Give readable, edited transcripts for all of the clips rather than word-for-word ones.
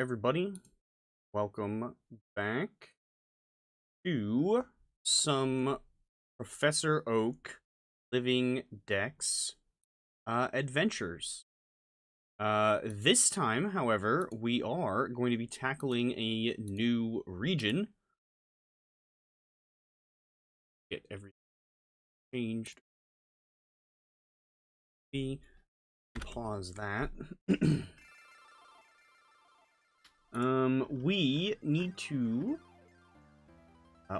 everybody. Welcome back to some Professor Oak Living Dex adventures. This time, however, we are going to be tackling a new region. Get everything changed. Pause that. We need to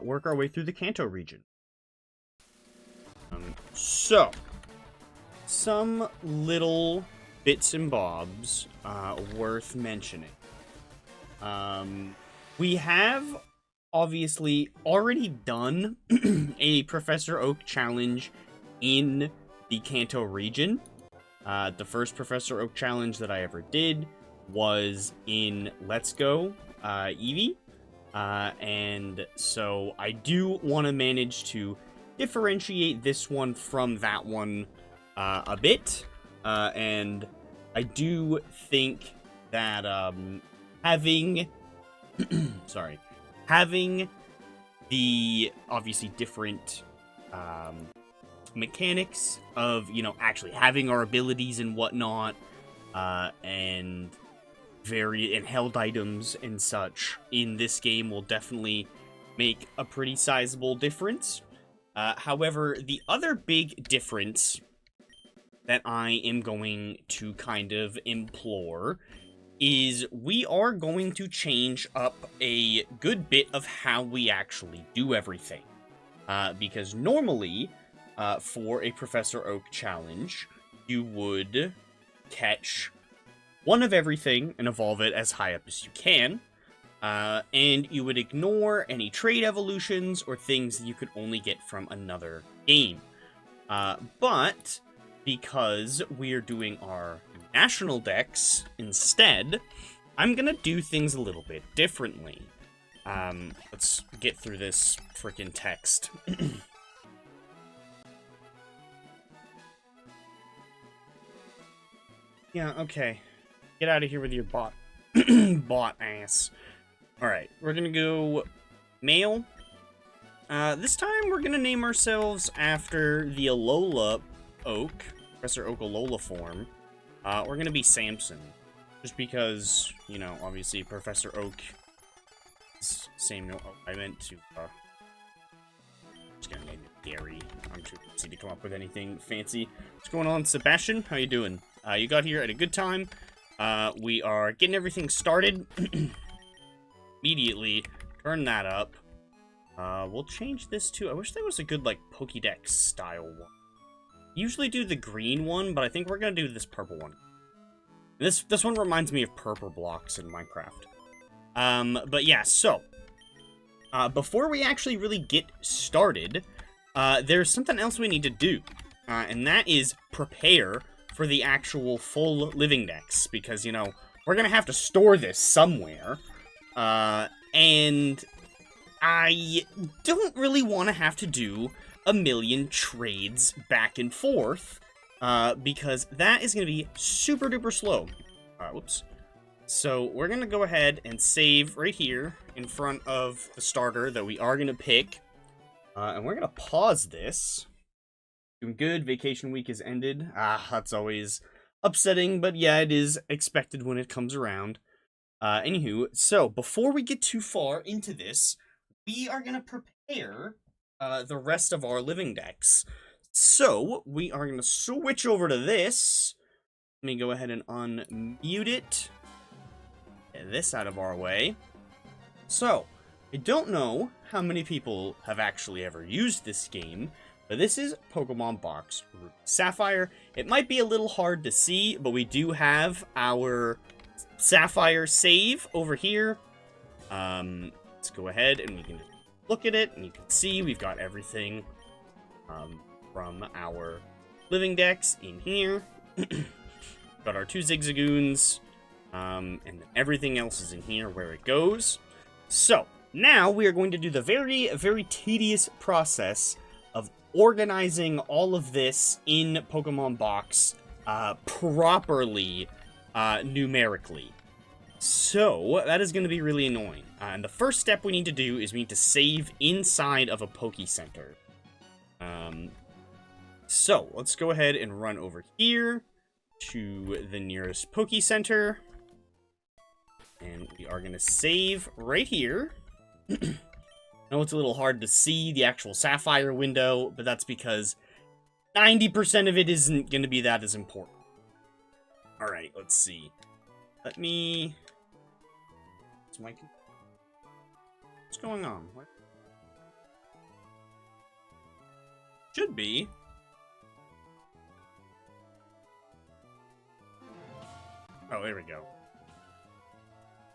work our way through the Kanto region. So, some little bits and bobs worth mentioning. We have obviously already done a Professor Oak challenge in the Kanto region. The first Professor Oak challenge that I ever did was in Let's Go Eevee. And so I do want to manage to differentiate this one from that one a bit. And I do think that having having the obviously different mechanics of, actually having our abilities and whatnot, and held items and such in this game will definitely make a pretty sizable difference. However, the other big difference that I am going to kind of implore is we are going to change up a good bit of how we actually do everything. Because normally, for a Professor Oak challenge, you would catch one of everything and evolve it as high up as you can, and you would ignore any trait evolutions or things that you could only get from another game. But because we are doing our national dex instead, I'm gonna do things a little bit differently. Let's get through this freaking text. Yeah, okay. Get out of here with your bot ass. Alright, we're gonna go male. This time we're gonna name ourselves after the Alola Oak, Professor Oak Alola form. We're gonna be Samson. Just because, obviously Professor Oak is Samuel. Oh, I meant to, just gonna name it Gary. I'm too busy to come up with anything fancy. What's going on, Sebastian? How you doing? You got here at a good time. We are getting everything started. Immediately, turn that up. We'll change this to, I wish there was a good, Pokédex style one. Usually do the green one, but I think we're gonna do this purple one. This one reminds me of purple blocks in Minecraft. But yeah, so, before we actually really get started, there's something else we need to do, and that is prepare for the actual full living dex, because, we're gonna have to store this somewhere, and I don't really want to have to do a million trades back and forth, because that is gonna be super duper slow. Whoops. So we're gonna go ahead and save right here in front of the starter that we are gonna pick, and we're gonna pause this. Doing good. Vacation week has ended. That's always upsetting, but yeah, it is expected when it comes around. Anywho, so before we get too far into this, we are going to prepare the rest of our living dex. So we are going to switch over to this. Let me go ahead and unmute it. Get this out of our way. So, I don't know how many people have actually ever used this game, but this is Pokemon Box Ruby Sapphire. It might be a little hard to see, but we do have our Sapphire save over here. Let's go ahead and we can look at it, and you can see we've got everything from our living dex in here. Got our two Zigzagoons, and everything else is in here where it goes. So, now we are going to do the very, very tedious process of organizing all of this in Pokemon Box properly numerically. So, that is going to be really annoying. And the first step we need to do is we need to save inside of a Poke Center. So, let's go ahead and run over here to the nearest Poke Center. And we are going to save right here. I know it's a little hard to see the actual Sapphire window, but that's because 90% of it isn't going to be that as important. Alright, let's see. Let me... What's going on? What? Should be. Oh, there we go.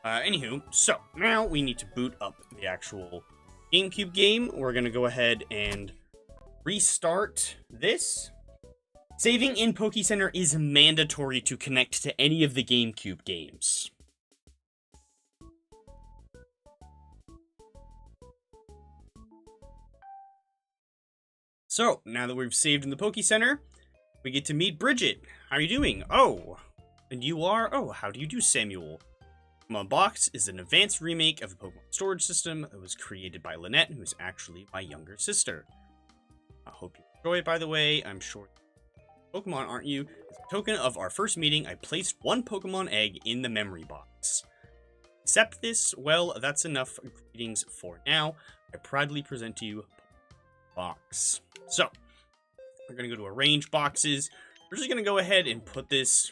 Anywho, so now we need to boot up the actual GameCube game. We're gonna go ahead and restart this. Saving in Poke Center is mandatory to connect to any of the GameCube games. So, now that we've saved in the Poke Center, we get to meet Bridget. How are you doing? Oh, and you are? Oh, how do you do, Samuel? Pokemon Box is an advanced remake of the Pokemon storage system that was created by Lynette, who is actually my younger sister. I hope you enjoy it, by the way. I'm sure Pokemon, aren't you? As a token of our first meeting, I placed one Pokemon egg in the memory box. Accept this? Well, that's enough greetings for now. I proudly present to you Box. So, we're going to go to arrange boxes. We're just going to go ahead and put this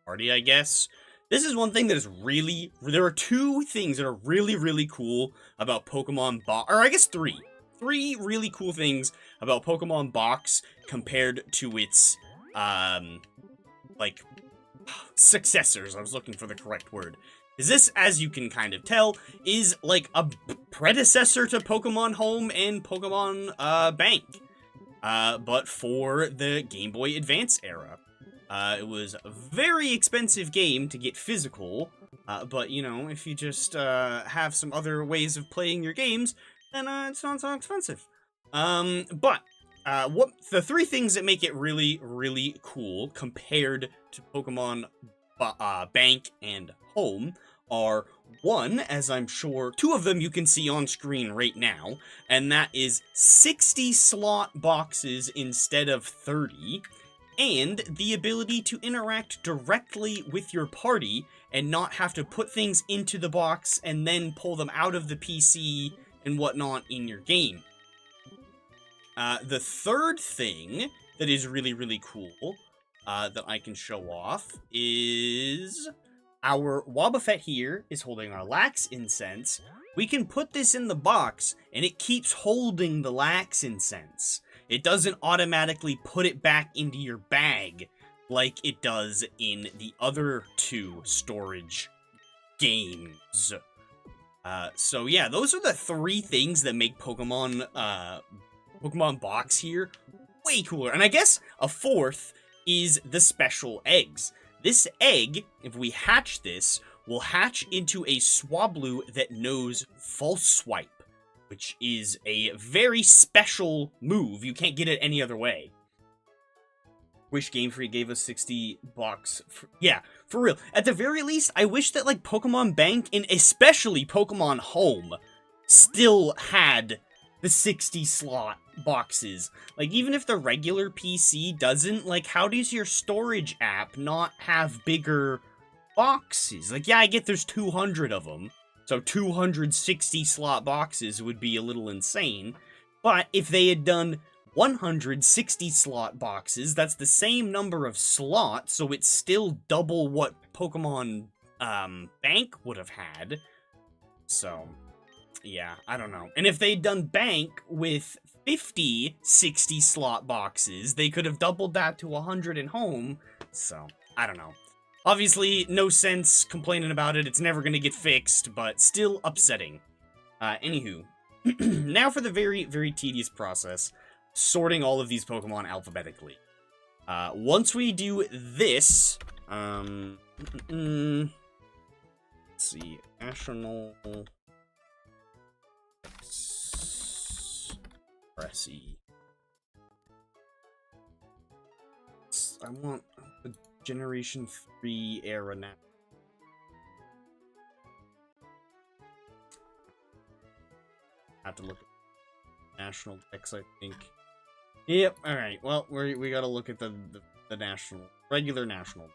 party, I guess. This is one thing that is really... There are two things that are really, really cool about Pokemon Box. Or I guess three. Three really cool things about Pokemon Box compared to its, like, successors. I was looking for the correct word. Is this, as you can kind of tell, is like a predecessor to Pokemon Home and Pokemon Bank. But for the Game Boy Advance era. It was a very expensive game to get physical, but, you know, if you just have some other ways of playing your games, then it's not so expensive. But what the three things that make it really, really cool compared to Pokemon Bank and Home are, one, as I'm sure, two of them you can see on screen right now, and that is 60 slot boxes instead of 30, and the ability to interact directly with your party and not have to put things into the box and then pull them out of the PC and whatnot in your game. The third thing that is really, really cool that I can show off is our Wobbuffet here is holding our Lax Incense. We can put this in the box and it keeps holding the Lax Incense. It doesn't automatically put it back into your bag like it does in the other two storage games. So yeah, those are the three things that make Pokemon Box here way cooler. And I guess a fourth is the special eggs. This egg, if we hatch this, will hatch into a Swablu that knows False Swipe, which is a very special move. You can't get it any other way. Wish Game Freak gave us 60 bucks. Yeah, for real. At the very least, I wish that, like, Pokemon Bank, and especially Pokemon Home, still had the 60 slot boxes. Like, even if the regular PC doesn't, like, how does your storage app not have bigger boxes? Like, yeah, I get there's 200 of them. So 260 slot boxes would be a little insane. But if they had done 160 slot boxes, that's the same number of slots, so it's still double what Pokemon Bank would have had. So, yeah, I don't know. And if they'd done Bank with 50 60 slot boxes, they could have doubled that to 100 in Home. So, I don't know. Obviously, no sense complaining about it. It's never going to get fixed, but still upsetting. Anywho, now for the very, very tedious process, sorting all of these Pokemon alphabetically. Once we do this, let's see, National Expressy. I want the Generation 3 era now. have to look at national decks, I think. Yep, alright. Well, we gotta look at the national, regular national.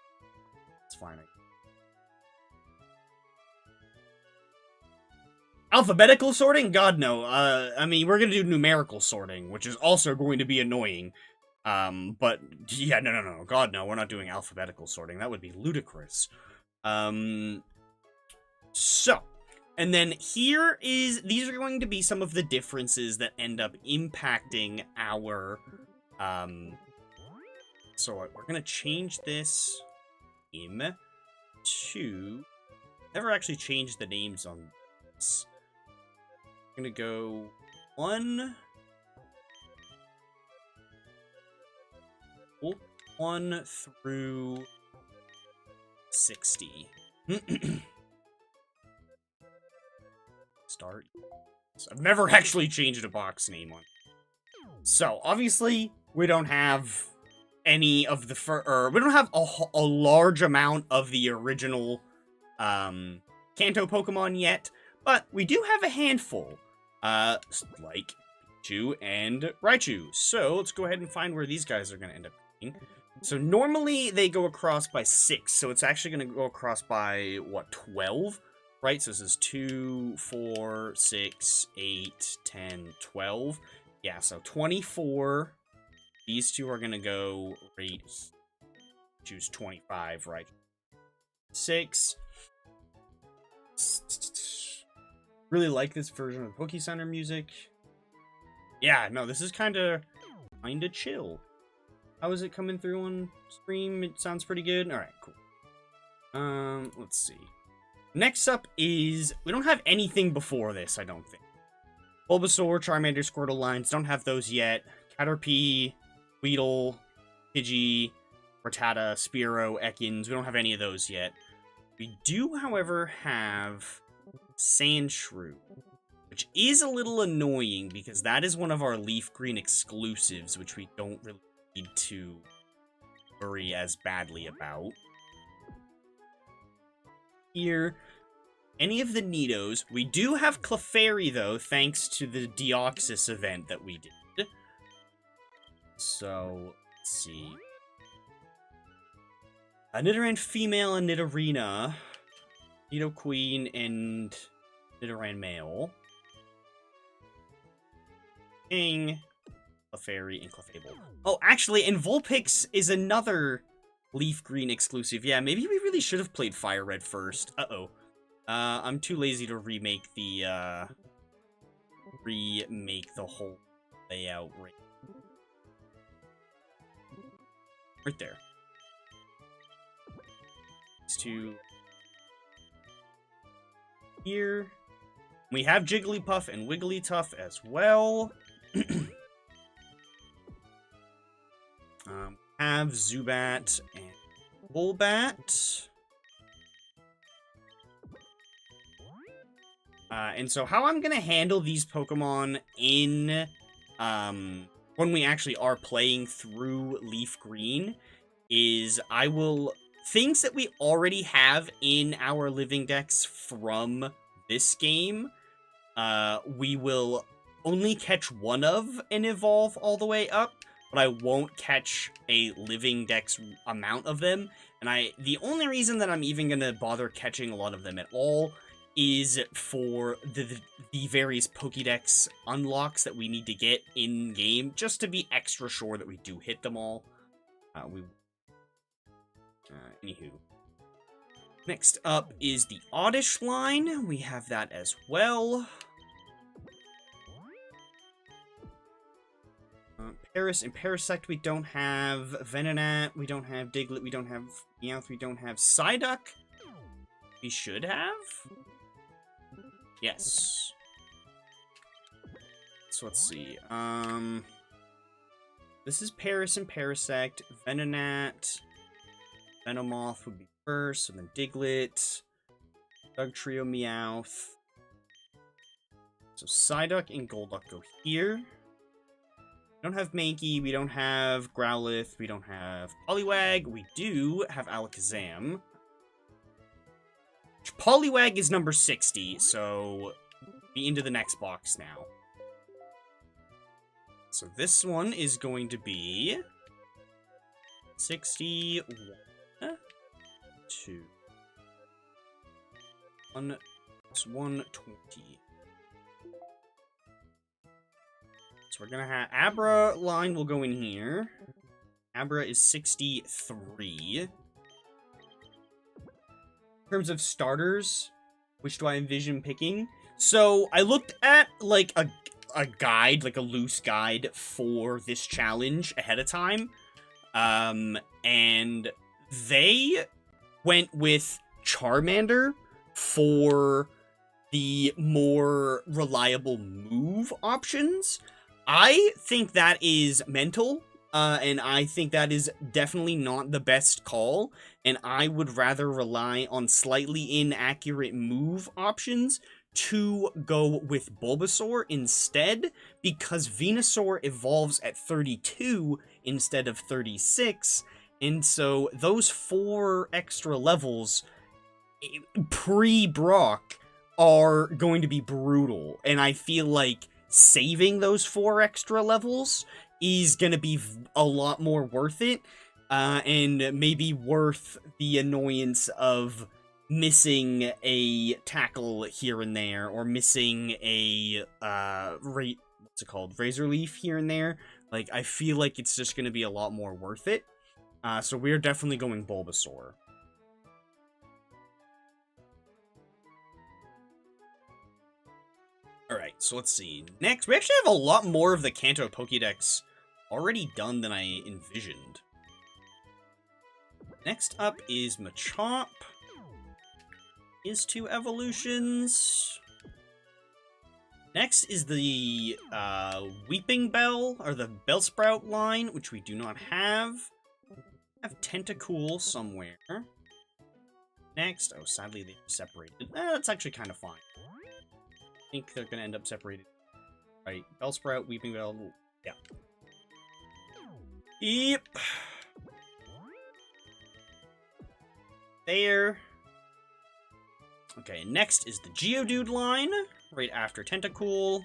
It's fine. Alphabetical sorting? God, no. I mean, we're gonna do numerical sorting, which is also going to be annoying. But, yeah, no. God, no, we're not doing alphabetical sorting. That would be ludicrous. So, and then these are going to be some of the differences that end up impacting our, so we're gonna change this name to, never actually changed the names on this. I'm gonna go 1 through 60. Start. I've never actually changed a box name on. So, obviously, we don't have any of the we don't have a large amount of the original Kanto Pokemon yet, but we do have a handful, like Pikachu and Raichu. So, let's go ahead and find where these guys are going to end up being. So, normally they go across by 6, so it's actually going to go across by, what, 12? Right, so this is 2, 4, 6, 8, 10, 12. Yeah, so 24. These two are going to go right. Choose 25, right? 6. Really like this version of Poke Center music. Yeah, no, this is kind of chill. How is it coming through on stream? It sounds pretty good. All right, cool. Let's see. Next up is, we don't have anything before this, I don't think. Bulbasaur, Charmander, Squirtle lines, don't have those yet. Caterpie, Weedle, Pidgey, Rattata, Spearow, Ekans, we don't have any of those yet. We do, however, have Sandshrew, which is a little annoying because that is one of our Leaf Green exclusives, which we don't really need to worry as badly about. Here, any of the Nidos. We do have Clefairy, though, thanks to the Deoxys event that we did. So, let's see. A Nidoran female and Nidorina. Nidoqueen and Nidoran male. King, Clefairy, and Clefable. Oh, actually, and Vulpix is another Leaf Green exclusive. Yeah, maybe we really should have played Fire Red first. Uh-oh. I'm too lazy to remake the whole layout right there. These two here. We have Jigglypuff and Wigglytuff as well. Have Zubat and Golbat. And so how I'm gonna handle these Pokemon in, when we actually are playing through Leaf Green is I will, things that we already have in our living decks from this game, we will only catch one of and evolve all the way up, but I won't catch a living dex amount of them. And the only reason that I'm even gonna bother catching a lot of them at all is for the various Pokédex unlocks that we need to get in-game, just to be extra sure that we do hit them all. Anywho. Next up is the Oddish line. We have that as well. Paris and Parasect we don't have. Venonat we don't have. Diglett we don't have. Meowth we don't have. Psyduck we should have. Yes. So let's see. This is Paris and Parasect. Venonat. Venomoth would be first, and then Diglett. Dugtrio, Meowth. So Psyduck and Golduck go here. We don't have Mankey, we don't have Growlithe, we don't have Poliwag. We do have Alakazam. Poliwag is number 60, so be into the next box now. So this one is going to be 61, 2, 1, it's 120. So we're gonna have Abra line will go in here. Abra is 63. In terms of starters, which do I envision picking? So I looked at like a guide, like a loose guide for this challenge ahead of time. And they went with Charmander for the more reliable move options. I think that is mental, and I think that is definitely not the best call, and I would rather rely on slightly inaccurate move options to go with Bulbasaur instead, because Venusaur evolves at 32 instead of 36, and so those 4 extra levels pre-Brock are going to be brutal, and I feel like saving those 4 extra levels is gonna be a lot more worth it, and maybe worth the annoyance of missing a tackle here and there, or missing a, what's it called? Razor Leaf here and there. Like, I feel like it's just gonna be a lot more worth it. So we're definitely going Bulbasaur. Alright, so let's see. Next, we actually have a lot more of the Kanto Pokédex already done than I envisioned. Next up is Machop. Is 2 evolutions. Next is the Weeping Bell, or the Bellsprout line, which we do not have. We have Tentacool somewhere. Next, oh, sadly they're separated. That's actually kind of fine. I think they're going to end up separated. Right, Bellsprout, Weeping Bell, yeah. Yep. There. Okay, next is the Geodude line, right after Tentacool.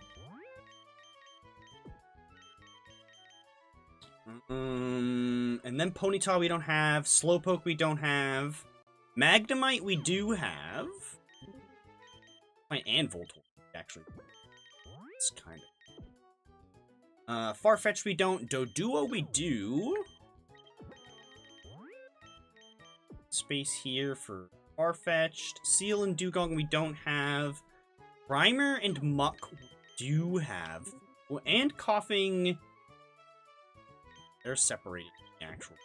And then Ponyta we don't have, Slowpoke we don't have, Magnemite we do have, and Voltorb, actually. It's kind of... Farfetch'd we don't, Doduo we do. Space here for Farfetch'd. Seal and Dugong we don't have. Grimer and Muck we do have. Oh, and Coughing... They're separated, actually.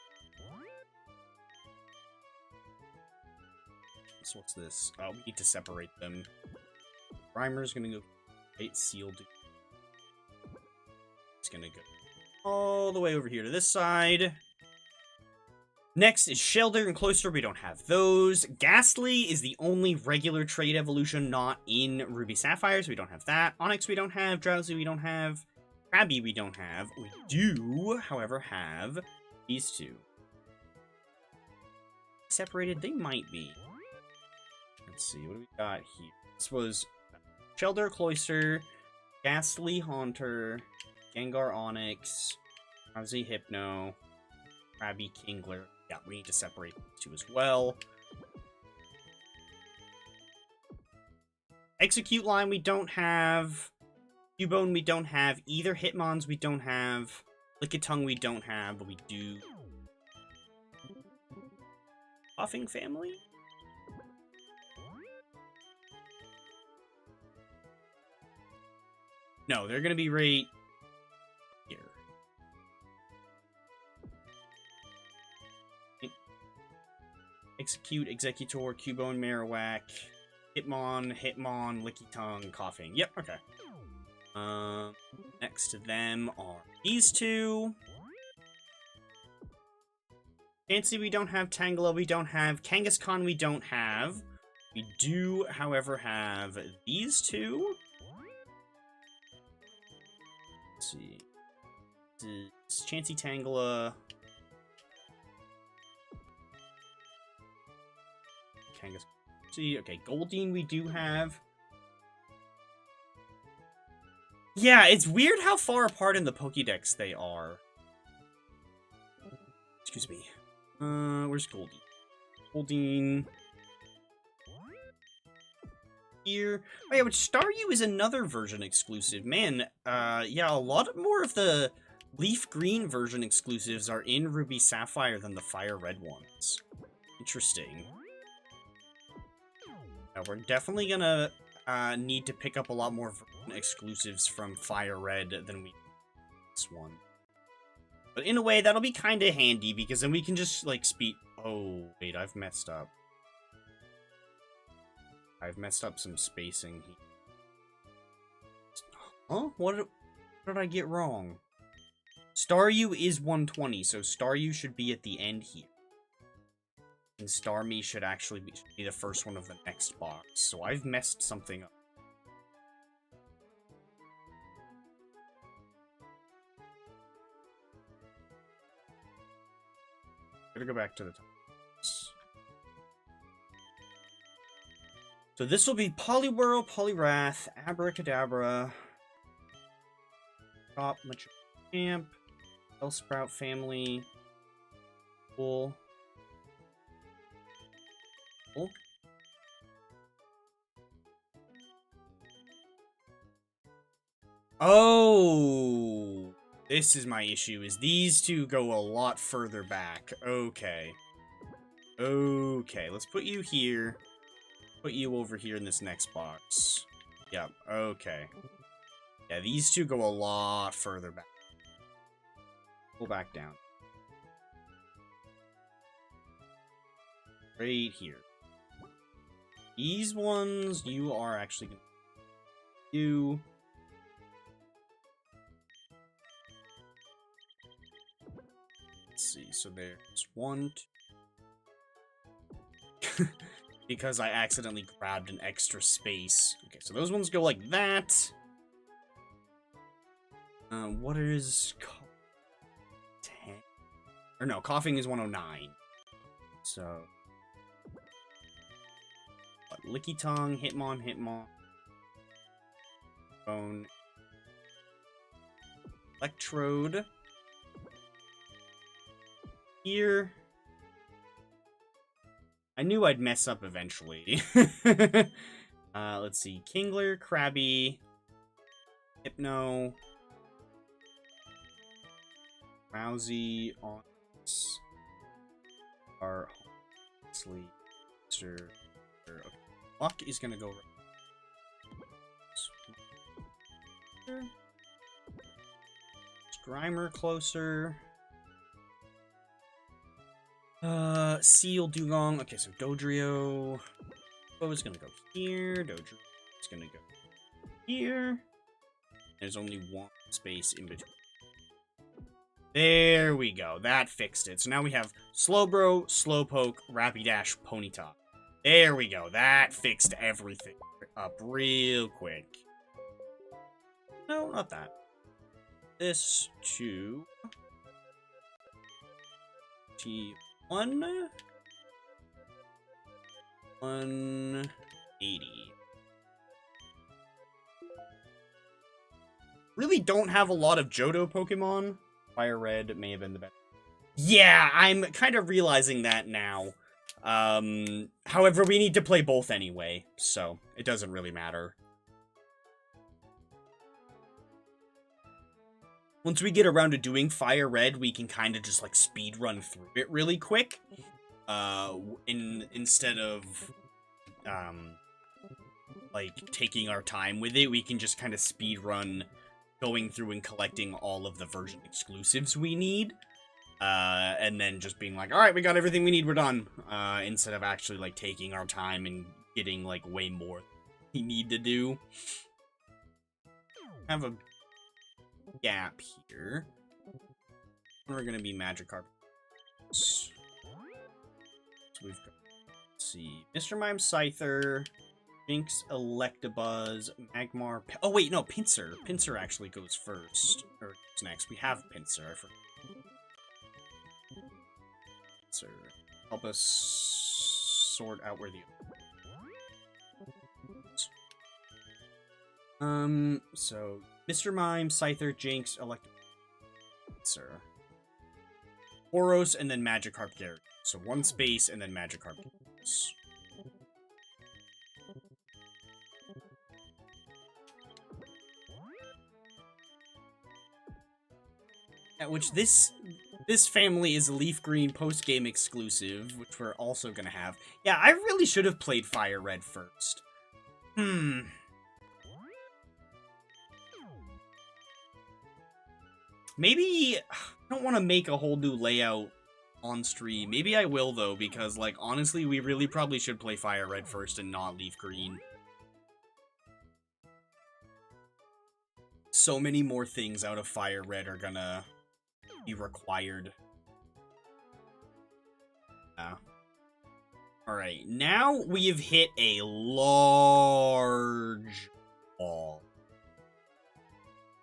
So what's this? Oh, we need to separate them. Grimer's gonna go... Right, Seal Dugong. It's gonna go all the way over here to this side. Next is Shelder and Cloyster. We don't have those. Ghastly is the only regular trade evolution not in Ruby Sapphire, so we don't have that. Onyx we don't have. Drowsy we don't have. Krabby we don't have. We do, however, have these 2. Separated? They might be. Let's see, what do we got here? This was Shelder, Cloyster, Ghastly, Haunter, Gengar, Onyx, Drowsy, Hypno, Krabby, Kingler. Yeah, we need to separate these 2 as well. Execute line we don't have. Cubone we don't have. Either Hitmons we don't have. Lickitung we don't have, but we do. Coughing family? No, they're gonna be right here. Execute, Executor, Cubone, Marowak, Hitmon, Lickitung, Coughing. Yep, okay. Next to them are these 2. Chansey we don't have, Tangela we don't have, Kangaskhan we don't have. We do, however, have these 2. Let's see. This is Chansey, Tangela. Kangaskhan. See, okay, Goldeen we do have. Yeah, it's weird how far apart in the Pokédex they are. Excuse me. Where's Goldie? Goldine. Here. Oh yeah, which Staryu is another version exclusive. Man, yeah, a lot more of the Leaf Green version exclusives are in Ruby Sapphire than the Fire Red ones. Interesting. We're definitely gonna need to pick up a lot more exclusives from Fire Red than we this one. But in a way, that'll be kind of handy, because then we can just, like, speed... Oh, wait, I've messed up. I've messed up some spacing here. Huh? What did I get wrong? Staryu is 120, so Staryu should be at the end here. And Starmie should actually be the first one of the next box. So I've messed something up. Gotta go back to the top. So this will be Poliwhirl, Poliwrath, Abracadabra, Top, Machamp, Bellsprout family, Cool. Cool. Oh, this is my issue, is these two go a lot further back. Okay. Okay, let's put you here. Put you over here in this next box. Yep, okay. Yeah, these two go a lot further back. Pull back down. Right here. These ones, you are actually gonna do... Let's see, so there's one, two... because I accidentally grabbed an extra space. Okay, so those ones go like that. What is... 10? Or no, coughing is 109. So... What, Licky Tongue, Hitmon, Bone, Electrode. Here. I knew I'd mess up eventually. Let's see. Kingler, Krabby, Hypno, Rousey, Onix, are Sleep, Sir. Okay. Luck is gonna go right. Grimer closer. Seal, Dugong. Okay, so Dodrio. Oh, is gonna go here. Dodrio is gonna go here. There's only one space in between. There we go. That fixed it. So now we have Slowbro, Slowpoke, Rapidash, Ponyta. There we go. That fixed everything up real quick. No, not that. This to T1 180. Really don't have a lot of Johto Pokemon. Fire Red may have been the best. Yeah, I'm kind of realizing that now. However, we need to play both anyway, so it doesn't really matter. Once we get around to doing Fire Red, we can kind of just, like, speed run through it really quick. Instead of, like, taking our time with it, we can just kind of speed run going through and collecting all of the version exclusives we need. And then just being like, alright, we got everything we need, we're done. Instead of actually, like, taking our time and getting, like, way more we need to do. Have a gap here. We're gonna be Magikarp. So we've got, let's see, Mr. Mime, Scyther, Jinx, Electabuzz, Magmar. Oh wait, no, Pinsir. Pinsir actually goes first, or goes next. We have Pinsir. I forgot. Pinsir, help us sort out where the. So Mr. Mime, Scyther, Jinx, Sir. Boros, and then Magikarp Gyarados. So one space, and then Magikarp Gyarados. Yeah, which this family is a Leaf Green post-game exclusive, which we're also gonna have. Yeah, I really should have played Fire Red first. Maybe I don't want to make a whole new layout on stream. Maybe I will, though, because, like, honestly, we really probably should play Fire Red first and not Leaf Green. So many more things out of Fire Red are gonna be required. Yeah. Alright, now we have hit a large wall.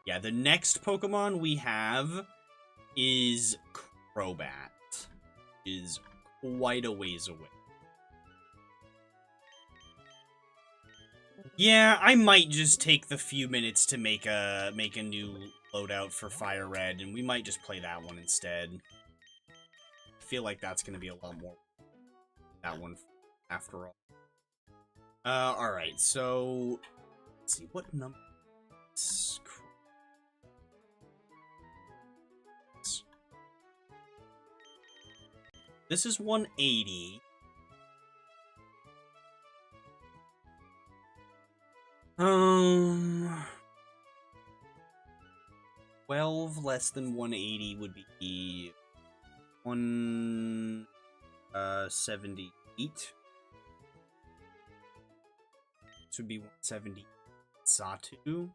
Yeah, the next Pokemon we have is Crobat. Is quite a ways away. Yeah, I might just take the few minutes to make a new loadout for Fire Red, and we might just play that one instead. I feel like that's going to be a lot more that one after all. Alright, so let's see, what number? This is 180. 12 less than 180 would be 178. This would be 170. Xatu. Do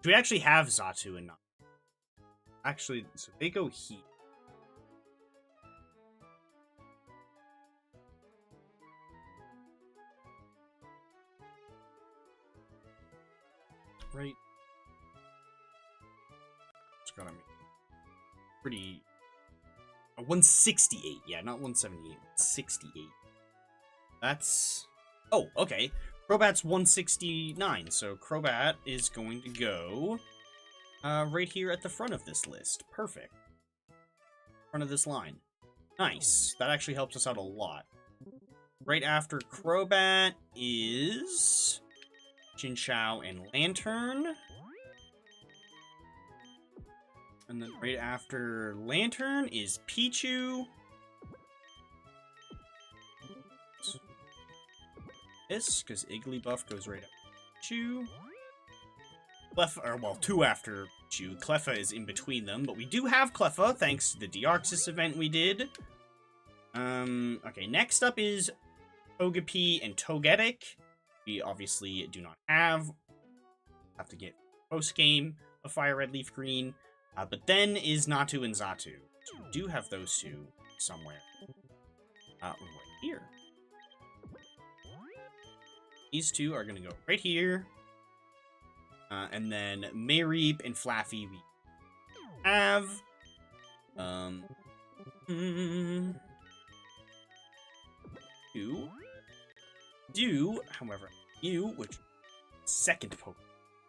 we actually have Xatu and not? Actually, so they go here. Right. It's gonna be pretty. 168, yeah, not 178. 68. That's. Oh, okay. Crobat's 169, so Crobat is going to go right here at the front of this list. Perfect. Front of this line. Nice. That actually helps us out a lot. Right after Crobat is Chinchou and Lantern. And then right after Lantern is Pichu. This, because Igglybuff goes right after Pichu. Cleffa, or well, two after Pichu. Cleffa is in between them, but we do have Cleffa, thanks to the Deoxys event we did. Okay, next up is Togepi and Togetic. We obviously do not have. Have to get post-game of Fire Red, Leaf Green. But then is Natu and Xatu. So we do have those two somewhere. Right here. These two are going to go right here. And then Mareep and Flaffy we have. However, which second Pokemon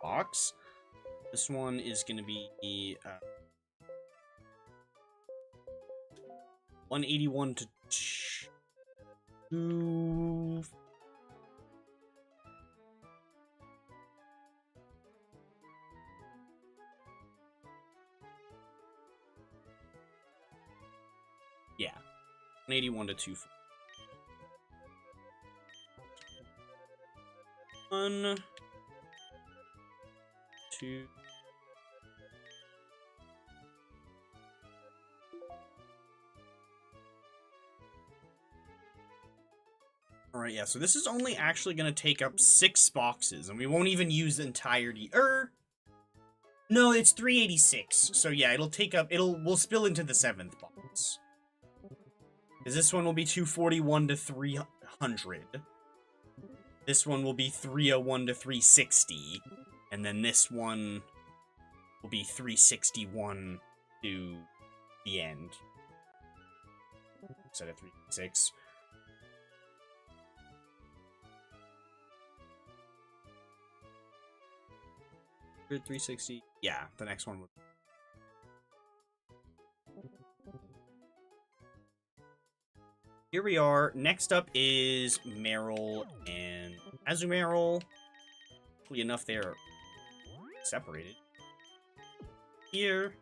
box. This one is going to be 181 to 2. Yeah, 181 to 2. 1, 2. Alright, yeah, so this is only actually going to take up 6 boxes, and we won't even use the entirety. No, it's 386. So yeah, we'll spill into the 7th box. Because this one will be 241 to 300. This one will be 301 to 360. And then this one will be 361 to the end. Instead of 386. 360. Yeah, the next one would. Here we are. Next up is Meryl and Azumarill. Luckily enough, they're separated. Here,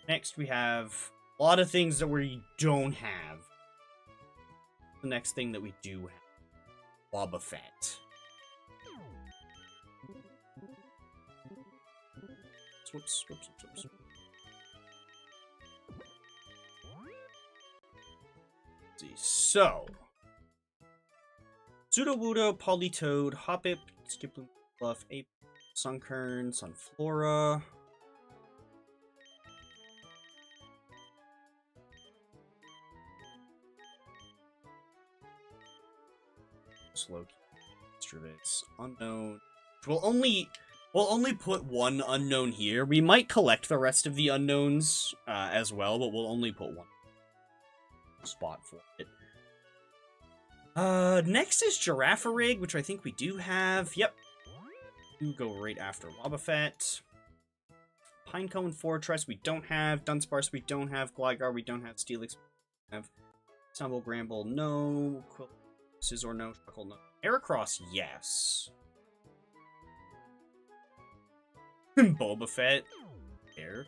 next we have a lot of things that we don't have. The next thing that we do have, Wobbuffet. Whoops. Let's see. So, Sudowoodo, Politoed, Hoppip, Skiploom, Fluff, Ape, Sunkern, Sunflora. Slowking, Stravitz, Unknown. We'll only put one unknown here. We might collect the rest of the unknowns as well, but we'll only put one spot for it. Next is Girafarig, which I think we do have. Yep. You go right after Wobbuffet. Pinecone Fortress, we don't have. Dunsparce, we don't have. Gligar, we don't have. Steelix, we have. Stumble, Bramble, no. Scizor, no. Shuckle, no. Heracross, yes. Boba Fett. Air.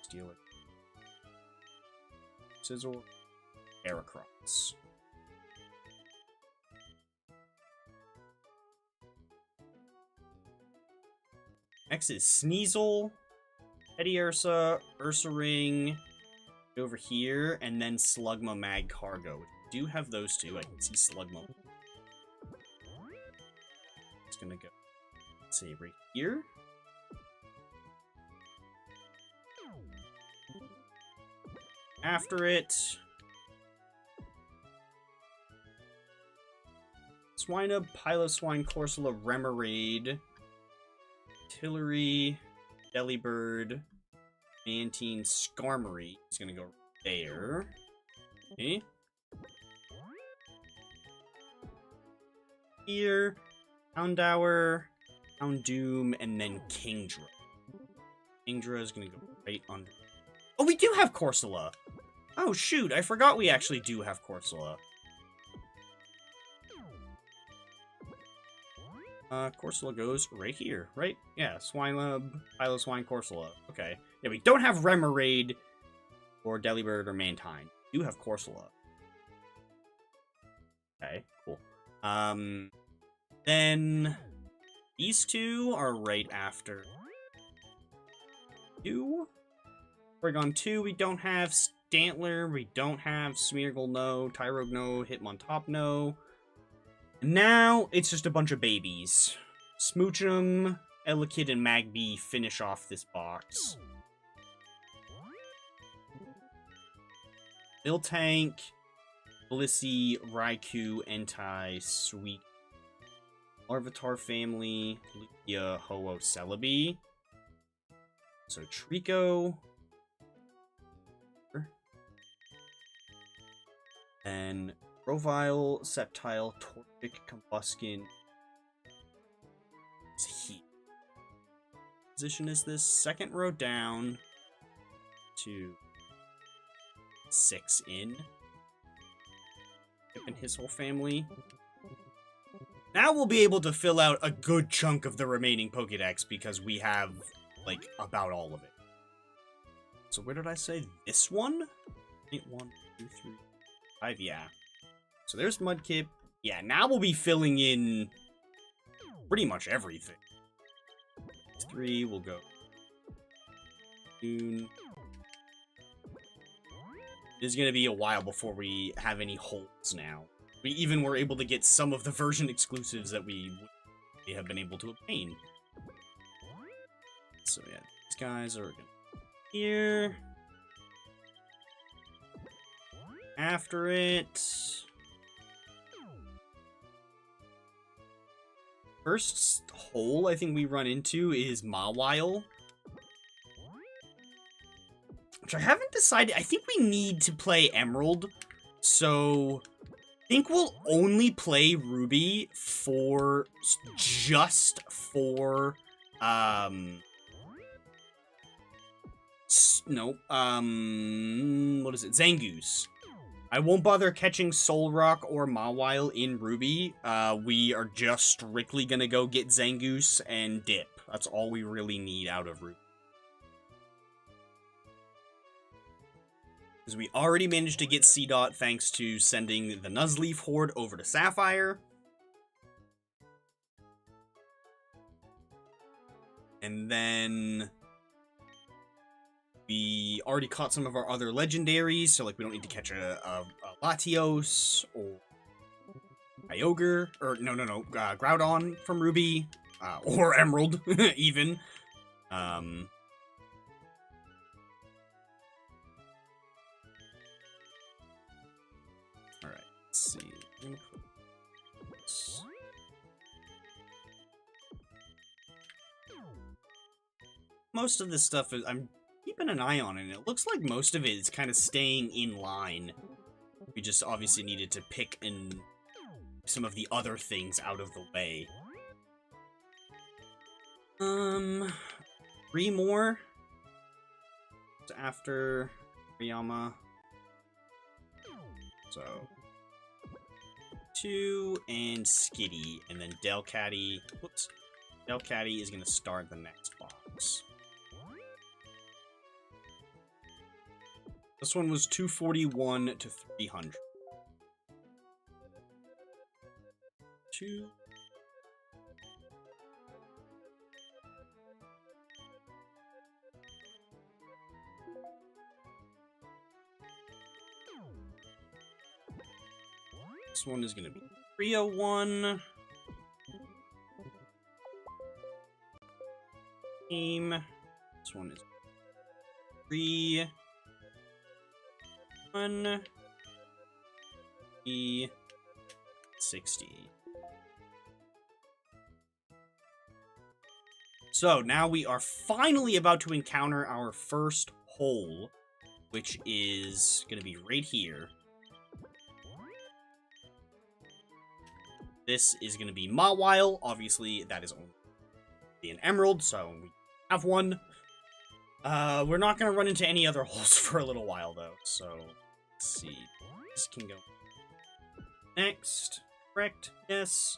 Steal it. Scizor. Heracross. Next is Sneasel. Teddiursa, Ursaring, over here, and then Slugma Magcargo. We do have those two. I can see Slugma. It's gonna go, let's say, right here. After it, Swinub, Piloswine, Corsola, Remoraid, Tillery, Delibird, Mantine, Skarmory is gonna go there. Okay. Here, Houndour, Houndoom, and then Kingdra. Kingdra is gonna go right under. Oh, we do have Corsola! Oh, shoot, I forgot we actually do have Corsola. Corsola goes right here, right? Yeah, Swinub, Piloswine, Corsola. Okay. Yeah, we don't have Remoraid, or Delibird, or Mantine. We do have Corsola. Okay, cool. Then these two are right after you. Porygon 2, we don't have. Stantler, we don't have. Smeargle, no. Tyrogue, no. Hitmontop, no. Now, it's just a bunch of babies. Smoochum, Elekid, and Magby finish off this box. Miltank, Blissey, Raikou, Entei, Sweet, Larvitar family, Lugia, Ho-Oh, Celebi. So, Trico. And Grovyle, Sceptile, Torchic, Combuskin. Heat. Position is this second row down to 6 in. And his whole family. Now we'll be able to fill out a good chunk of the remaining Pokédex because we have, like, about all of it. So where did I say? This one? 8, 1, 2, 3, 5, yeah. So there's Mudkip. Yeah, now we'll be filling in pretty much everything. 3 will go. Soon. It's gonna be a while before we have any holes now. We even were able to get some of the version exclusives that we have been able to obtain. So yeah, these guys are gonna be here. After it. First hole I think we run into is Mawile. which I haven't decided. I think we need to play Emerald, so I think we'll only play Ruby for just for what is it? Zangoose. I won't bother catching Solrock or Mawile in Ruby. We are just strictly gonna go get Zangoose and dip. That's all we really need out of Ruby. Because we already managed to get Seedot thanks to sending the Nuzleaf Horde over to Sapphire. And then we already caught some of our other legendaries, so like we don't need to catch a Latios or Kyogre, or Groudon from Ruby, or Emerald, even. Alright, let's see. Most of this stuff is, I'm keeping an eye on it, and it looks like most of it is kind of staying in line. We just obviously needed to pick in some of the other things out of the way. 3 more after Riyama. So 2 and Skitty, and then Delcatty. Whoops. Delcatty is gonna start the next box. This one was 241 to 300. 2. This one is going to be 301. Team. This one is 3. 1 E60. So now we are finally about to encounter our first hole, which is going to be right here. This is going to be Mawile. Obviously, that is only an Emerald, so we have one. We're not going to run into any other holes for a little while, though, so let's see. This can go next. Correct. Yes.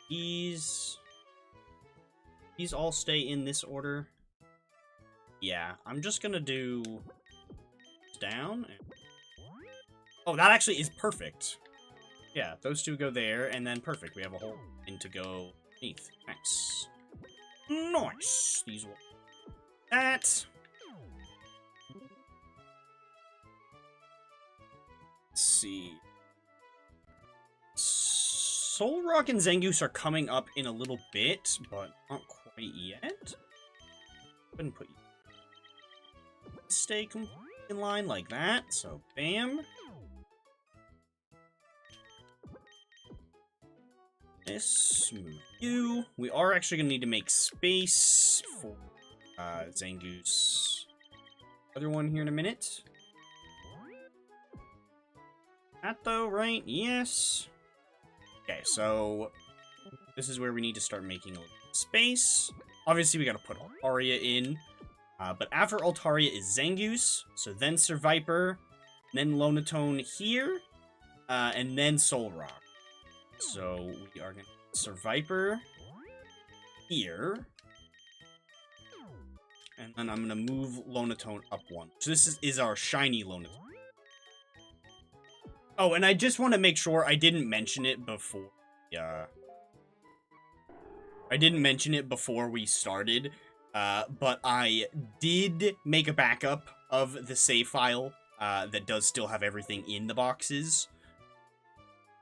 These all stay in this order. Yeah, I'm just going to do down. Oh, that actually is perfect. Yeah, those two go there, and then perfect. We have a hole in to go beneath. Nice. Nice. These will... That. Let's see. Solrock and Zangoose are coming up in a little bit, but not quite yet. Couldn't put you... Stay in line like that, so bam. This, move you. We are actually going to need to make space for Zangoose. Other one here in a minute. That though, right? Yes. Okay, so this is where we need to start making a little space. Obviously, we got to put Altaria in. But after Altaria is Zangoose, so then Survivor, then Lonatone here, and then Solrock. So we are going to Survivor here. And then I'm going to move Lonatone up 1. So this is our shiny Lonatone. Oh, and I just want to make sure I didn't mention it before. Yeah. I didn't mention it before we started. But I did make a backup of the save file that does still have everything in the boxes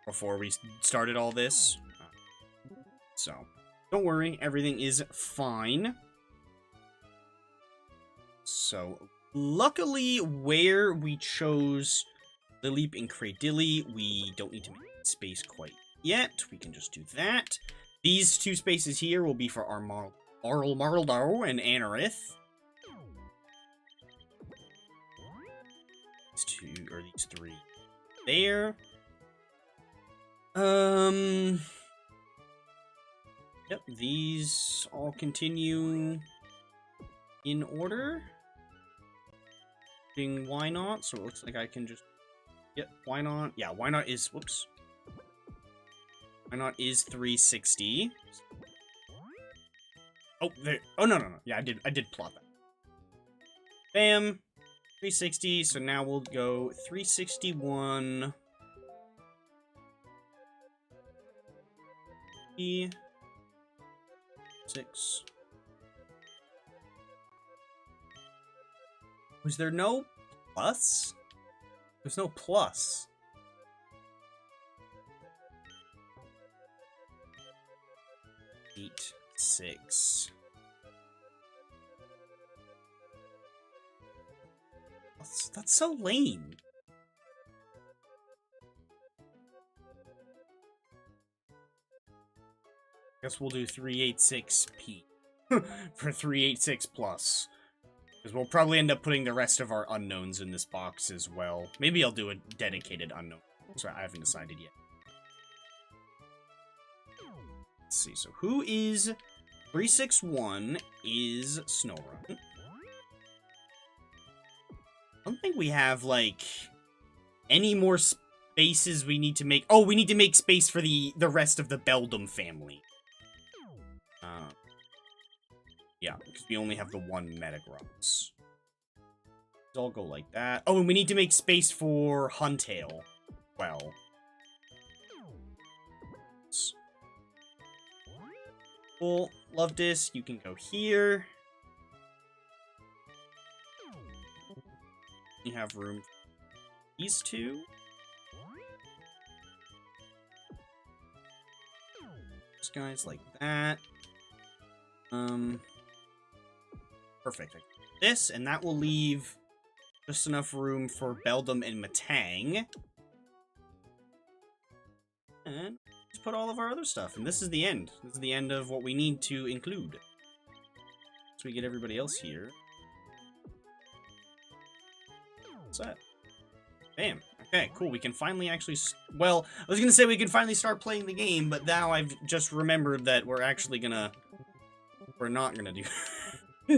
before we started all this. So, don't worry, everything is fine. So, luckily, where we chose Lileep and Cradilly, we don't need to make space quite yet. We can just do that. These 2 spaces here will be for our Marldo and Anorith. These two, or these three. There. Yep, these all continue in order. Why not? So it looks like I can just... Yep, why not? Yeah, why not is... Whoops. Why not is 360. Oh, there... Oh, no. Yeah, I did plot that. Bam. 360, so now we'll go 361... 6. Was there no plus? There's no plus. Eight, 6. That's so lame. Guess we'll do 386p for 386 plus. Because we'll probably end up putting the rest of our unknowns in this box as well. Maybe I'll do a dedicated unknown. So I haven't decided yet. Let's see. So who is 361 is Snorunt. I don't think we have, like, any more spaces we need to make. Oh, we need to make space for the rest of the Beldum family. Yeah, because we only have the one Metagross. So I'll go like that. Oh, and we need to make space for Huntail. Well. Cool. Love this. You can go here. You have room for these two. Those guys like that. Perfect. This, and that will leave just enough room for Beldum and Matang. And let's put all of our other stuff. And this is the end. This is the end of what we need to include. So we get everybody else here. What's that? Bam. Okay, cool. We can finally actually... Well, I was going to say we can finally start playing the game, but now I've just remembered that we're actually going to... We're not going to do...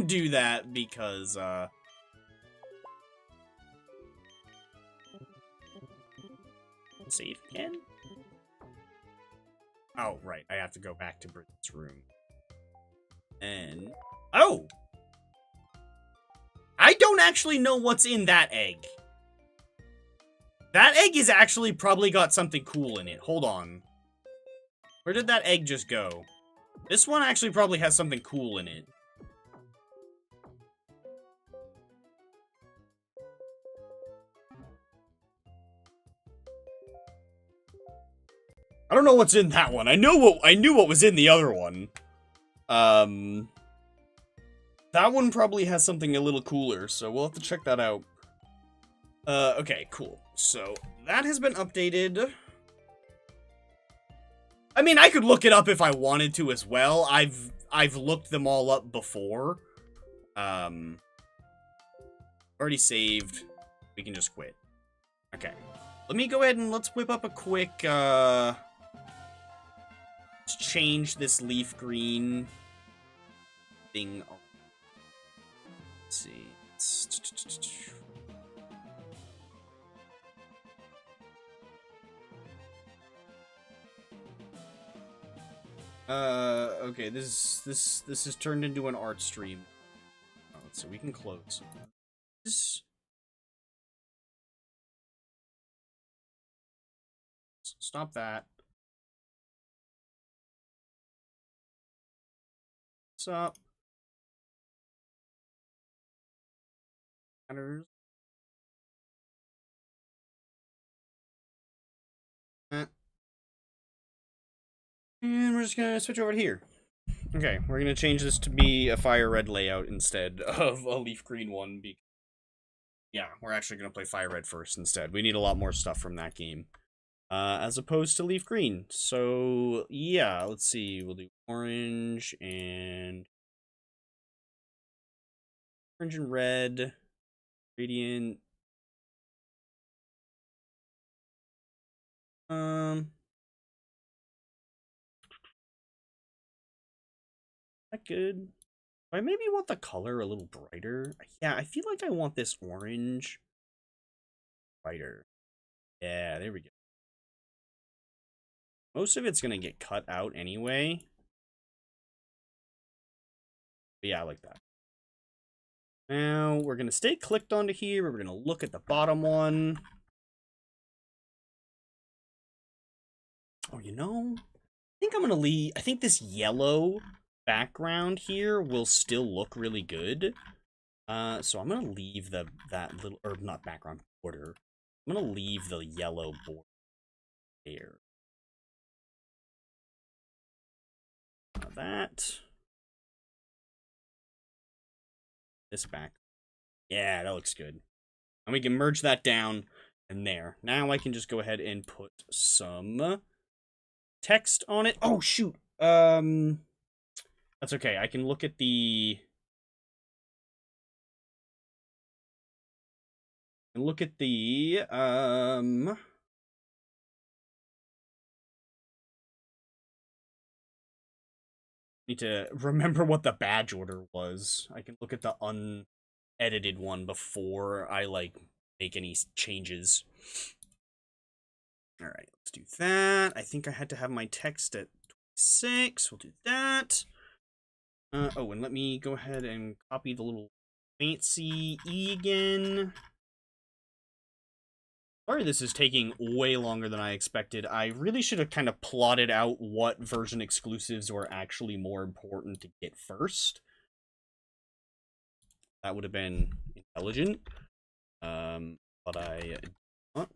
do that because, save again? Oh, right. I have to go back to Brittany's room. And... Oh! I don't actually know what's in that egg. That egg is actually probably got something cool in it. Hold on. Where did that egg just go? This one actually probably has something cool in it. I don't know what's in that one. I knew what was in the other one. That one probably has something a little cooler, so we'll have to check that out. Okay, cool. So, that has been updated. I mean, I could look it up if I wanted to as well. I've looked them all up before. Already saved. We can just quit. Okay. Let me go ahead and let's whip up a quick, let's change this leaf green thing. Let's see. Okay, this has turned into an art stream. Oh, so we can close this. Stop that. What's up? Matters. And we're just gonna switch over to here. Okay, we're gonna change this to be a fire red layout instead of a leaf green one. Yeah, we're actually gonna play fire red first instead. We need a lot more stuff from that game. As opposed to leaf green. So, yeah, let's see. We'll do orange and Orange and red. Radiant. That good. I maybe want the color a little brighter. Yeah, I feel like I want this orange brighter. Yeah, there we go. Most of it's gonna get cut out anyway. But yeah, I like that. Now, we're gonna stay clicked onto here. We're gonna look at the bottom one. Oh, you know, I think I'm gonna leave. I think this yellow background here will still look really good. So I'm gonna leave that little, or not background, border. I'm gonna leave the yellow border there. That. This back. Yeah, that looks good. And we can merge that down and there. Now I can just go ahead and put some text on it. Oh, shoot. That's okay. I can look at the... Need to remember what the badge order was. I can look at the unedited one before I, like, make any changes. Alright, let's do that. I think I had to have my text at 26. We'll do that. Oh, and let me go ahead and copy the little fancy E again. Sorry this is taking way longer than I expected. I really should have kind of plotted out what version exclusives were actually more important to get first. That would have been intelligent. But I did not.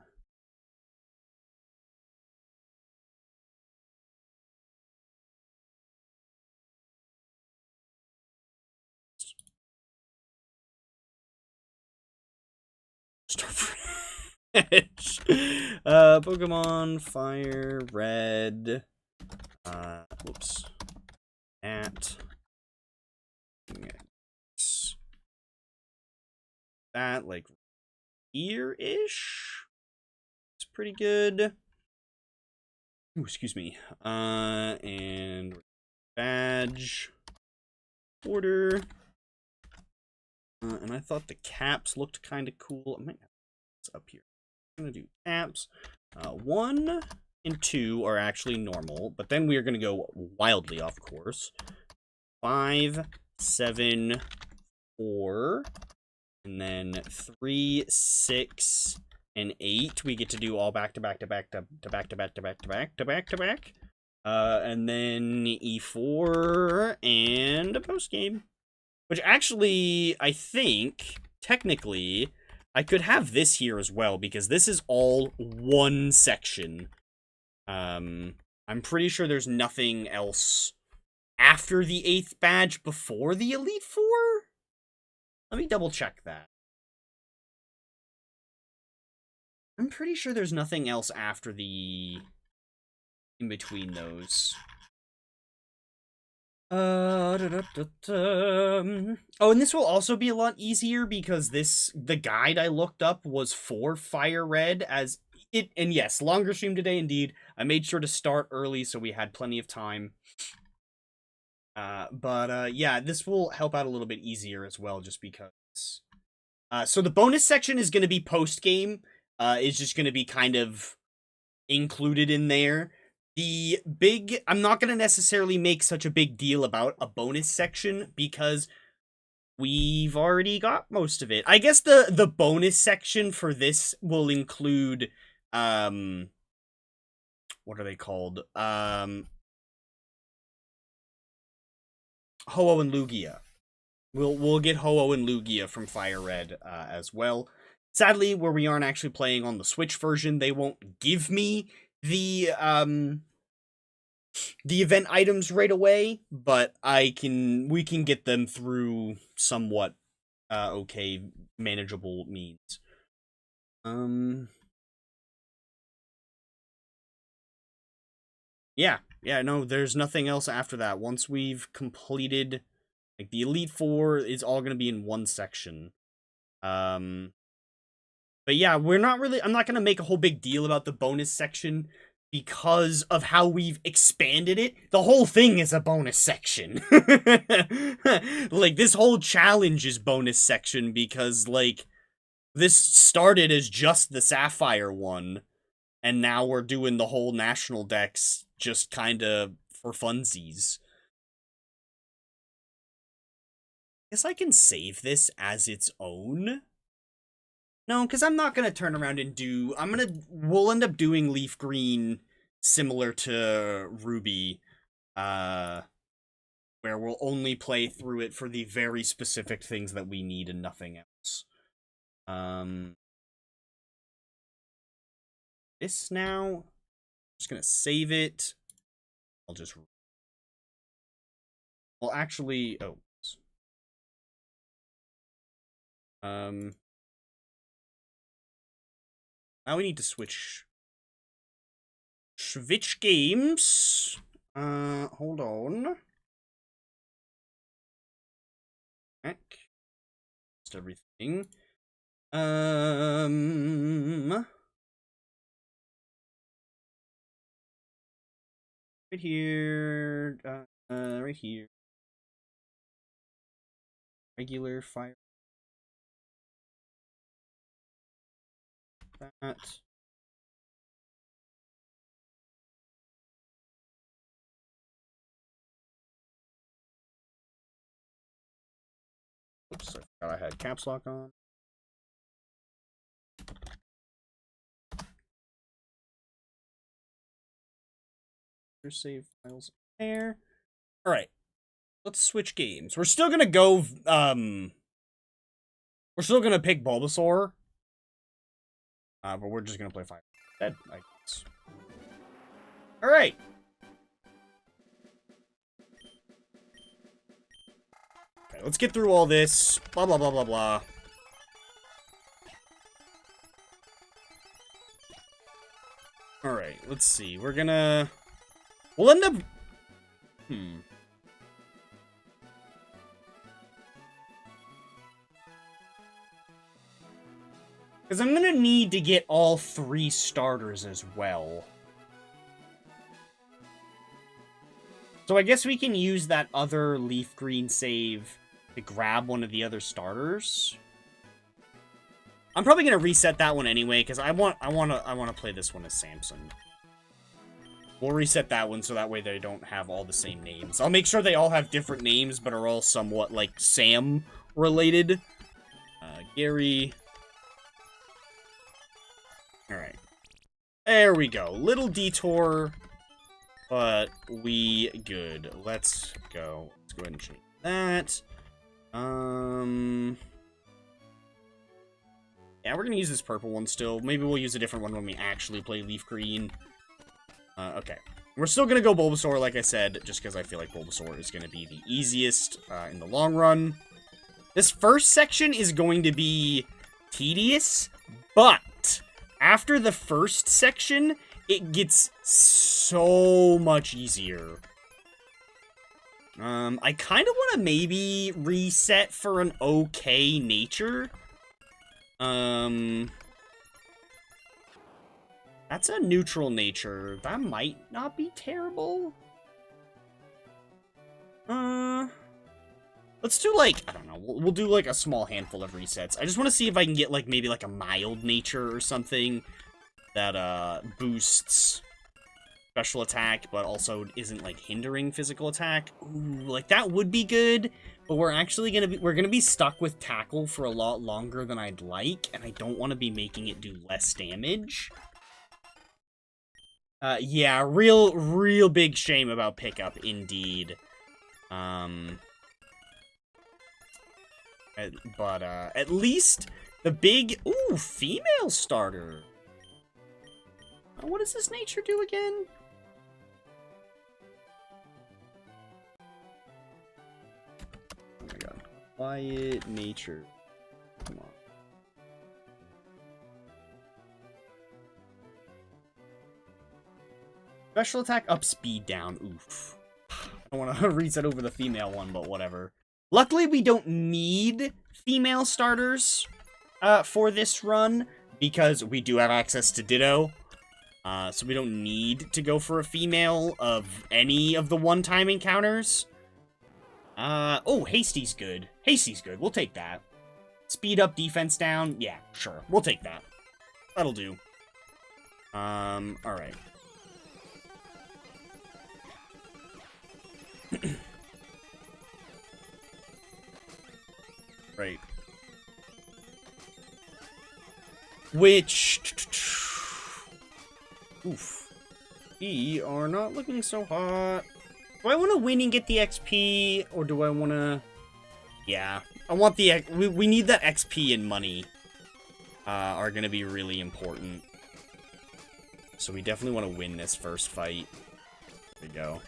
Pokemon Fire Red. Whoops. That like here-ish. It's pretty good. Ooh, excuse me. And badge order. And I thought the caps looked kind of cool. I might have this up here. I'm gonna do caps. 1 and 2 are actually normal, but then we are gonna go wildly off course. 5, 7, 4, and then 3, 6, and 8. We get to do all back to back to back to back to back to back to back to back to back. And then E4 and a post game. Which actually, I think, technically, I could have this here as well, because this is all one section. I'm pretty sure there's nothing else after the 8th badge before the Elite Four? Let me double check that. I'm pretty sure there's nothing else after the... in between those. Oh, and this will also be a lot easier because the guide I looked up was for Fire Red as it, and yes, longer stream today indeed. I made sure to start early so we had plenty of time. Yeah, this will help out a little bit easier as well, just because. So the bonus section is going to be post-game. Is just going to be kind of included in there. I'm not going to necessarily make such a big deal about a bonus section because we've already got most of it. I guess the bonus section for this will include, what are they called? Ho-Oh and Lugia. We'll get Ho-Oh and Lugia from Fire Red as well. Sadly, where we aren't actually playing on the Switch version, they won't give me the event items right away, but we can get them through somewhat okay, manageable means. Yeah, no, there's nothing else after that. Once we've completed Like, the Elite Four is all going to be in one section. But yeah, I'm not going to make a whole big deal about the bonus section because of how we've expanded it. The whole thing is a bonus section. Like, this whole challenge is bonus section because, like, this started as just the Sapphire one, and now we're doing the whole National Dex just kind of for funsies. Guess I can save this as its own. No, because I'm not going to turn around and do... We'll end up doing Leaf Green similar to Ruby, where we'll only play through it for the very specific things that we need and nothing else. This now... I'm just going to save it. I'll just... Well, actually... Oh. Now we need to switch games. Hold on. Back. Just everything. Right here. Right here. Regular fire. That. Oops, I forgot I had caps lock on. Save files there. Alright. Let's switch games. We're still gonna go, we're still gonna pick Bulbasaur. But we're just gonna play Fire Dead, I guess. Alright. Okay, let's get through all this. Blah, blah, blah, blah, blah. Alright, let's see. We're gonna... We'll end up... Because I'm gonna need to get all 3 starters as well. So I guess we can use that other Leaf Green save to grab one of the other starters. I'm probably gonna reset that one anyway, because I wanna play this one as Samson. We'll reset that one so that way they don't have all the same names. I'll make sure they all have different names, but are all somewhat, like, Sam related. Gary. Alright. There we go. Little detour, but we good. Let's go. Let's go ahead and change that. Yeah, we're gonna use this purple one still. Maybe we'll use a different one when we actually play Leaf Green. Okay. We're still gonna go Bulbasaur, like I said, just because I feel like Bulbasaur is gonna be the easiest in the long run. This first section is going to be tedious, but after the first section, it gets so much easier. I kind of want to maybe reset for an okay nature. That's a neutral nature. That might not be terrible. Let's do, like, I don't know, we'll do, like, a small handful of resets. I just want to see if I can get, like, maybe, like, a mild nature or something that, boosts special attack, but also isn't, like, hindering physical attack. Ooh, like, that would be good, but we're actually we're gonna be stuck with Tackle for a lot longer than I'd like, and I don't want to be making it do less damage. Yeah, real big shame about pickup, indeed. But at least the big... Ooh, female starter. What does this nature do again? Oh my god. Quiet nature. Come on. Special attack up, speed down. Oof. I don't want to reset over the female one, but whatever. Luckily, we don't need female starters for this run, because we do have access to Ditto. So we don't need to go for a female of any of the one-time encounters. Oh, Hasty's good. Hasty's good. We'll take that. Speed up, defense down. Yeah, sure. We'll take that. That'll do. Alright. Right. Which... Oof. We are not looking so hot. Do I want to win and get the XP, or do I want to... Yeah. I want the... We need that XP and money. Are going to be really important. So we definitely want to win this first fight. There we go.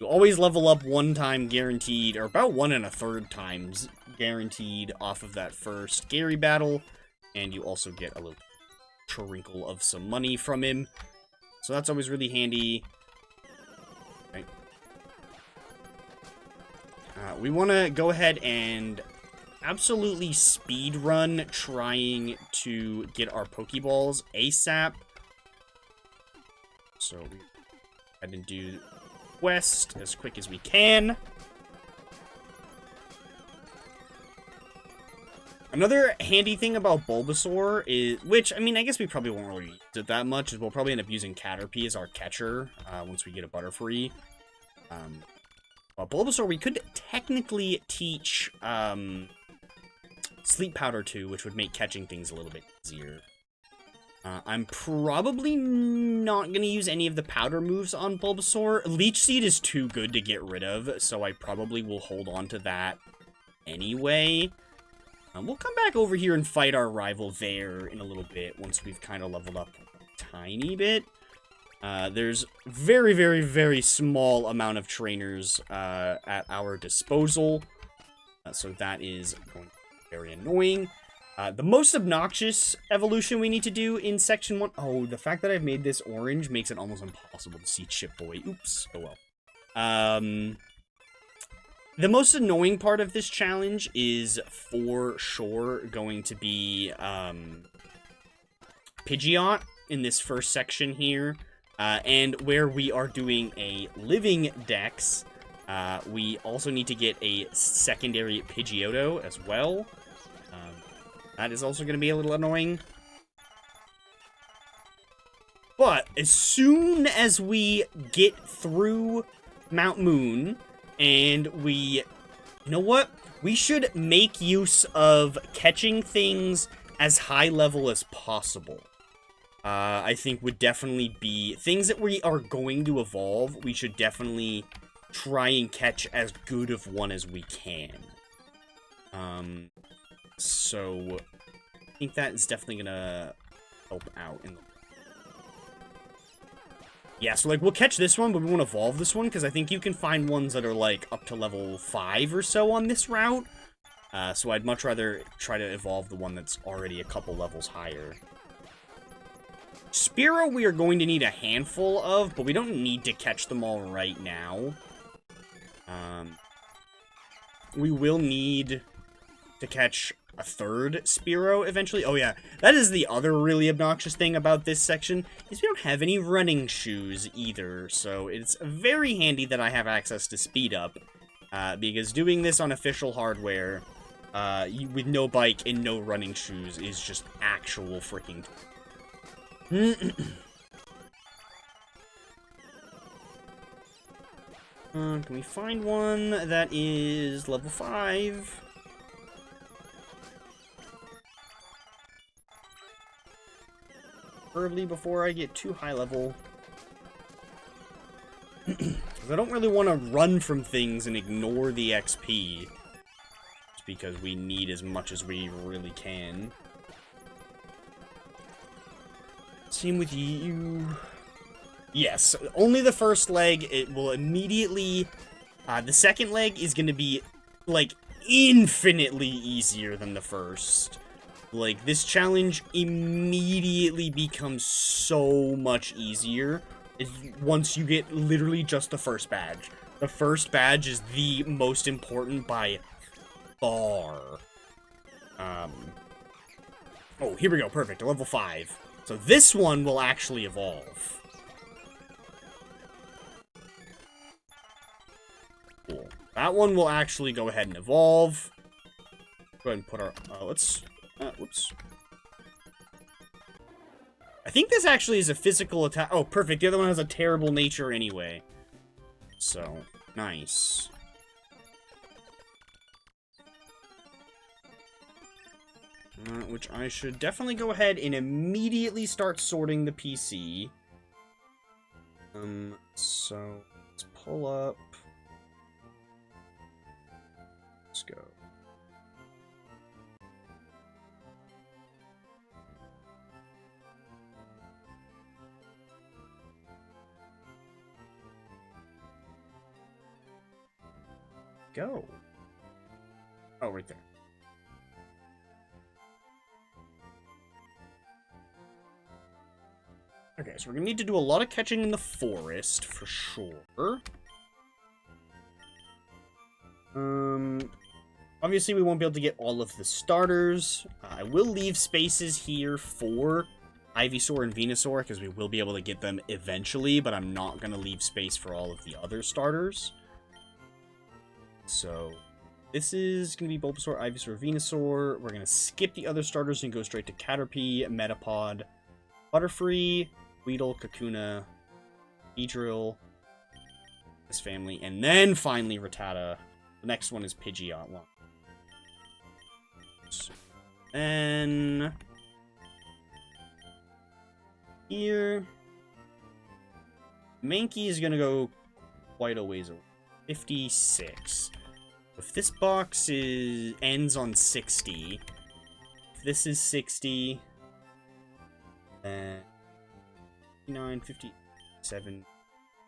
You always level up 1 time guaranteed, or about 1 1/3 times guaranteed off of that first Gary battle. And you also get a little trinkle of some money from him. So that's always really handy. Okay. We want to go ahead and absolutely speed run trying to get our Pokeballs ASAP. So we go ahead and do quest as quick as we can. Another handy thing about Bulbasaur is, which, I mean, I guess we probably won't really use it that much, is we'll probably end up using Caterpie as our catcher once we get a Butterfree. But Bulbasaur, we could technically teach Sleep Powder to, which would make catching things a little bit easier. I'm probably not going to use any of the powder moves on Bulbasaur. Leech Seed is too good to get rid of, so I probably will hold on to that anyway. We'll come back over here and fight our rival there in a little bit, once we've kind of leveled up a tiny bit. There's very, very, very small amount of trainers at our disposal, so that is going to be very annoying. The most obnoxious evolution we need to do in Section 1... Oh, the fact that I've made this orange makes it almost impossible to see Chip Boy. Oops. Oh well. The most annoying part of this challenge is for sure going to be Pidgeot in this first section here. And where we are doing a living dex, we also need to get a secondary Pidgeotto as well. That is also going to be a little annoying. But as soon as we get through Mount Moon, and we... You know what? We should make use of catching things as high level as possible. I think would definitely be... Things that we are going to evolve, we should definitely try and catch as good of one as we can. So, I think that is definitely gonna help out in the... Yeah, so, like, we'll catch this one, but we won't evolve this one, because I think you can find ones that are, like, up to level 5 or so on this route. So I'd much rather try to evolve the one that's already a couple levels higher. Spearow we are going to need a handful of, but we don't need to catch them all right now. We will need to catch a third Spearow eventually. Oh yeah, that is the other really obnoxious thing about this section, is we don't have any running shoes either, so it's very handy that I have access to speed up, because doing this on official hardware, with no bike and no running shoes is just actual freaking... Can we find one that is level 5? Preferably before I get too high level. Because I don't really want to run from things and ignore the XP. Just because we need as much as we really can. Same with you. Yes, only the first leg, it will immediately... the second leg is going to be, like, infinitely easier than the first. Like, this challenge immediately becomes so much easier once you get literally just the first badge. The first badge is the most important by far. Oh, here we go. Perfect. A level 5. So this one will actually evolve. Cool. That one will actually go ahead and evolve. Go ahead and put our... whoops. I think this actually is a physical attack. Oh, perfect. The other one has a terrible nature anyway. So, nice. Which I should definitely go ahead and immediately start sorting the PC. So, let's pull up. Let's go. Go. Oh, right there. Okay, so we're gonna need to do a lot of catching in the forest, for sure. Obviously we won't be able to get all of the starters. I will leave spaces here for Ivysaur and Venusaur, because we will be able to get them eventually, but I'm not gonna leave space for all of the other starters. So, this is going to be Bulbasaur, Ivysaur, Venusaur. We're going to skip the other starters and go straight to Caterpie, Metapod, Butterfree, Weedle, Kakuna, Beedrill, this family, and then finally Rattata. The next one is Pidgeot. Then here, Mankey is going to go quite a ways away. 56. If this box ends on 60, if this is 60, then 59, 57,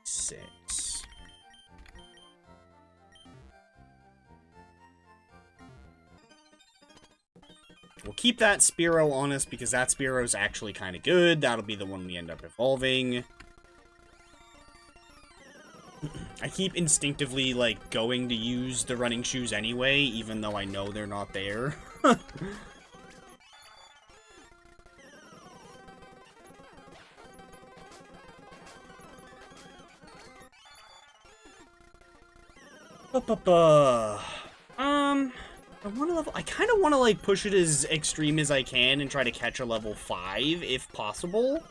6. We'll keep that Spearow on us because that Spearow's actually kind of good. That'll be the one we end up evolving. I keep instinctively, like, going to use the running shoes anyway, even though I know they're not there. I kind of want to, like, push it as extreme as I can and try to catch a level 5, if possible.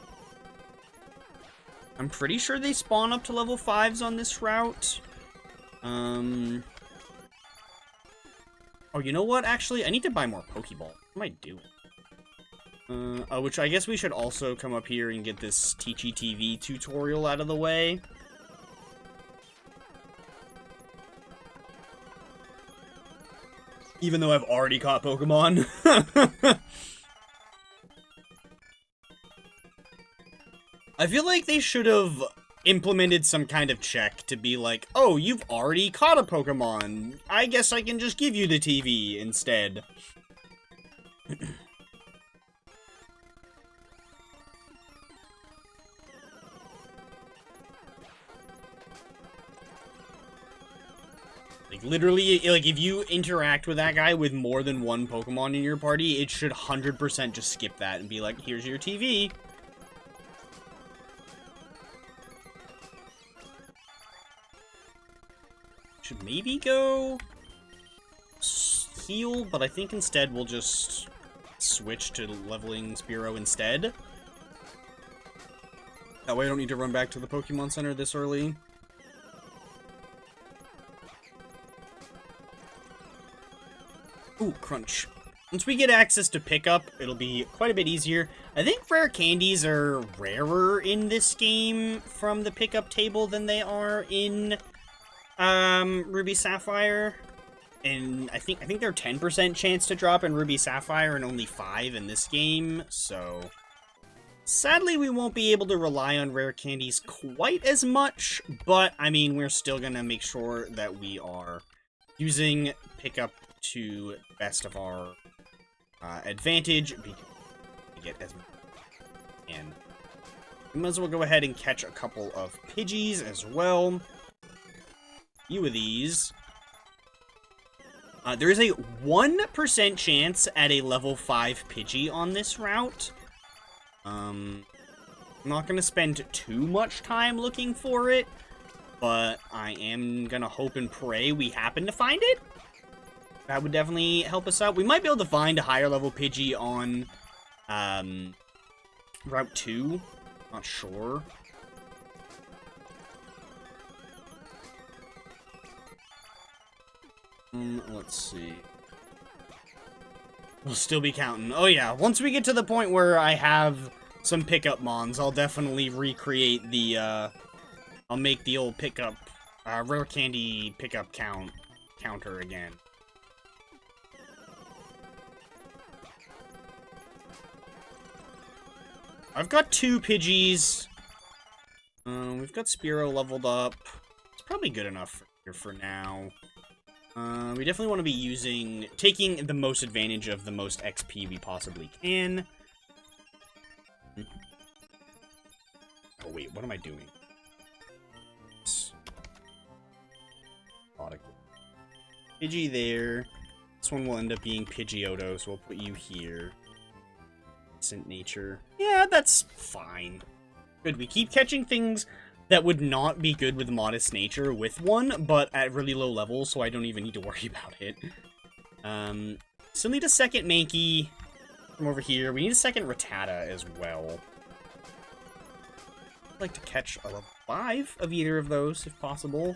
I'm pretty sure they spawn up to level 5s on this route. Oh, you know what? Actually, I need to buy more Pokeballs. What am I doing? Which I guess we should also come up here and get this Teachy TV tutorial out of the way. Even though I've already caught Pokemon. I feel like they should have implemented some kind of check to be like, oh, you've already caught a Pokemon. I guess I can just give you the TV instead. Like, literally, like, if you interact with that guy with more than one Pokemon in your party, it should 100% just skip that and be like, here's your TV. Should maybe go heal, but I think instead we'll just switch to leveling Spearow instead. That way I don't need to run back to the Pokemon Center this early. Ooh, crunch. Once we get access to pickup, it'll be quite a bit easier. I think rare candies are rarer in this game from the pickup table than they are in Ruby Sapphire, and I think they're 10% chance to drop in Ruby Sapphire and only 5 in this game, so sadly we won't be able to rely on rare candies quite as much, but I mean, we're still gonna make sure that we are using pickup to best of our advantage, because we get as much as we can. We might as well go ahead and catch a couple of Pidgeys as well. Few of these. There is a 1% chance at a level 5 Pidgey on this route. I'm not going to spend too much time looking for it, but I am going to hope and pray we happen to find it. That would definitely help us out. We might be able to find a higher level Pidgey on Route 2. Not sure. Let's see. We'll still be counting. Oh yeah, once we get to the point where I have some pickup mons, I'll definitely recreate the, I'll make the old pickup, rare candy pickup counter again. I've got 2 Pidgeys. We've got Spearow leveled up. It's probably good enough here for now. We definitely want to be taking the most advantage of the most XP we possibly can. Oh wait, what am I doing? Pidgey there. This one will end up being Pidgeotto, so we'll put you here. Decent nature. Yeah, that's fine. Good, we keep catching things that would not be good with modest nature with one, but at really low levels, so I don't even need to worry about it. Still need a second Mankey from over here. We need a second Rattata as well. I'd like to catch a level 5 of either of those, if possible.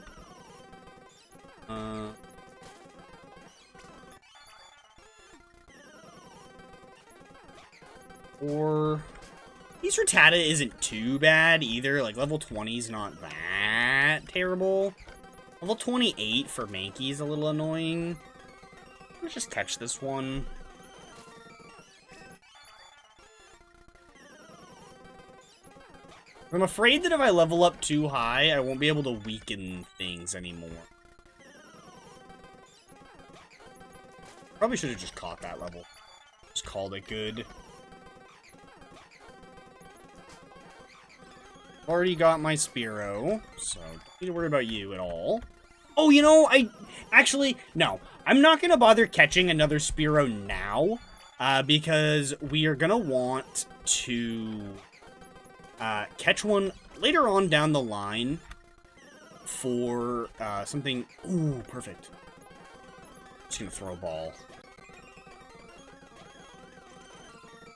Or... These Rattata isn't too bad either. Like, level 20 is not that terrible. Level 28 for Mankey is a little annoying. Let's just catch this one. I'm afraid that if I level up too high, I won't be able to weaken things anymore. Probably should have just caught that level. Just called it good. Already got my Spearow, so don't need to worry about you at all. Oh, you know, no. I'm not going to bother catching another Spearow now, because we are going to want to catch one later on down the line for something... Ooh, perfect. Just going to throw a ball.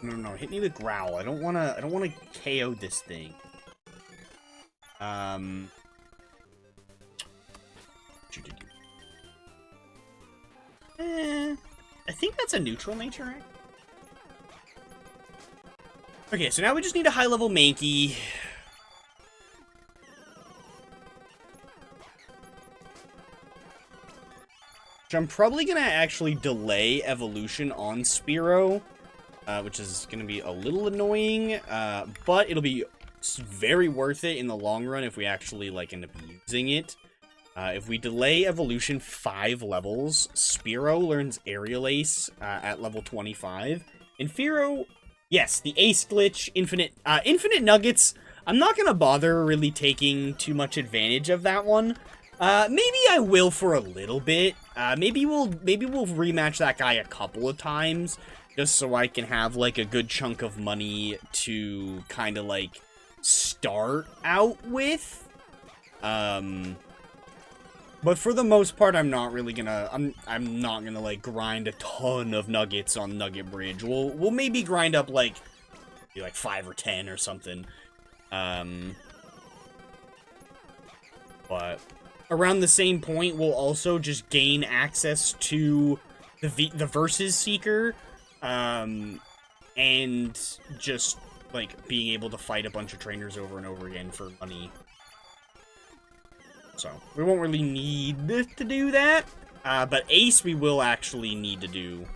No, hit me with Growl. I don't want to KO this thing. I think that's a neutral nature, right? Okay, so now we just need a high-level Mankey. Which I'm probably going to actually delay evolution on Spearow, which is going to be a little annoying, but it'll be very worth it in the long run if we actually, like, end up using it. If we delay evolution 5 levels, Spearow learns Aerial Ace at level 25. And Fearow, yes, the Ace glitch, infinite nuggets. I'm not gonna bother really taking too much advantage of that one. Maybe I will for a little bit. Maybe we'll rematch that guy a couple of times, just so I can have, like, a good chunk of money to kind of, like, start out with. But for the most part, I'm not really gonna, I'm not gonna, like, grind a ton of nuggets on Nugget Bridge. We'll maybe grind up, like 5 or 10 or something. But around the same point, we'll also just gain access to the Versus Seeker, and just, like, being able to fight a bunch of trainers over and over again for money. So, we won't really need to do that, but Ace we will actually need to do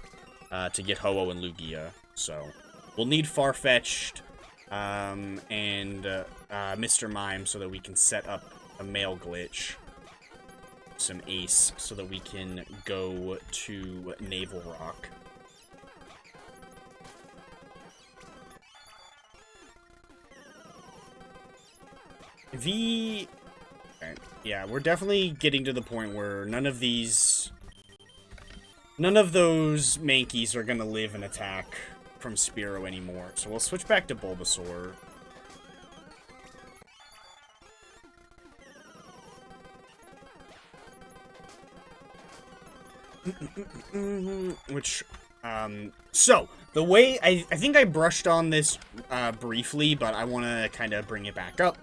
to get Ho-Oh and Lugia. So, we'll need Farfetch'd and Mr. Mime so that we can set up a mail glitch. Some Ace so that we can go to Naval Rock. Okay. Yeah, we're definitely getting to the point where none of these None of those Mankeys are gonna live an attack from Spearow anymore, so we'll switch back to Bulbasaur. Which, so, the way, I think I brushed on this, briefly, but I want to kind of bring it back up.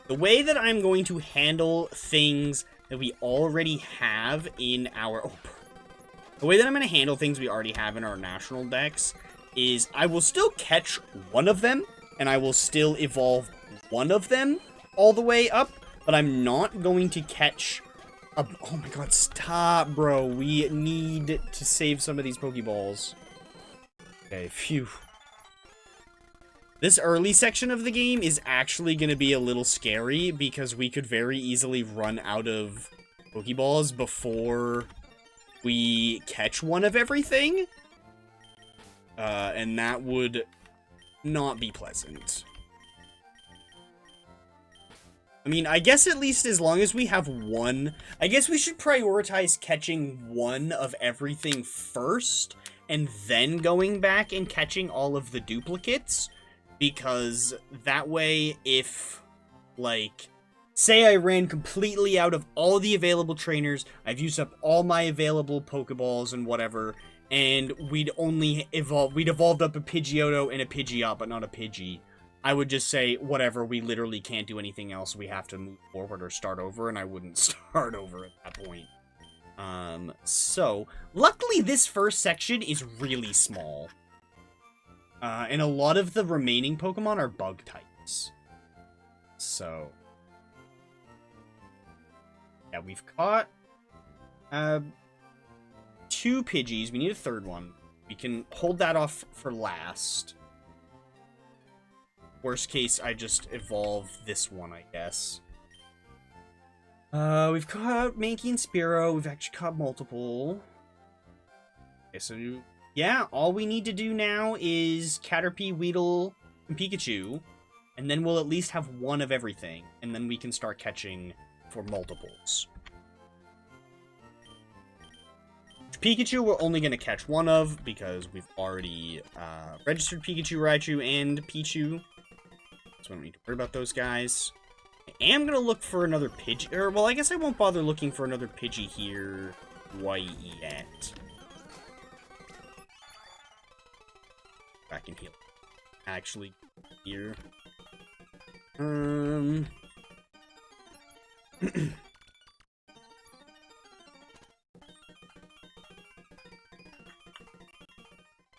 The way that I'm going to handle things that we already have in our, the way that I'm going to handle things we already have in our national decks is I will still catch one of them, and I will still evolve one of them all the way up, but I'm not going to catch oh my god, stop, bro. We need to save some of these Pokeballs. Okay, phew. This early section of the game is actually going to be a little scary because we could very easily run out of Pokeballs before we catch one of everything. And that would not be pleasant. I mean, I guess at least as long as we have one, I guess we should prioritize catching one of everything first, and then going back and catching all of the duplicates, because that way, if, like, say I ran completely out of all the available trainers, I've used up all my available Pokeballs and whatever, and we'd evolved up a Pidgeotto and a Pidgeot, but not a Pidgey. I would just say, whatever, we literally can't do anything else, we have to move forward or start over, and I wouldn't start over at that point. So, luckily this first section is really small. And a lot of the remaining Pokemon are bug types. So, yeah, we've caught, 2 Pidgeys, we need a third one. We can hold that off for last. Worst case, I just evolve this one, I guess. We've caught Mankey and Spearow. We've actually caught multiple. Okay, so, yeah, all we need to do now is Caterpie, Weedle, and Pikachu. And then we'll at least have one of everything. And then we can start catching for multiples. Pikachu we're only going to catch one of, because we've already registered Pikachu, Raichu, and Pichu. So we don't need to worry about those guys. I am going to look for another Pidgey. Or, well, I guess I won't bother looking for another Pidgey here quite yet. Back in here. Actually, here.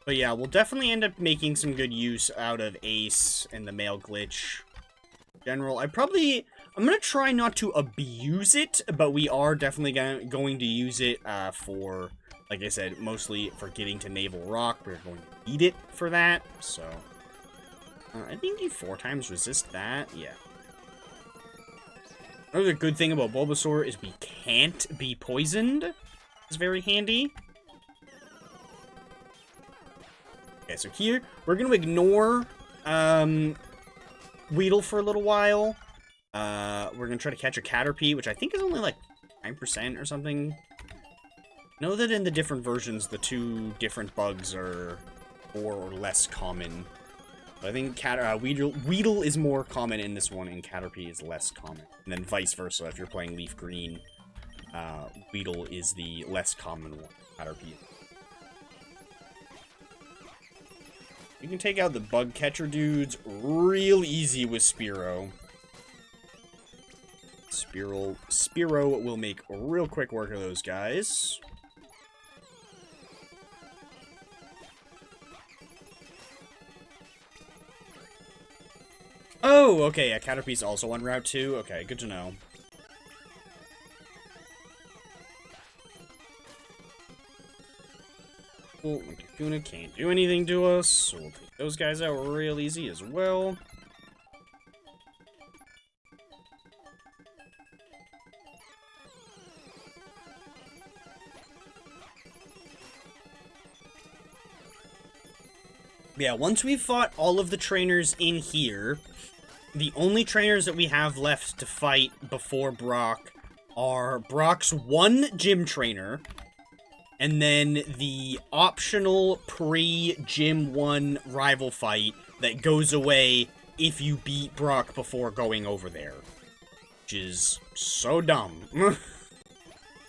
But yeah, we'll definitely end up making some good use out of Ace and the Male Glitch. In general, I'm gonna try not to abuse it, but we are definitely going to use it for, like I said, mostly for getting to Naval Rock. We're going to need it for that, so... I think you 4 times resist that, yeah. Another good thing about Bulbasaur is we can't be poisoned. It's very handy. Okay, so here, we're going to ignore Weedle for a little while. We're going to try to catch a Caterpie, which I think is only like 9% or something. Know that in the different versions, the 2 different bugs are more or less common. But I think Weedle is more common in this one, and Caterpie is less common. And then vice versa, if you're playing Leaf Green, Weedle is the less common one, Caterpie. You can take out the bug catcher dudes real easy with Spearow. Spearow will make real quick work of those guys. Oh, okay, yeah, Caterpie's also on Route 2. Okay, good to know. Well, Kakuna can't do anything to us, so we'll take those guys out real easy as well. Yeah, once we've fought all of the trainers in here, the only trainers that we have left to fight before Brock are Brock's 1 gym trainer, and then the optional pre-Gym 1 rival fight that goes away if you beat Brock before going over there. Which is so dumb.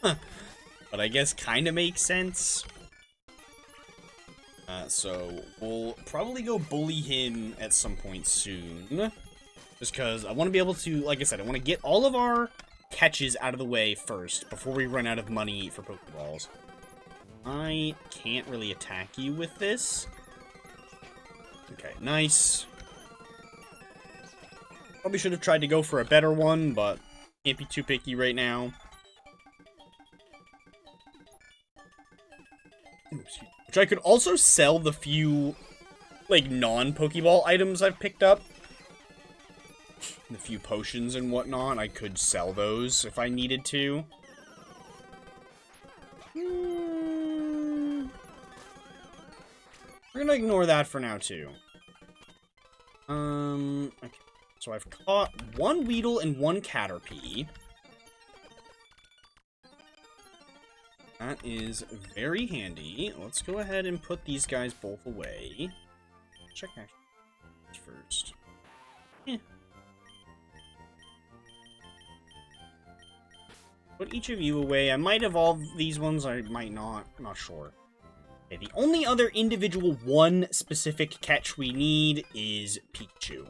But I guess kind of makes sense. So we'll probably go bully him at some point soon. Just because I want to be able to, like I said, I want to get all of our catches out of the way first before we run out of money for Pokeballs. I can't really attack you with this. Okay, nice. Probably should have tried to go for a better one, but can't be too picky right now. Which I could also sell the few, like, non-Pokeball items I've picked up. The few potions and whatnot, I could sell those if I needed to. We're gonna ignore that for now, too. Okay. So I've caught one Weedle and one Caterpie. That is very handy. Let's go ahead and put these guys both away. Check actually first. Yeah. Put each of you away. I might evolve these ones, I might not. I'm not sure. Okay, the only other individual one specific catch we need is Pikachu.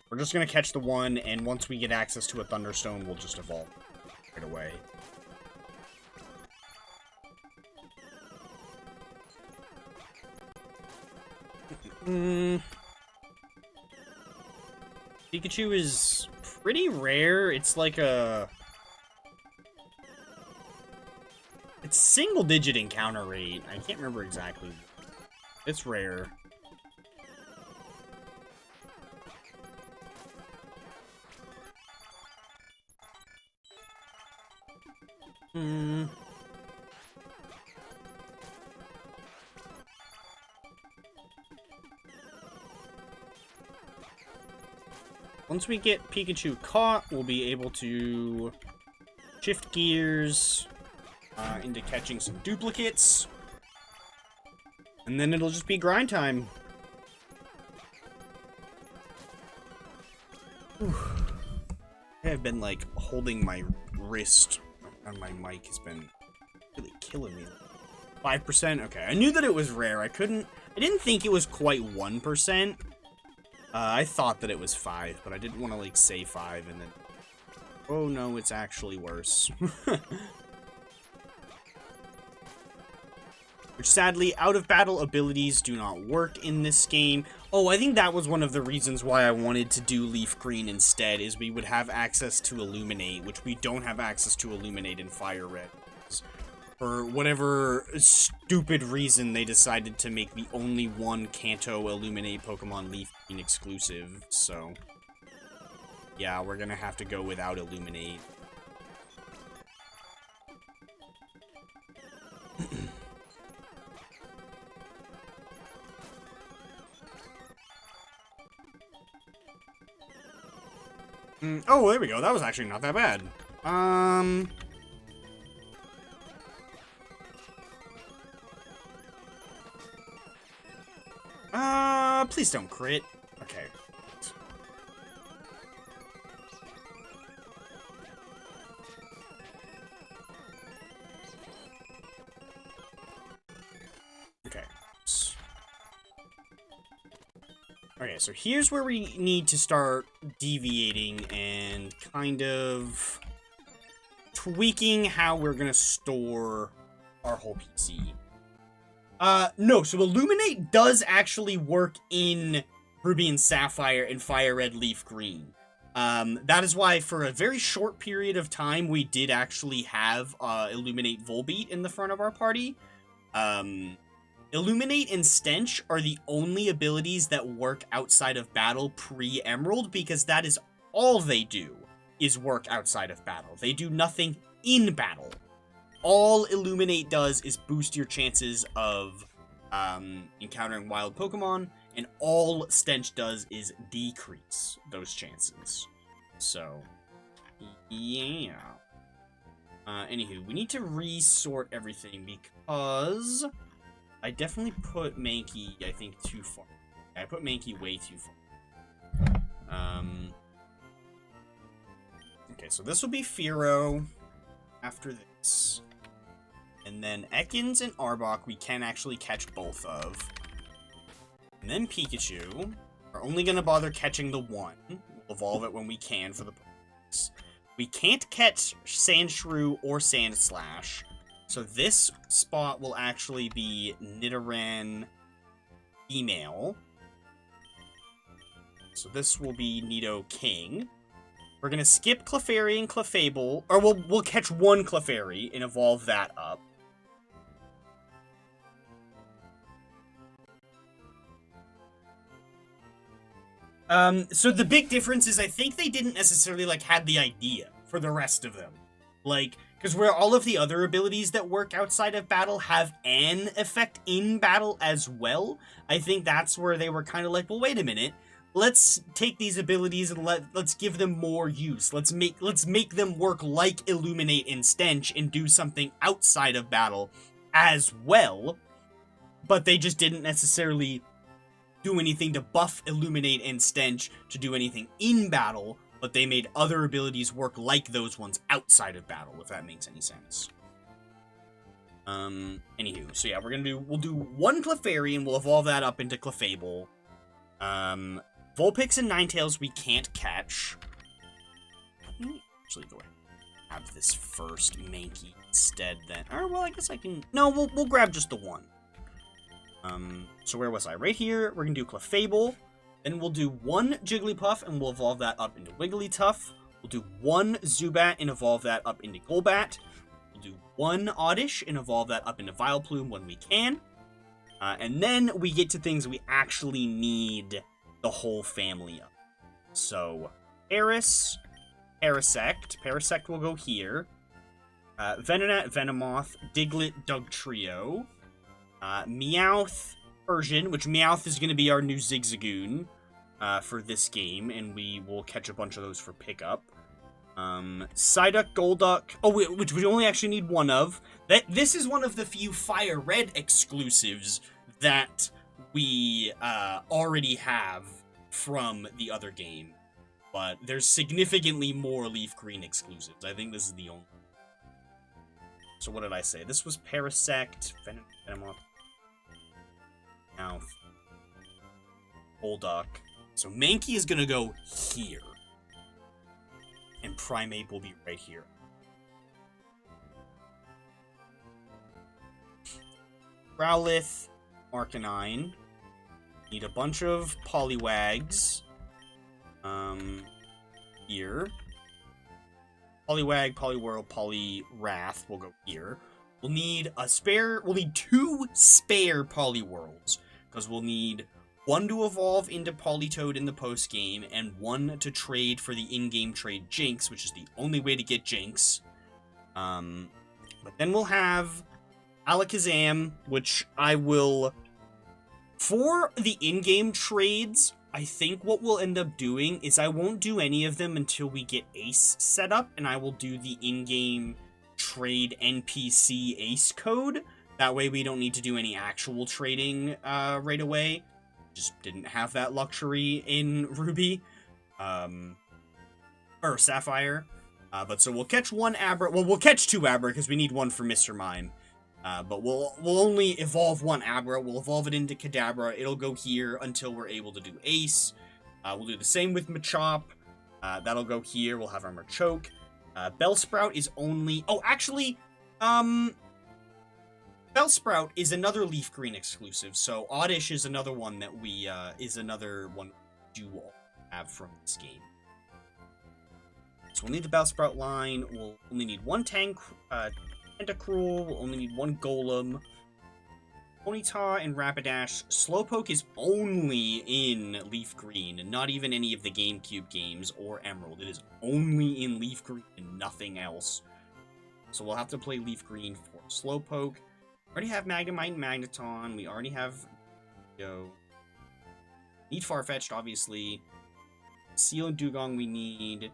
We're just gonna catch the one, and once we get access to a Thunderstone, we'll just evolve right away. Pikachu is pretty rare. It's like a... It's single-digit encounter rate. I can't remember exactly. It's rare. Once we get Pikachu caught, we'll be able to shift gears into catching some duplicates. And then it'll just be grind time. Whew. I've been, like, holding my wrist on my mic has been really killing me. 5%? Okay, I knew that it was rare. I didn't think it was quite 1%. I thought that it was 5, but I didn't want to, like, say 5 and then... Oh, no, it's actually worse. Which, sadly, out-of-battle abilities do not work in this game. Oh, I think that was one of the reasons why I wanted to do Leaf Green instead, is we would have access to Illuminate, which we don't have access to Illuminate in Fire Red. For whatever stupid reason, they decided to make the only one Kanto Illuminate Pokemon Leaf Green exclusive, so... Yeah, we're gonna have to go without Illuminate. Oh, there we go. That was actually not that bad. Please don't crit. Okay. Okay. Okay, so here's where we need to start deviating and kind of tweaking how we're gonna store our whole PC. No, so Illuminate does actually work in Ruby and Sapphire and Fire Red Leaf Green. That is why for a very short period of time we did actually have Illuminate Volbeat in the front of our party. Illuminate and Stench are the only abilities that work outside of battle pre-Emerald, because that is all they do, is work outside of battle. They do nothing in battle. All Illuminate does is boost your chances of encountering wild Pokemon, and all Stench does is decrease those chances. So, yeah. Anywho, we need to resort everything because I definitely put Mankey, I think, too far. I put Mankey way too far. Okay, so this will be Fearow after this. And then Ekans and Arbok we can actually catch both of. And then Pikachu. We're only going to bother catching the one. We'll evolve it when we can for the Pokedex. We can't catch Sandshrew or Sandslash. So this spot will actually be Nidoran female. So this will be Nido King. We're going to skip Clefairy and Clefable. Or we'll catch one Clefairy and evolve that up. So the big difference is I think they didn't necessarily, like, had the idea for the rest of them. Like, because where all of the other abilities that work outside of battle have an effect in battle as well, I think that's where they were kind of like, well, wait a minute. Let's take these abilities and let's give them more use. Let's make them work like Illuminate and Stench and do something outside of battle as well. But they just didn't necessarily do anything to buff Illuminate and Stench to do anything in battle, but they made other abilities work like those ones outside of battle, if that makes any sense. Anywho, so yeah, we'll do one Clefairy and we'll evolve that up into Clefable. Vulpix and Ninetales we can't catch. Actually, go ahead. Have this first Mankey instead then. Or, well, I guess I can... No, we'll grab just the one. So where was I? Right here, we're gonna do Clefable. Then we'll do one Jigglypuff and we'll evolve that up into Wigglytuff. We'll do one Zubat and evolve that up into Golbat. We'll do one Oddish and evolve that up into Vileplume when we can. And then we get to things we actually need the whole family of. So, Paris, Parasect will go here. Venonat, Venomoth, Diglett, Dugtrio. Meowth, Persian, which Meowth is going to be our new Zigzagoon for this game, and we will catch a bunch of those for pickup. Psyduck, Golduck, which we only actually need one of. This is one of the few Fire Red exclusives that we already have from the other game, but there's significantly more Leaf Green exclusives. I think this is the only. So what did I say? This was Parasect, Venomoth, Meowth, Golduck. So Mankey is gonna go here, and Primeape will be right here. Growlithe, Arcanine. Need a bunch of Poliwags. Here. Poliwag, Poliwhirl, Poliwrath will go here. We'll need two spare Poliwhirls, because we'll need one to evolve into Politoed in the post-game, and one to trade for the in-game trade Jinx, which is the only way to get Jinx. But then we'll have Alakazam, which I will... For the in-game trades, I think what we'll end up doing is I won't do any of them until we get Ace set up, and I will do the in-game trade NPC Ace code. That way we don't need to do any actual trading right away. Just didn't have that luxury in Ruby. Or Sapphire. But so we'll catch one Abra. Well, we'll catch two Abra because we need one for Mr. Mime. But we'll only evolve one Abra. We'll evolve it into Kadabra. It'll go here until we're able to do Ace. We'll do the same with Machop. That'll go here. We'll have our Machoke. Bellsprout is only... Oh, actually, Bellsprout is another Leaf Green exclusive. So Oddish is another one that we do have from this game. So we'll need the Bellsprout line. We'll only need one Tentacruel. We'll only need one Golem. Ponyta and Rapidash. Slowpoke is only in Leaf Green, and not even any of the GameCube games or Emerald. It is only in Leaf Green and nothing else. So we'll have to play Leaf Green for Slowpoke. We already have Magnemite and Magneton. We already have... Need Farfetch'd, obviously. Seal and Dugong we need.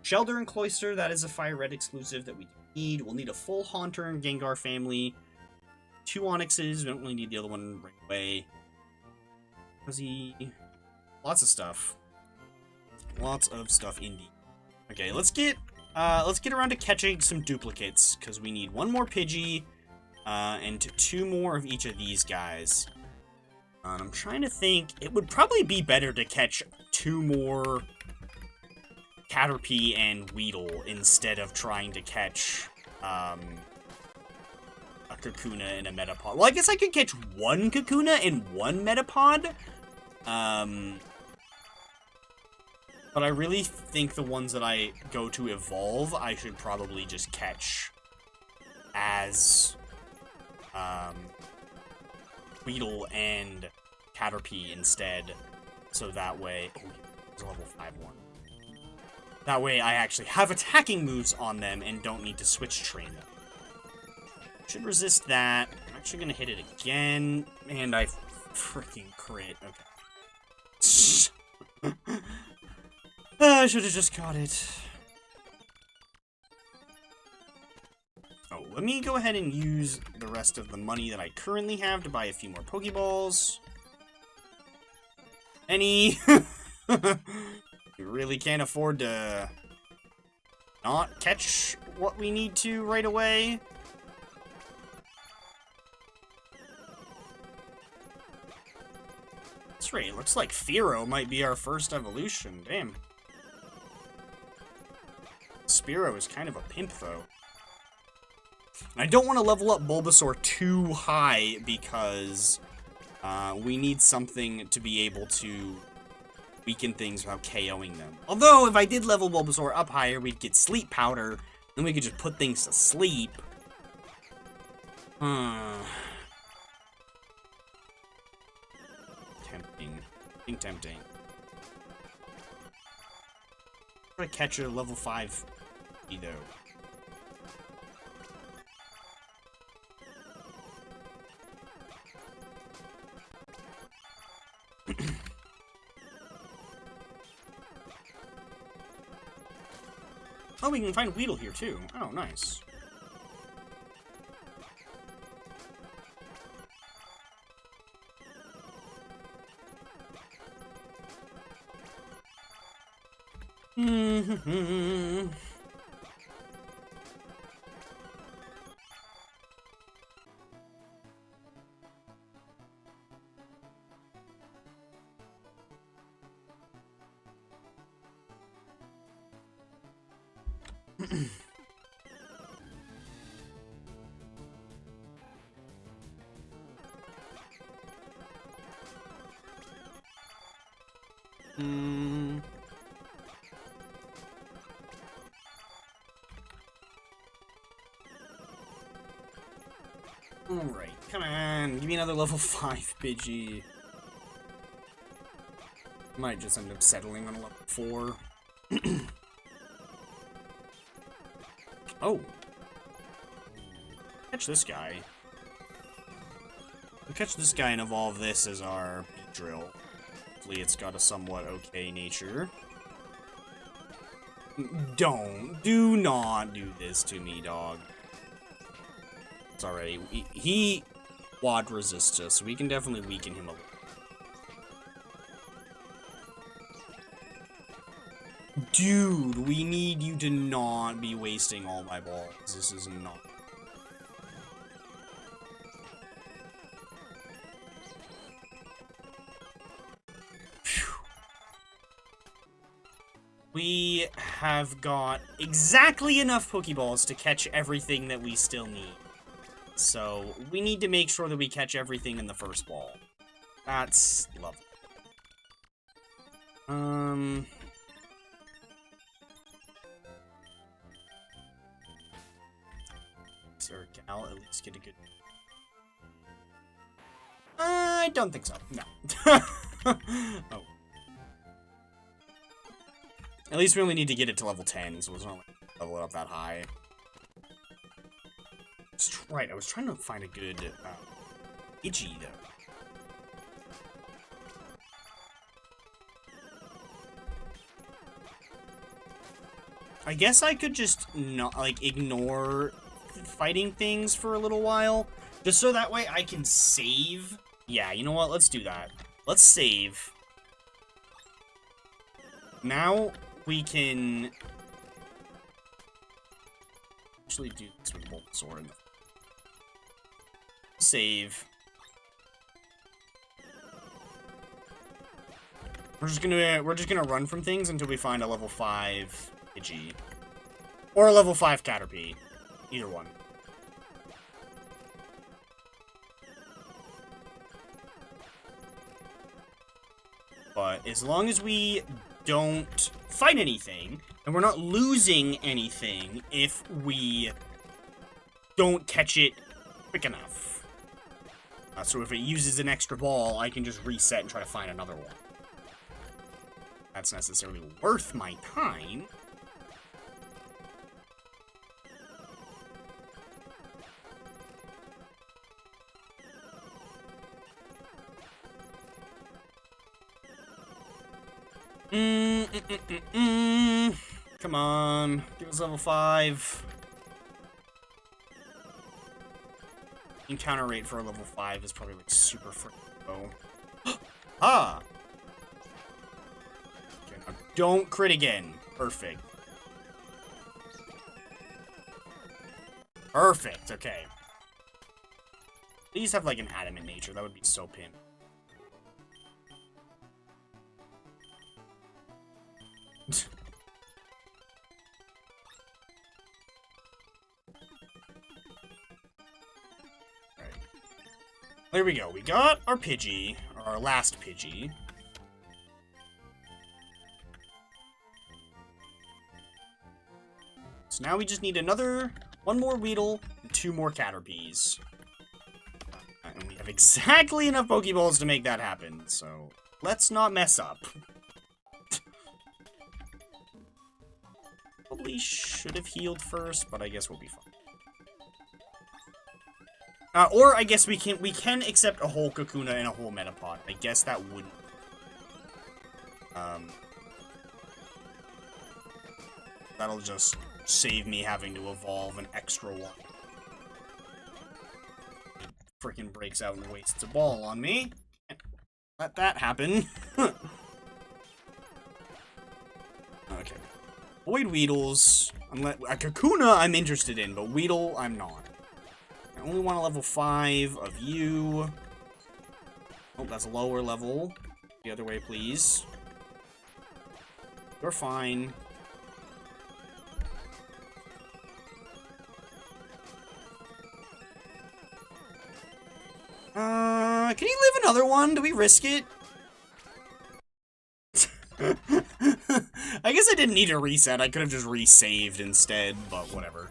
Shelter and Cloyster, that is a Fire Red exclusive that we do We'll need a full Haunter and Gengar family. 2 Onyxes. We don't really need the other one right away. Fuzzy. Lots of stuff. Lots of stuff indeed. Okay, let's get around to catching some duplicates, because we need 1 more Pidgey, and 2 more of each of these guys. I'm trying to think, it would probably be better to catch 2 more Caterpie and Weedle instead of trying to catch, a Kakuna and a Metapod. Well, I guess I could catch 1 Kakuna and 1 Metapod, but I really think the ones that I go to evolve, I should probably just catch as, Weedle and Caterpie instead, so that way... Oh, there's a level 5 one. That way I actually have attacking moves on them and don't need to switch train them. Should resist that. I'm actually gonna hit it again, and I freaking crit. Okay. I should have just caught it. Oh, let me go ahead and use the rest of the money that I currently have to buy a few more Pokeballs. Any? We really can't afford to not catch what we need to right away. That's right, it looks like Fearow might be our first evolution. Damn. Spearow is kind of a pimp, though. And I don't want to level up Bulbasaur too high because we need something to be able to weaken things without KOing them. Although, if I did level Bulbasaur up higher, we'd get Sleep Powder, then we could just put things to sleep. Tempting. Being tempting. Try to catch a level 5 though. Oh, we can find Weedle here too. Oh, nice. Alright, come on, give me another level 5 Pidgey. Might just end up settling on a level 4. Oh. Catch this guy. We'll catch this guy and evolve this as our drill. Hopefully it's got a somewhat okay nature. Do not do this to me, dog. It's already, he quad resists us, so we can definitely weaken him a little. Dude, we need you to not be wasting all my balls. This is not. Phew. We have got exactly enough Pokeballs to catch everything that we still need. So, we need to make sure that we catch everything in the first ball. That's lovely. Or Gal at least get a good... I don't think so. No. Oh. At least we only need to get it to level 10, so it's not like level it up that high. That's right, I was trying to find a good Itchy, though. I guess I could just not, like, ignore fighting things for a little while. Just so that way I can save. Yeah, you know what? Let's do that. Let's save. Now we can actually do this with Bulbasaur. Save. We're just gonna run from things until we find a level 5 Pidgey. Or a level 5 Caterpie. Either one. But as long as we don't fight anything, and we're not losing anything if we don't catch it quick enough. So if it uses an extra ball, I can just reset and try to find another one. That's necessarily worth my time. Come on, give us level 5. Encounter rate for a level 5 is probably like super freaking low. Ah! Okay, now don't crit again. Perfect. Perfect, okay. These have like an adamant nature, that would be so pimp. Alright. There we go. We got our Pidgey, or our last Pidgey. So now we just need one more Weedle, and 2 more Caterpies. And we have exactly enough Pokeballs to make that happen, so let's not mess up. Probably should have healed first, but I guess we'll be fine. Or I guess we can accept a whole Kakuna and a whole Metapod. I guess that wouldn't. That'll just save me having to evolve an extra one. It freaking breaks out and wastes a ball on me. Let that happen. Okay. Avoid Weedles. A Kakuna I'm interested in, but Weedle I'm not. I only want a level 5 of you. Oh, that's a lower level. The other way, please. You're fine. Can you live another one? Do we risk it? I guess I didn't need a reset. I could have just resaved instead, but whatever.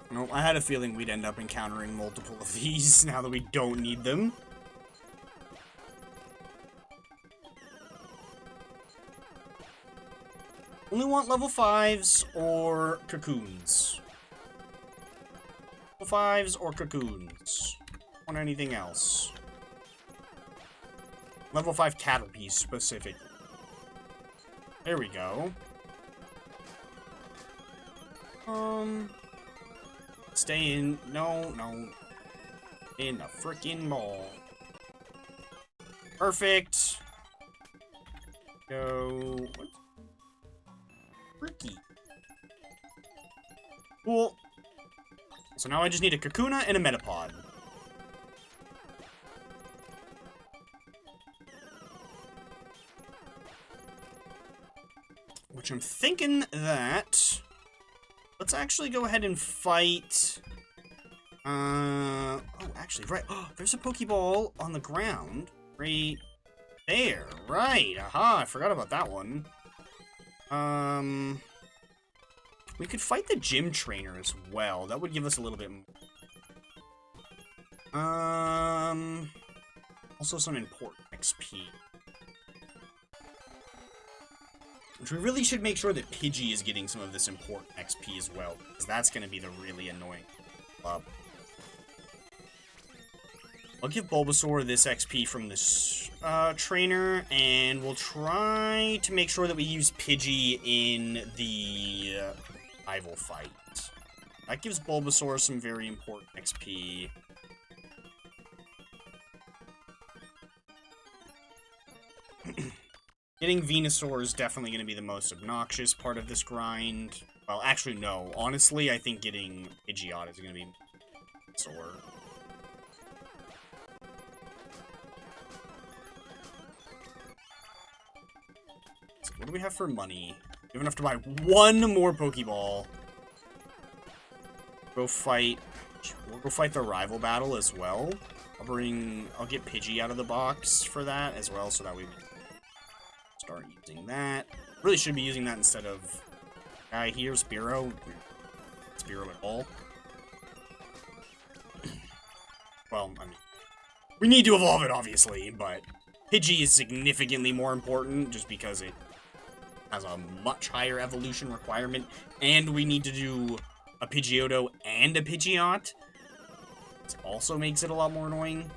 Nope, I had a feeling we'd end up encountering multiple of these now that we don't need them. Only want level 5s or cocoons. Level 5s or cocoons. Want anything else. Level 5 Caterpies specifically. There we go. Stay in. No. In the frickin' ball. Perfect. Go. What? Fricky. Cool. So now I just need a Kakuna and a Metapod. Which I'm thinking that... Let's actually go ahead and fight... Oh, actually, right. Oh, there's a Pokeball on the ground. Right there. Right. Aha, I forgot about that one. We could fight the gym trainer as well. That would give us a little bit more. Also some important XP. Which we really should make sure that Pidgey is getting some of this important XP as well, because that's going to be the really annoying club. I'll give Bulbasaur this XP from this trainer, and we'll try to make sure that we use Pidgey in the rival fight. That gives Bulbasaur some very important XP. Getting Venusaur is definitely going to be the most obnoxious part of this grind. Well, actually, no. Honestly, I think getting Pidgeot is going to be Venusaur. So what do we have for money? We have enough to buy one more Pokeball. We'll go fight the rival battle as well. I'll get Pidgey out of the box for that as well, so that we start using that. Really should be using that instead of guy here, Spearow. Spearow at all. Well, I mean, we need to evolve it, obviously, but Pidgey is significantly more important just because it has a much higher evolution requirement, and we need to do a Pidgeotto and a Pidgeot. This also makes it a lot more annoying.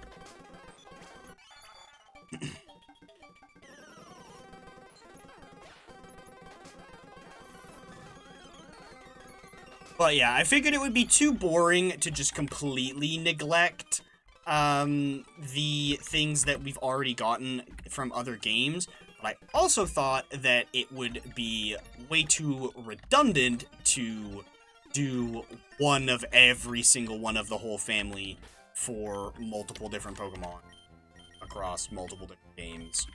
But yeah, I figured it would be too boring to just completely neglect the things that we've already gotten from other games. But I also thought that it would be way too redundant to do one of every single one of the whole family for multiple different Pokemon across multiple different games.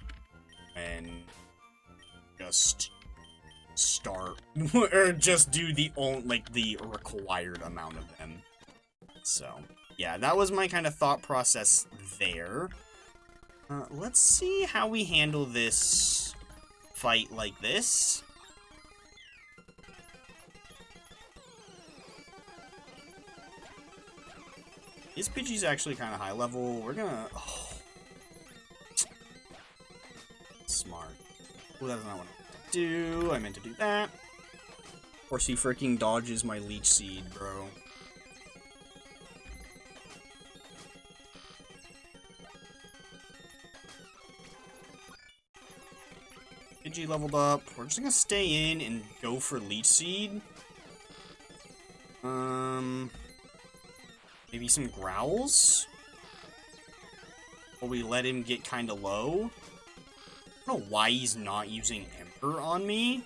And just start or just do the required amount of them. So yeah, that was my kind of thought process there. Let's see how we handle this fight like this. This Pidgey's actually kind of high level. We're gonna... Oh. Smart. Oh, that's not what I meant to do. I meant to do that. Of course, he freaking dodges my Leech Seed, bro. Pidgey leveled up. We're just gonna stay in and go for Leech Seed. Maybe some Growls? Or we let him get kind of low? I don't know why he's not using Emperor on me.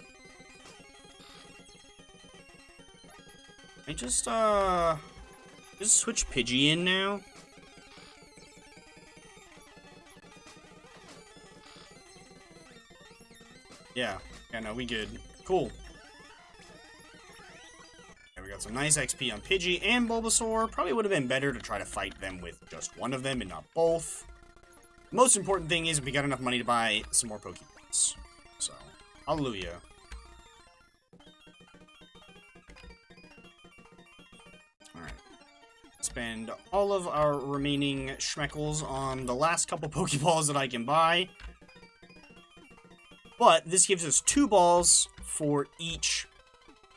I just switch Pidgey in now. Yeah, no, we good. Cool. Okay, we got some nice XP on Pidgey and Bulbasaur. Probably would have been better to try to fight them with just one of them and not both. The most important thing is we got enough money to buy some more Pokeballs. So, hallelujah. Alright. Spend all of our remaining schmeckles on the last couple Pokeballs that I can buy. But this gives us 2 balls for each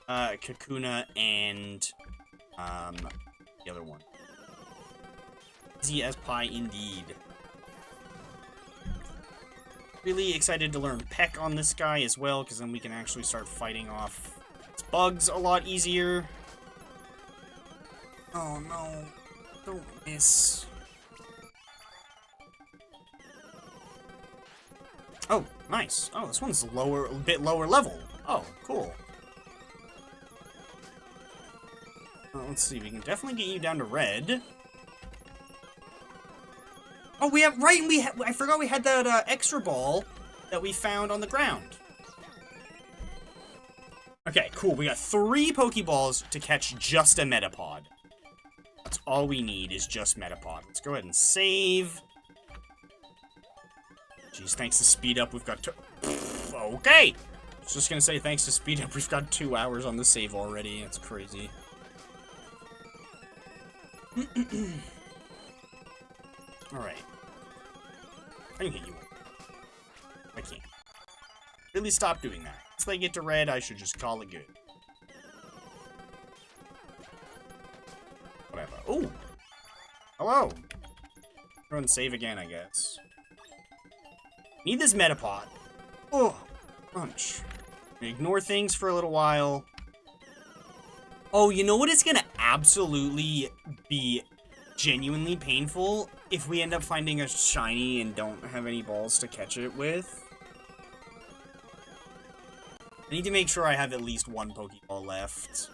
Kakuna and the other one. Easy as pie indeed. Really excited to learn Peck on this guy as well, because then we can actually start fighting off its bugs a lot easier. Oh no, don't miss. Oh, nice. Oh, this one's a bit lower level. Oh, cool. Let's see, we can definitely get you down to red. Oh, we have, right, I forgot we had that extra ball that we found on the ground. Okay, cool. We got 3 Pokeballs to catch just a Metapod. That's all we need is just Metapod. Let's go ahead and save. Jeez, thanks to Speed Up, we've got okay! I was just gonna say, thanks to Speed Up, we've got 2 hours on the save already. That's crazy. Alright. I can hit you. I can't. Really stop doing that. Once they get to red, I should just call it good. Whatever. Oh! Hello! Go and save again, I guess. Need this Metapod. Oh, crunch. Ignore things for a little while. Oh, you know what is gonna absolutely be genuinely painful? If we end up finding a shiny and don't have any balls to catch it with. I need to make sure I have at least one Pokeball left.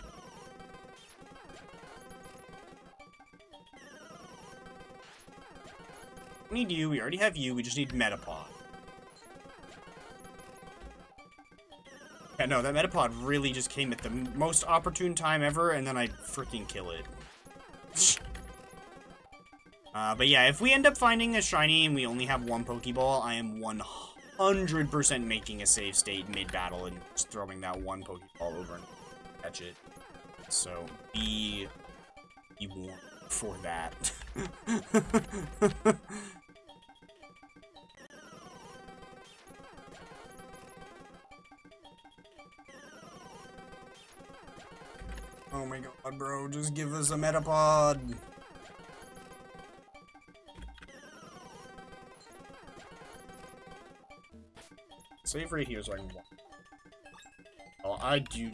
We need you, we already have you, we just need Metapod. Yeah, no, that Metapod really just came at the most opportune time ever, and then I freaking kill it. But yeah, if we end up finding a shiny and we only have one Pokeball, I am 100% making a save state mid-battle and just throwing that one Pokeball over and catch it. So, be warned for that. Oh my god, bro, just give us a Metapod! Save right here so I can walk. Oh, I do.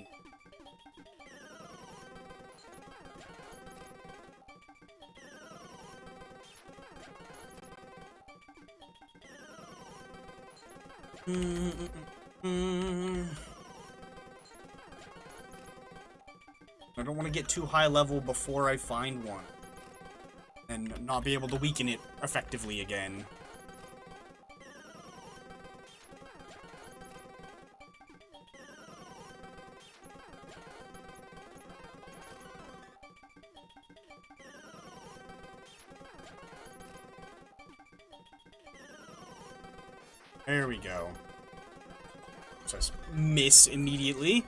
I don't want to get too high level before I find one. And not be able to weaken it effectively again. There we go. Just miss immediately.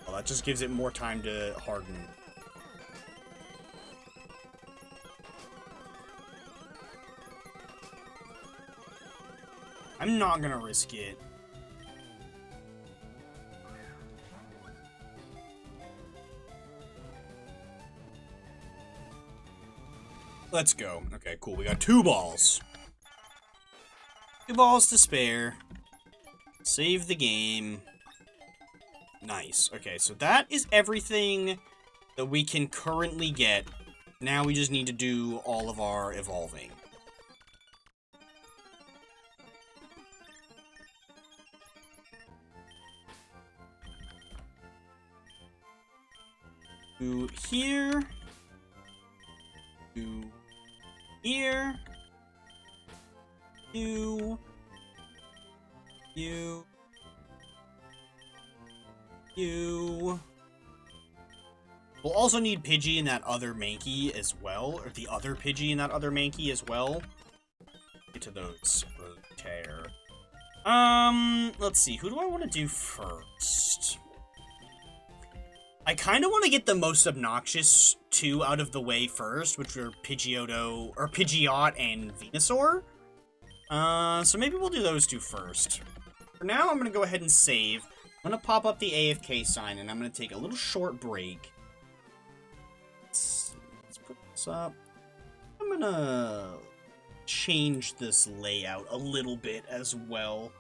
Well, that just gives it more time to harden. I'm not gonna risk it. Let's go. Okay, cool. We got 2 balls. 2 balls to spare. Save the game. Nice. Okay, so that is everything that we can currently get. Now we just need to do all of our evolving. To here. To here. You. We'll also need Pidgey in that other Mankey as well, or the other Pidgey in that other Mankey as well. Get to those tear. Let's see, who do I want to do first? I kind of want to get the most obnoxious 2 out of the way first, which are Pidgeotto, or Pidgeot and Venusaur. So maybe we'll do those 2 first. For now, I'm going to go ahead and save. I'm going to pop up the AFK sign, and I'm going to take a little short break. Let's put this up. I'm going to change this layout a little bit as well.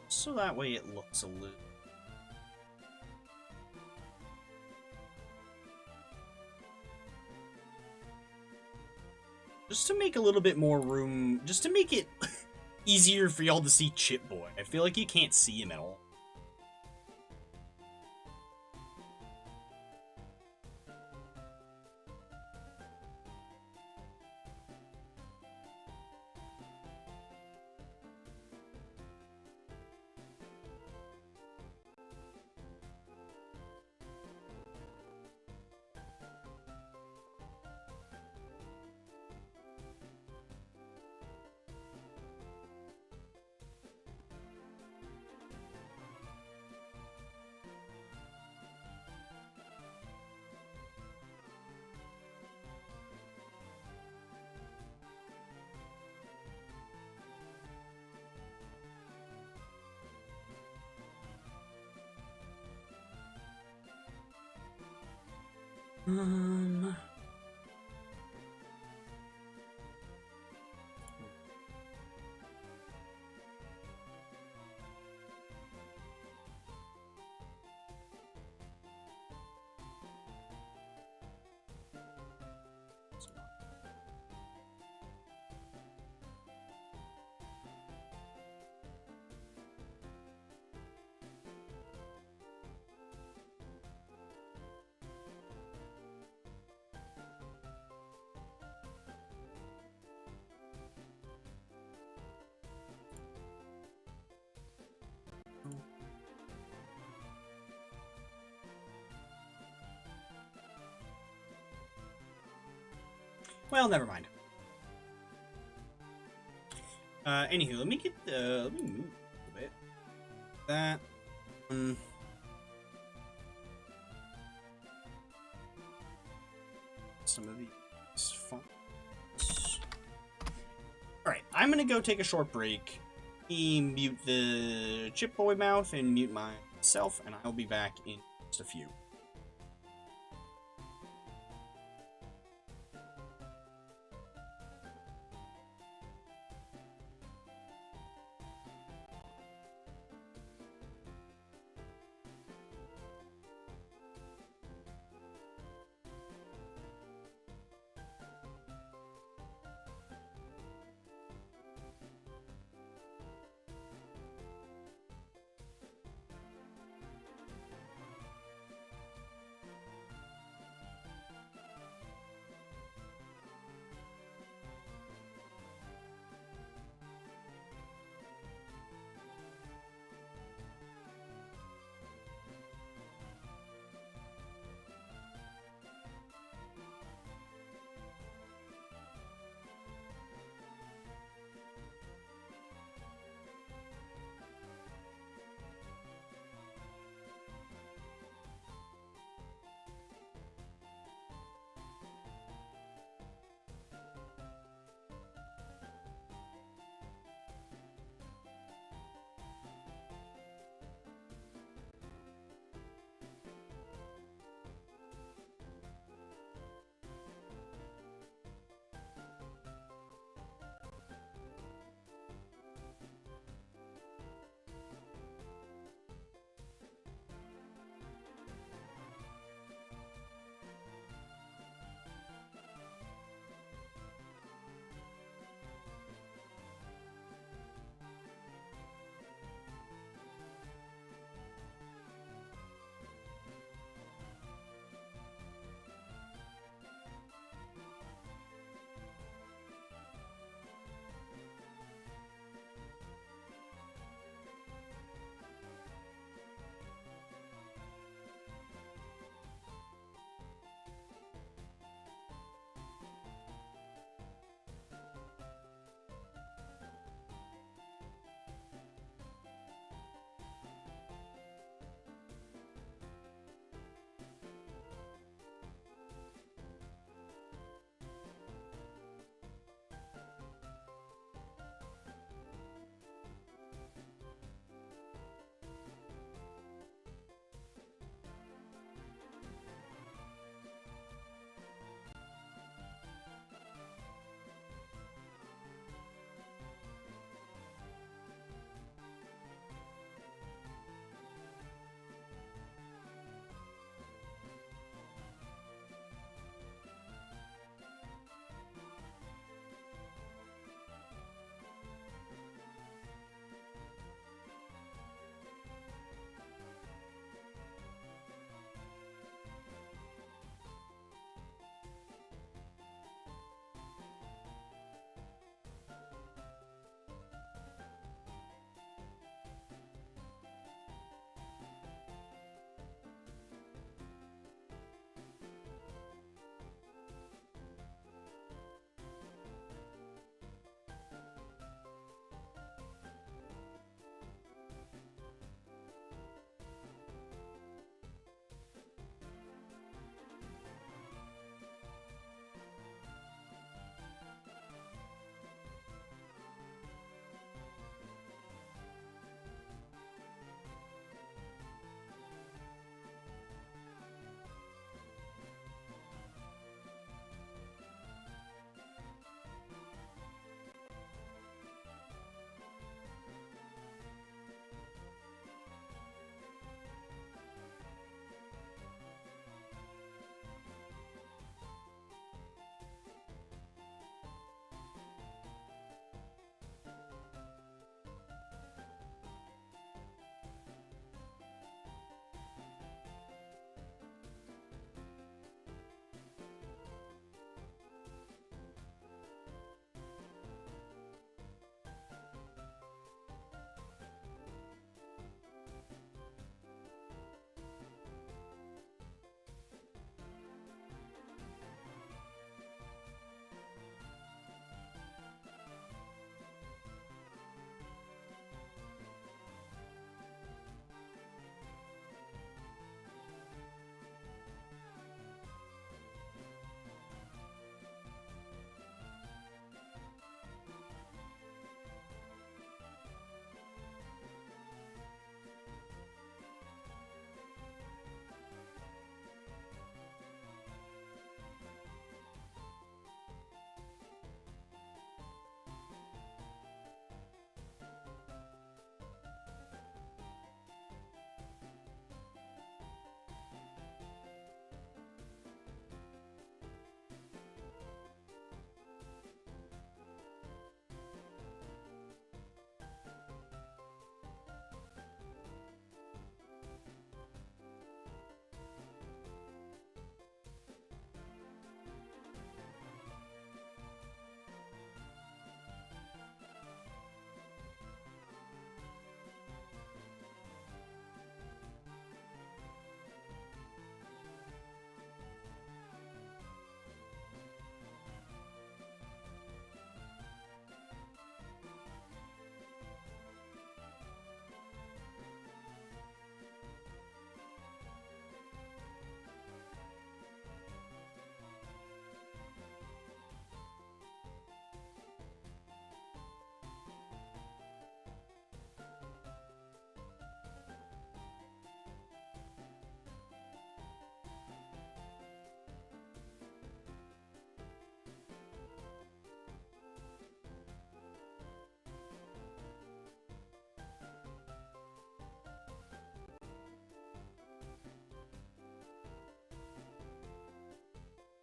So that way it looks a little... Just to make a little bit more room, just to make it easier for y'all to see Chip Boy. I feel like you can't see him at all. Well, never mind. Anywho, let me get the... Let me move a bit. That... some of these fonts. Alright, I'm gonna go take a short break. Mute the Chip Boy mouth and mute myself, and I'll be back in just a few.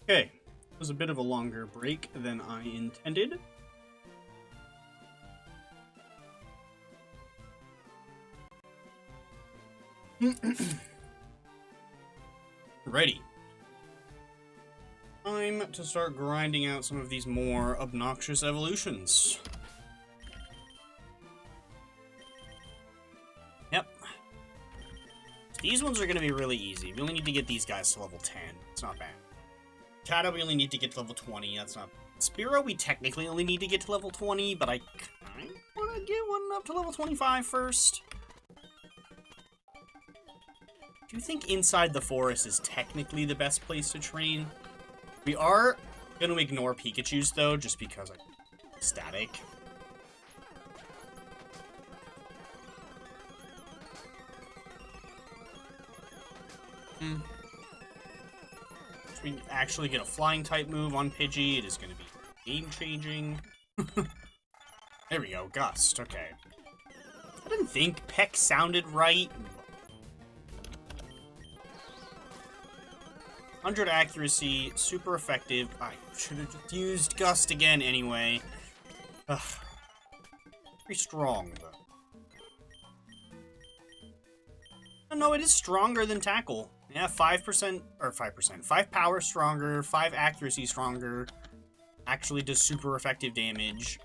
Okay, it was a bit of a longer break than I intended. Ready. Time to start grinding out some of these more obnoxious evolutions. Yep. These ones are going to be really easy. We only need to get these guys to level 10. It's not bad. Tata, we only need to get to level 20. That's not... Spearow, we technically only need to get to level 20, but I kind of want to get one up to level 25 first. Do you think inside the forest is technically the best place to train? We are going to ignore Pikachu's, though, just because I'm static. If we actually get a flying type move on Pidgey, it is going to be game-changing. There we go, Gust, okay. I didn't think Peck sounded right. 100 accuracy, super effective. I should have just used Gust again anyway. Ugh. Pretty strong, though. Oh, no, it is stronger than Tackle. Yeah, 5%, or 5%. 5 power stronger, 5 accuracy stronger. Actually does super effective damage.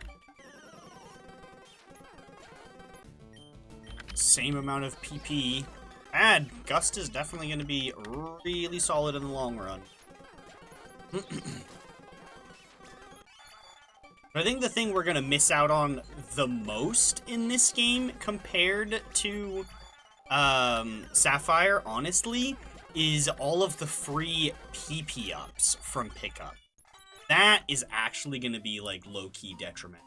Same amount of PP. Bad. Gust is definitely going to be really solid in the long run. But I think the thing we're going to miss out on the most in this game compared to Sapphire, honestly, is all of the free PP ups from pickup. That is actually going to be, like, low-key detriment.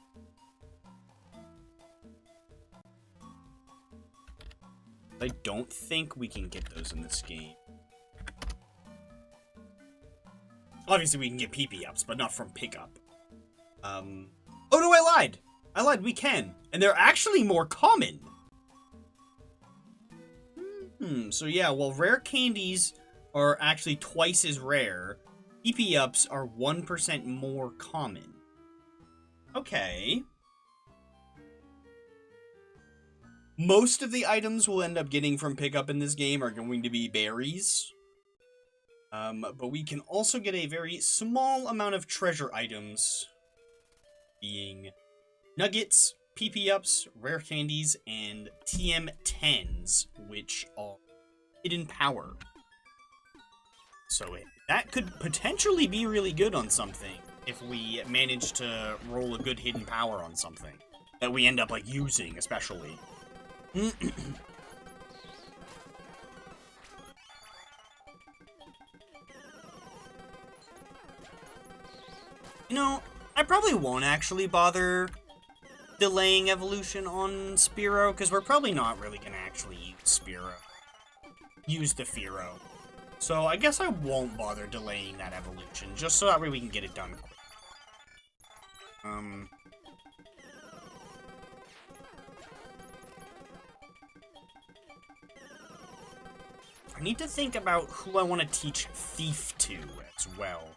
I don't think we can get those in this game. Obviously, we can get PP ups, but not from pickup. Oh, no, I lied! I lied, we can. And they're actually more common. So yeah, while rare candies are actually twice as rare, PP ups are 1% more common. Okay. Most of the items we'll end up getting from pickup in this game are going to be berries. But we can also get a very small amount of treasure items, being nuggets, PP ups, rare candies, and TM10s, which are hidden power. So that could potentially be really good on something if we manage to roll a good hidden power on something that we end up like using, especially. You know, I probably won't actually bother delaying evolution on Spearow, because we're probably not really going to actually use the Fearow. So I guess I won't bother delaying that evolution, just so that way we can get it done quick. I need to think about who I want to teach Thief to as well.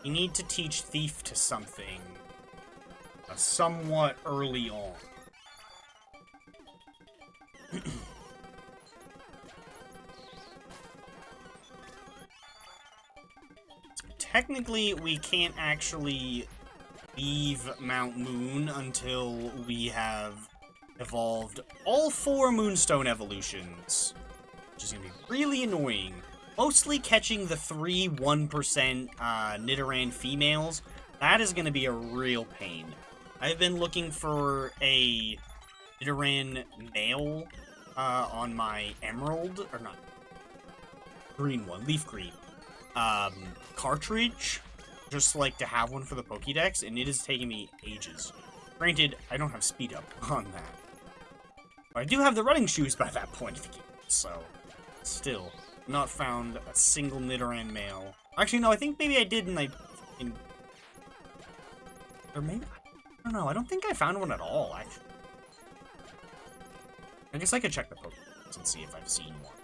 We need to teach Thief to something somewhat early on. Technically, we can't actually leave Mount Moon until we have evolved all 4 Moonstone evolutions, which is going to be really annoying. Mostly catching the 3 1% Nidoran females. That is going to be a real pain. I've been looking for a Nidoran male on my Emerald, or not, green one, Leaf Green, cartridge, just like to have one for the Pokédex, and it is taking me ages. Granted, I don't have speed up on that. But I do have the running shoes by that point of the game, so still not found a single Nidoran male. Actually, no, I think maybe I did, and or maybe, I don't know, I don't think I found one at all, actually. I guess I could check the Pokédex and see if I've seen one.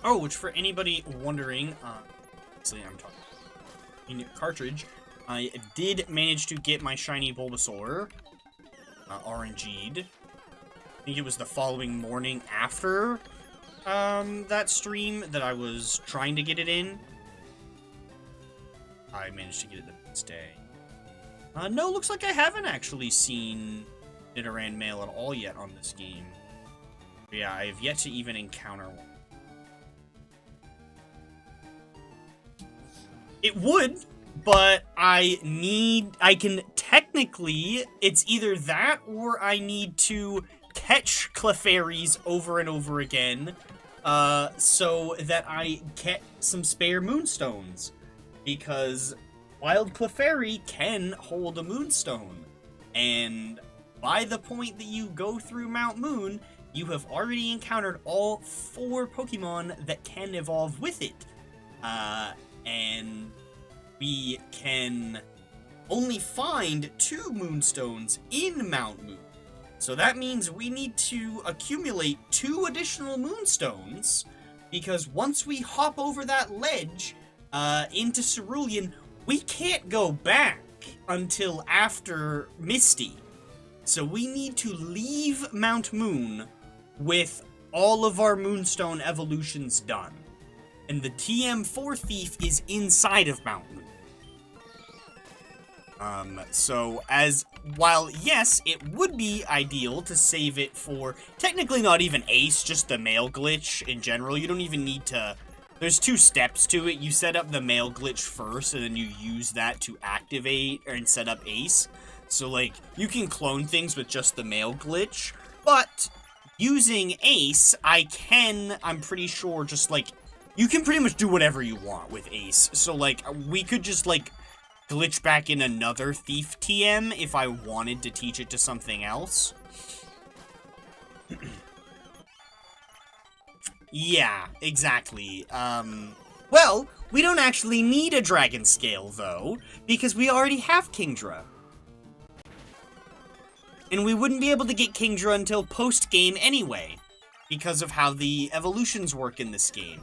Oh, which for anybody wondering, obviously I'm talking in cartridge, I did manage to get my shiny Bulbasaur, RNG'd. I think it was the following morning after, that stream that I was trying to get it in. I managed to get it the next day. No, looks like I haven't actually seen Nidoran mail at all yet on this game. But yeah, I have yet to even encounter one. It would, but technically, it's either that or I need to catch Clefairies over and over again, so that I get some spare Moonstones. Because Wild Clefairy can hold a Moonstone, and by the point that you go through Mount Moon, you have already encountered all 4 Pokemon that can evolve with it. And we can only find 2 Moonstones in Mount Moon. So that means we need to accumulate 2 additional Moonstones, because once we hop over that ledge into Cerulean, we can't go back until after Misty. So we need to leave Mount Moon with all of our Moonstone evolutions done. And the TM4 Thief is inside of Mount Moon. While yes, it would be ideal to save it for, technically not even Ace, just the mail glitch in general. You don't even need to, there's 2 steps to it. You set up the mail glitch first, and then you use that to activate and set up Ace. So, like, you can clone things with just the mail glitch, but using Ace, I'm pretty sure, just, like, you can pretty much do whatever you want with Ace. So, like, we could just, like, glitch back in another Thief TM if I wanted to teach it to something else. Yeah, exactly. Well, we don't actually need a Dragon Scale, though, because we already have Kingdra. And we wouldn't be able to get Kingdra until post-game anyway, because of how the evolutions work in this game.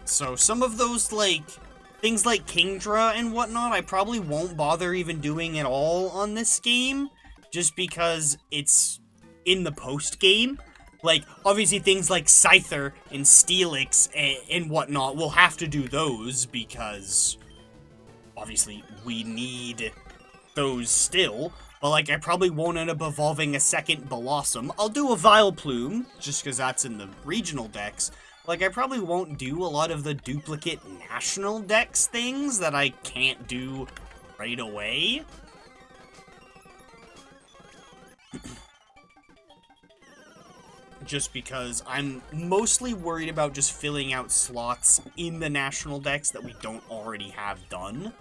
So some of those, like, things like Kingdra and whatnot, I probably won't bother even doing at all on this game, just because it's in the post-game. Like, obviously things like Scyther and Steelix and whatnot, we'll have to do those, because obviously we need those still. But, like, I probably won't end up evolving a second Blossom. I'll do a Vileplume, just because that's in the regional decks. Like, I probably won't do a lot of the duplicate national dex things that I can't do right away. Just because I'm mostly worried about just filling out slots in the national decks that we don't already have done.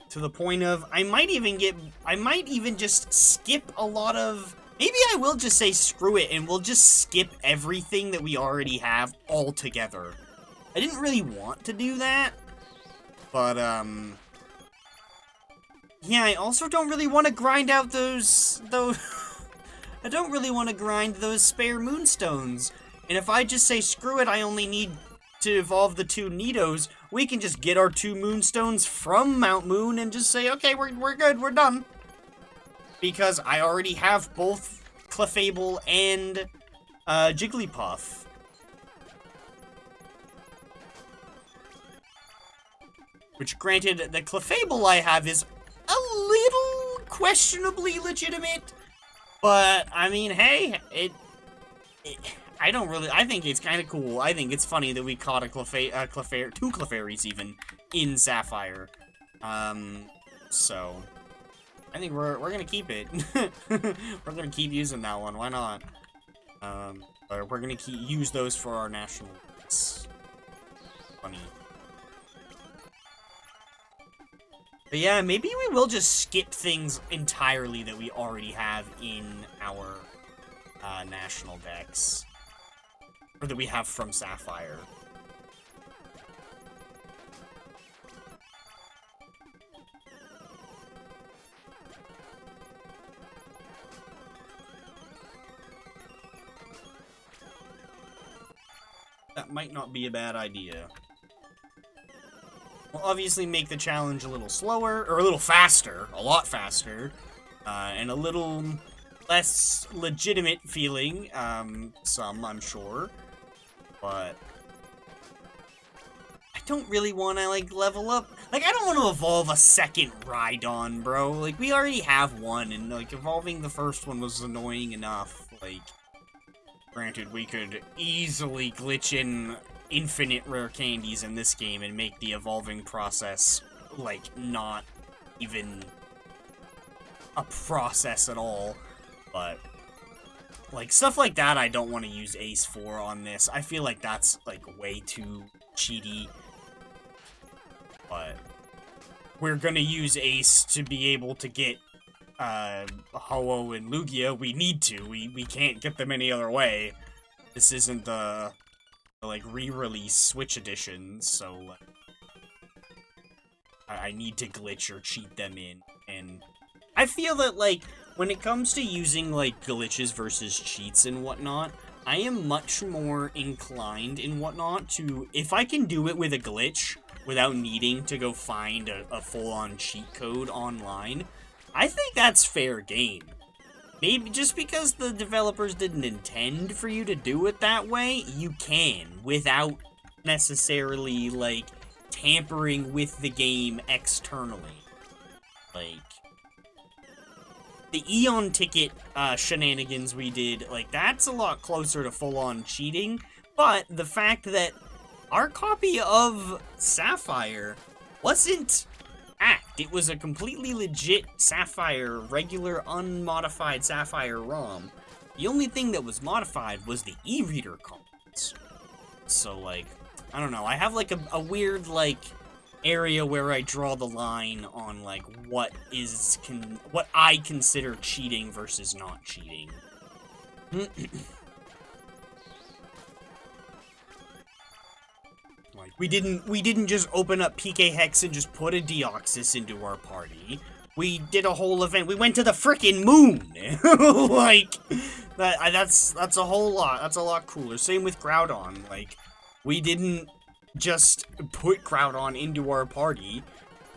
To the point of, I might even just skip a lot of... Maybe I will just say screw it, and we'll just skip everything that we already have altogether. I didn't really want to do that, but, yeah, I also don't really want to grind out those I don't really want to grind those spare Moonstones. And if I just say screw it, I only need to evolve the 2 Nidos, we can just get our 2 Moonstones from Mount Moon and just say, okay, we're good, we're done. Because I already have both Clefable and Jigglypuff. Which, granted, the Clefable I have is a little questionably legitimate. But, I mean, hey, I think it's kind of cool. I think it's funny that we caught a 2 Clefairies even in Sapphire. So... I think we're gonna keep it. We're gonna keep using that one. Why not? But we're gonna use those for our national. It's funny. But yeah, maybe we will just skip things entirely that we already have in our national decks, or that we have from Sapphire. That might not be a bad idea. We'll obviously make the challenge a little slower, or a little faster, a lot faster, and a little less legitimate feeling, some, I'm sure, but I don't really want to, like, level up. Like, I don't want to evolve a second Rhydon, bro. Like, we already have one, and, like, evolving the first one was annoying enough. Like, granted, we could easily glitch in infinite rare candies in this game and make the evolving process, like, not even a process at all. But, like, stuff like that I don't want to use Ace for on this. I feel like that's, like, way too cheaty. But we're gonna use Ace to be able to get Ho-Oh and Lugia. We need to. We can't get them any other way. This isn't the like, re-release Switch edition, so I need to glitch or cheat them in. And I feel that, like, when it comes to using, like, glitches versus cheats and whatnot, I am much more inclined and whatnot to, if I can do it with a glitch without needing to go find a full-on cheat code online, I think that's fair game. Maybe just because the developers didn't intend for you to do it that way, you can, without necessarily, like, tampering with the game externally. Like, the Eon ticket shenanigans we did, like, that's a lot closer to full-on cheating, but the fact that our copy of Sapphire wasn't hacked. It was a completely legit Sapphire, regular, unmodified Sapphire ROM. The only thing that was modified was the e-reader comments. So, like, I don't know, I have, like, a weird, like, area where I draw the line on, like, what I consider cheating versus not cheating. Like, we didn't just open up PK Hex and just put a Deoxys into our party. We did a whole event. We went to the frickin' moon. Like, that's a whole lot. That's a lot cooler. Same with Groudon. Like, we didn't just put Groudon into our party.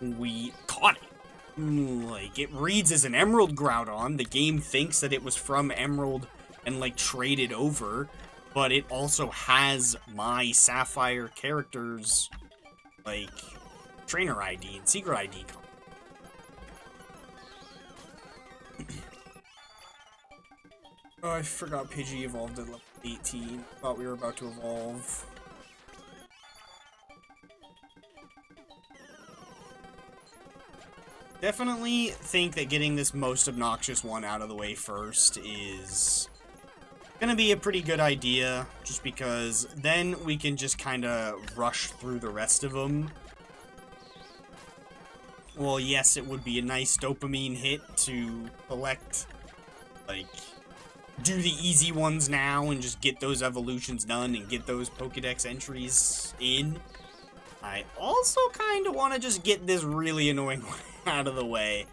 We caught it. Like, it reads as an Emerald Groudon. The game thinks that it was from Emerald and, like, traded over. But it also has my Sapphire character's, like, trainer ID and secret ID. Oh, I forgot Pidgey evolved at level 18. Thought we were about to evolve. Definitely think that getting this most obnoxious one out of the way first is gonna be a pretty good idea, just because then we can just kind of rush through the rest of them. Well, yes, it would be a nice dopamine hit to collect, like, do the easy ones now and just get those evolutions done and get those Pokédex entries in. I also kind of want to just get this really annoying one out of the way.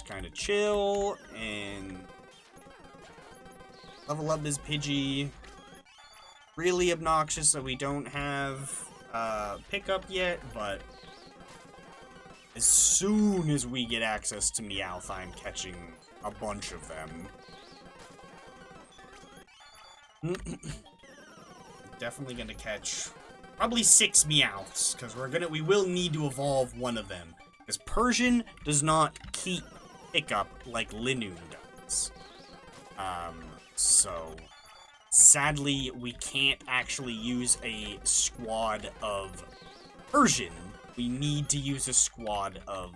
Kind of chill and level up this Pidgey. Really obnoxious that we don't have pickup yet, but as soon as we get access to Meowth, I'm catching a bunch of them. Definitely gonna catch probably 6 Meowths, because we will need to evolve one of them. Because Persian does not keep pickup like Linoone does. So sadly, we can't actually use a squad of Persian. We need to use a squad of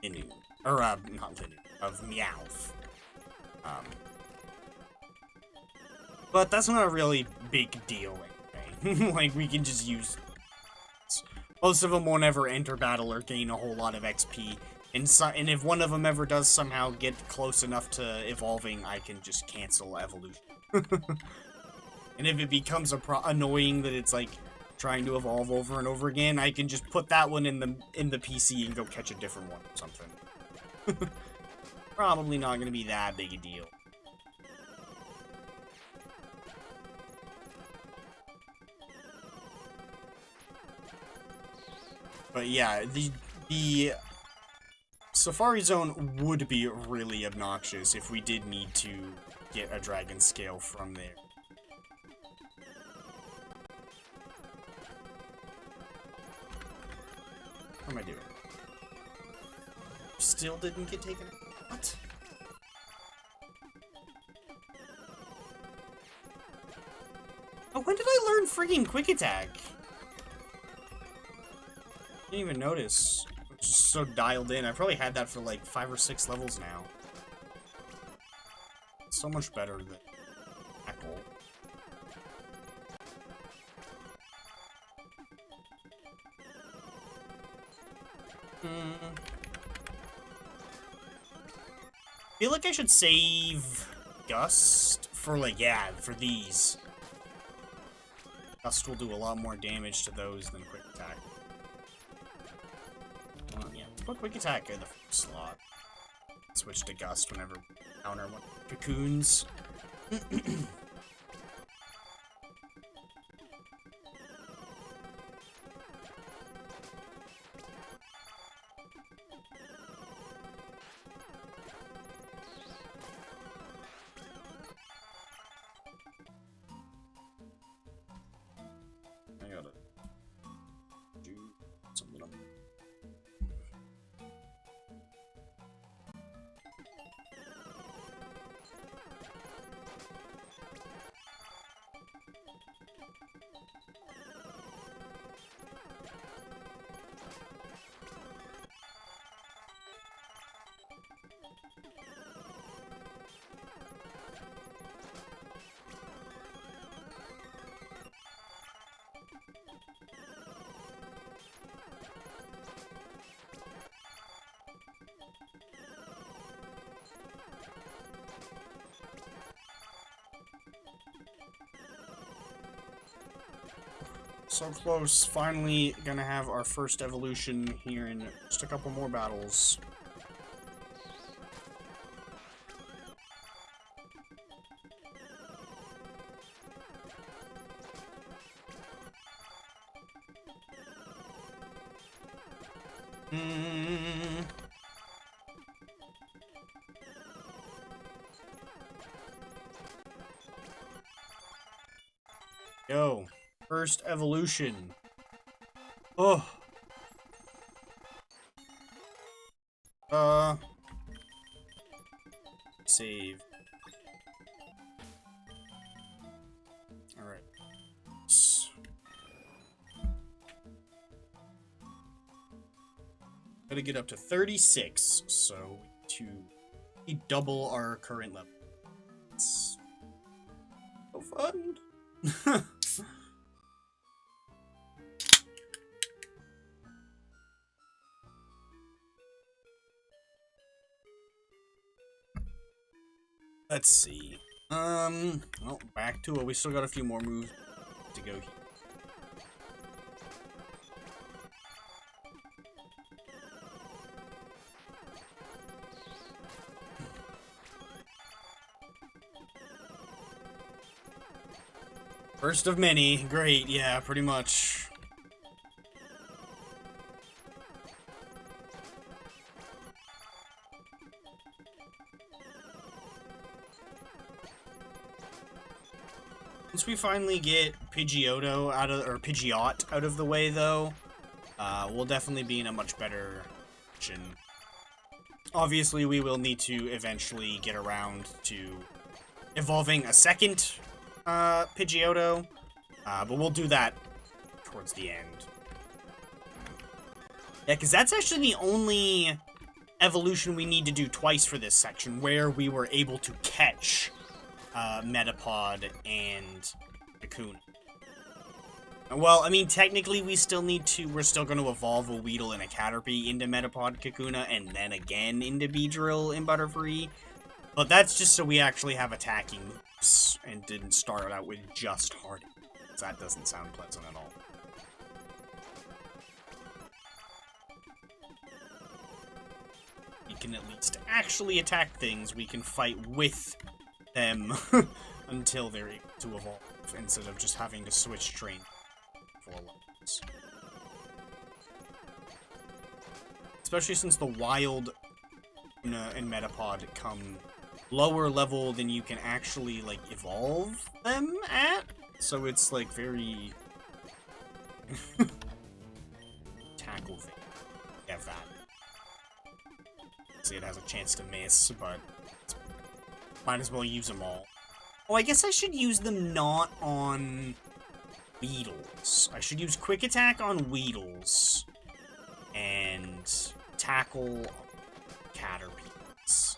Linoone. Or, not Linoone, of Meowth. But that's not a really big deal anyway. Like, we can just use... Most of them won't ever enter battle or gain a whole lot of XP. And if one of them ever does somehow get close enough to evolving, I can just cancel evolution. And if it becomes annoying that it's like trying to evolve over and over again, I can just put that one in the PC and go catch a different one or something. Probably not going to be that big a deal. But yeah, the Safari Zone would be really obnoxious if we did need to get a Dragon Scale from there. What am I doing? Still didn't get taken. What? Oh, when did I learn friggin' Quick Attack? Didn't even notice. I'm just so dialed in. I probably had that for like 5 or 6 levels now. It's so much better than Tackle. I feel like I should save Gust for, like, yeah, for these. Gust will do a lot more damage to those than Quick Attack. Yeah, let's put Quick Attack in the first slot. Switch to Gust whenever we encounter one cocoons. I gotta do something up. So close. Finally gonna have our first evolution here in just a couple more battles. Yo. First evolution. Oh. Save. Alright. Gotta get up to 36, so to double our current level. It's so fun. Let's see. Well, back to it. We still got a few more moves to go here. First of many. Great, yeah, pretty much. Once we finally get Pidgeotto out of, or Pidgeot out of the way, though, we'll definitely be in a much better position. Obviously, we will need to eventually get around to evolving a second Pidgeotto, but we'll do that towards the end. Yeah, because that's actually the only evolution we need to do twice for this section, where we were able to catch Metapod and Kakuna. Well, I mean, technically we're still going to evolve a Weedle and a Caterpie into Metapod Kakuna, and then again into Beedrill and Butterfree. But that's just so we actually have attacking moves, and didn't start out with just Harden. That doesn't sound pleasant at all. We can at least actually attack things. We can fight with them until they're able to evolve, instead of just having to switch train for levels. Especially since the wild and Metapod come lower level than you can actually, like, evolve them at. So it's, like, very... tackle thing. You have that. See, it has a chance to miss, but might as well use them all. Oh, I guess I should use them not on Weedles. I should use Quick Attack on Weedles and Tackle on Caterpies.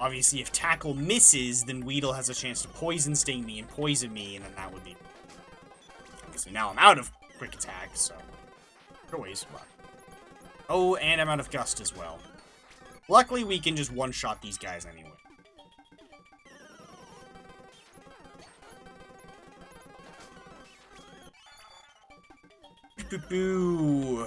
Obviously, if Tackle misses, then Weedle has a chance to Poison Sting me and poison me, and then that would be... Obviously, now I'm out of Quick Attack, so... Choice, but... Oh, and I'm out of Gust as well. Luckily, we can just one-shot these guys anyway. Boo-boo.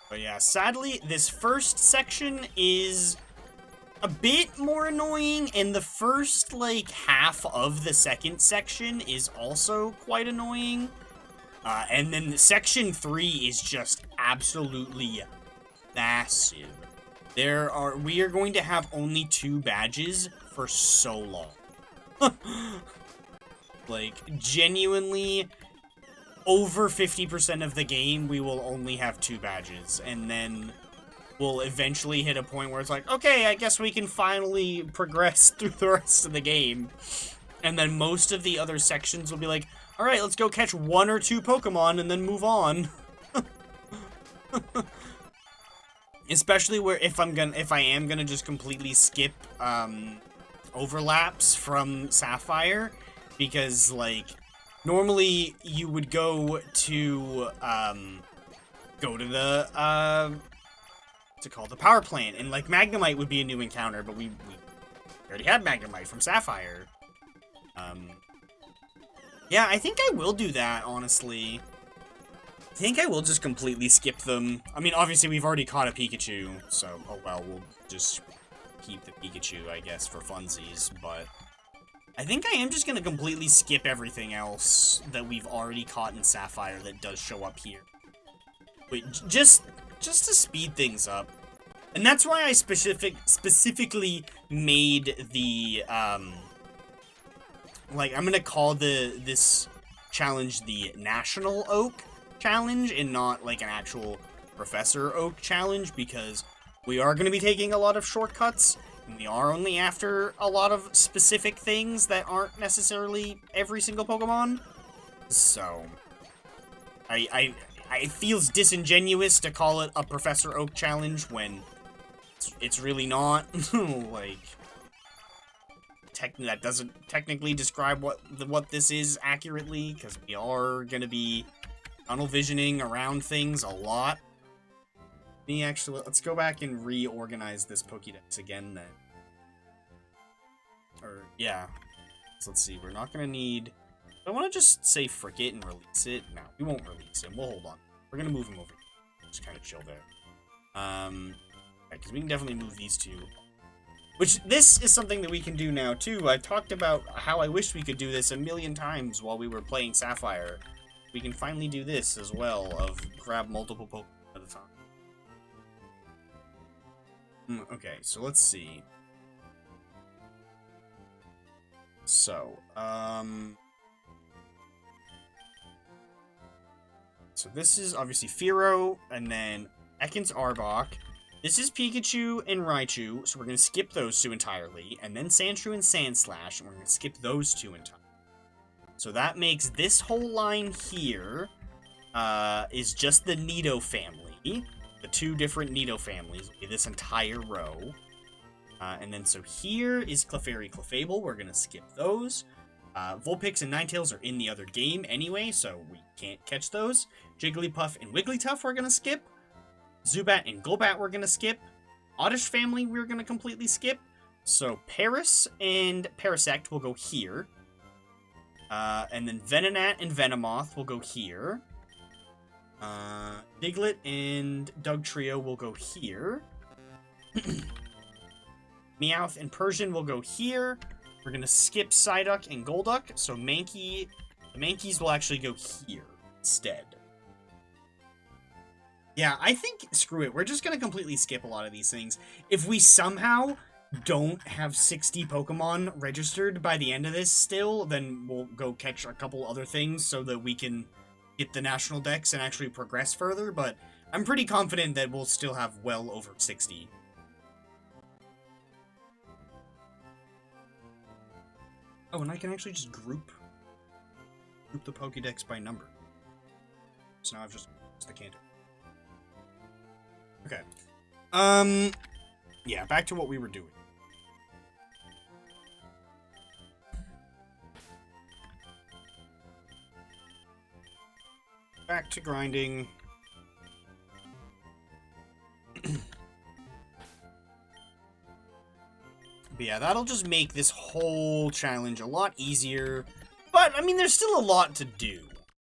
But yeah, sadly, this first section is a bit more annoying, and the first, like, half of the second section is also quite annoying. And then section 3 is just absolutely massive. We are going to have only 2 badges for so long. Like, genuinely, over 50% of the game, we will only have 2 badges, and then we'll eventually hit a point where it's like, okay, I guess we can finally progress through the rest of the game. And then most of the other sections will be like, alright, let's go catch 1 or 2 Pokemon and then move on. Especially where if I am gonna just completely skip overlaps from Sapphire, because like normally you would go to the what's it called, the power plant, and like Magnemite would be a new encounter, but we already had Magnemite from Sapphire. Yeah, I think I will do that, honestly. I think I will just completely skip them. I mean, obviously, we've already caught a Pikachu, so, oh well, we'll just keep the Pikachu, I guess, for funsies, but I think I am just gonna completely skip everything else that we've already caught in Sapphire that does show up here. Wait, just to speed things up. And that's why I specifically made the, like, I'm gonna call this challenge the National Oak Challenge and not, like, an actual Professor Oak Challenge, because we are gonna be taking a lot of shortcuts, and we are only after a lot of specific things that aren't necessarily every single Pokemon. So, it feels disingenuous to call it a Professor Oak Challenge when it's really not. Like, that doesn't technically describe what this is accurately, because we are gonna be tunnel visioning around things a lot. Let's go back and reorganize this Pokédex again then. Or, yeah. So let's see, we're not gonna need... I want to just say frick it and release it. No, we won't release him. We'll hold on. We're gonna move him over. Just kind of chill there. Because we can definitely move these two. Which, this is something that we can do now, too. I talked about how I wish we could do this a million times while we were playing Sapphire. We can finally do this as well, of grab multiple Pokemon at a time. Okay, so let's see. So, so this is obviously Fearow, and then Ekans Arbok. This is Pikachu and Raichu, so we're going to skip those 2 entirely, and then Sandshrew and Sandslash, and we're going to skip those 2 entirely. So that makes this whole line here, is just the Nido family. The 2 different Nido families will be this entire row. And then so here is Clefairy, Clefable. We're going to skip those. Vulpix and Ninetales are in the other game anyway, so we can't catch those. Jigglypuff and Wigglytuff we're going to skip. Zubat and Golbat we're going to skip. Oddish family we're going to completely skip. So Paris and Parasect will go here. And then Venonat and Venomoth will go here. Diglett and Dugtrio will go here. Meowth and Persian will go here. We're going to skip Psyduck and Golduck, so the Mankeys will actually go here instead. Yeah, I think, screw it, we're just going to completely skip a lot of these things. If we somehow don't have 60 Pokemon registered by the end of this still, then we'll go catch a couple other things so that we can get the National Dex and actually progress further, but I'm pretty confident that we'll still have well over 60. Oh, and I can actually just group the Pokédex by number. So now I've just the canto. Okay. Yeah, back to what we were doing. Back to grinding. But yeah, that'll just make this whole challenge a lot easier. But, I mean, there's still a lot to do.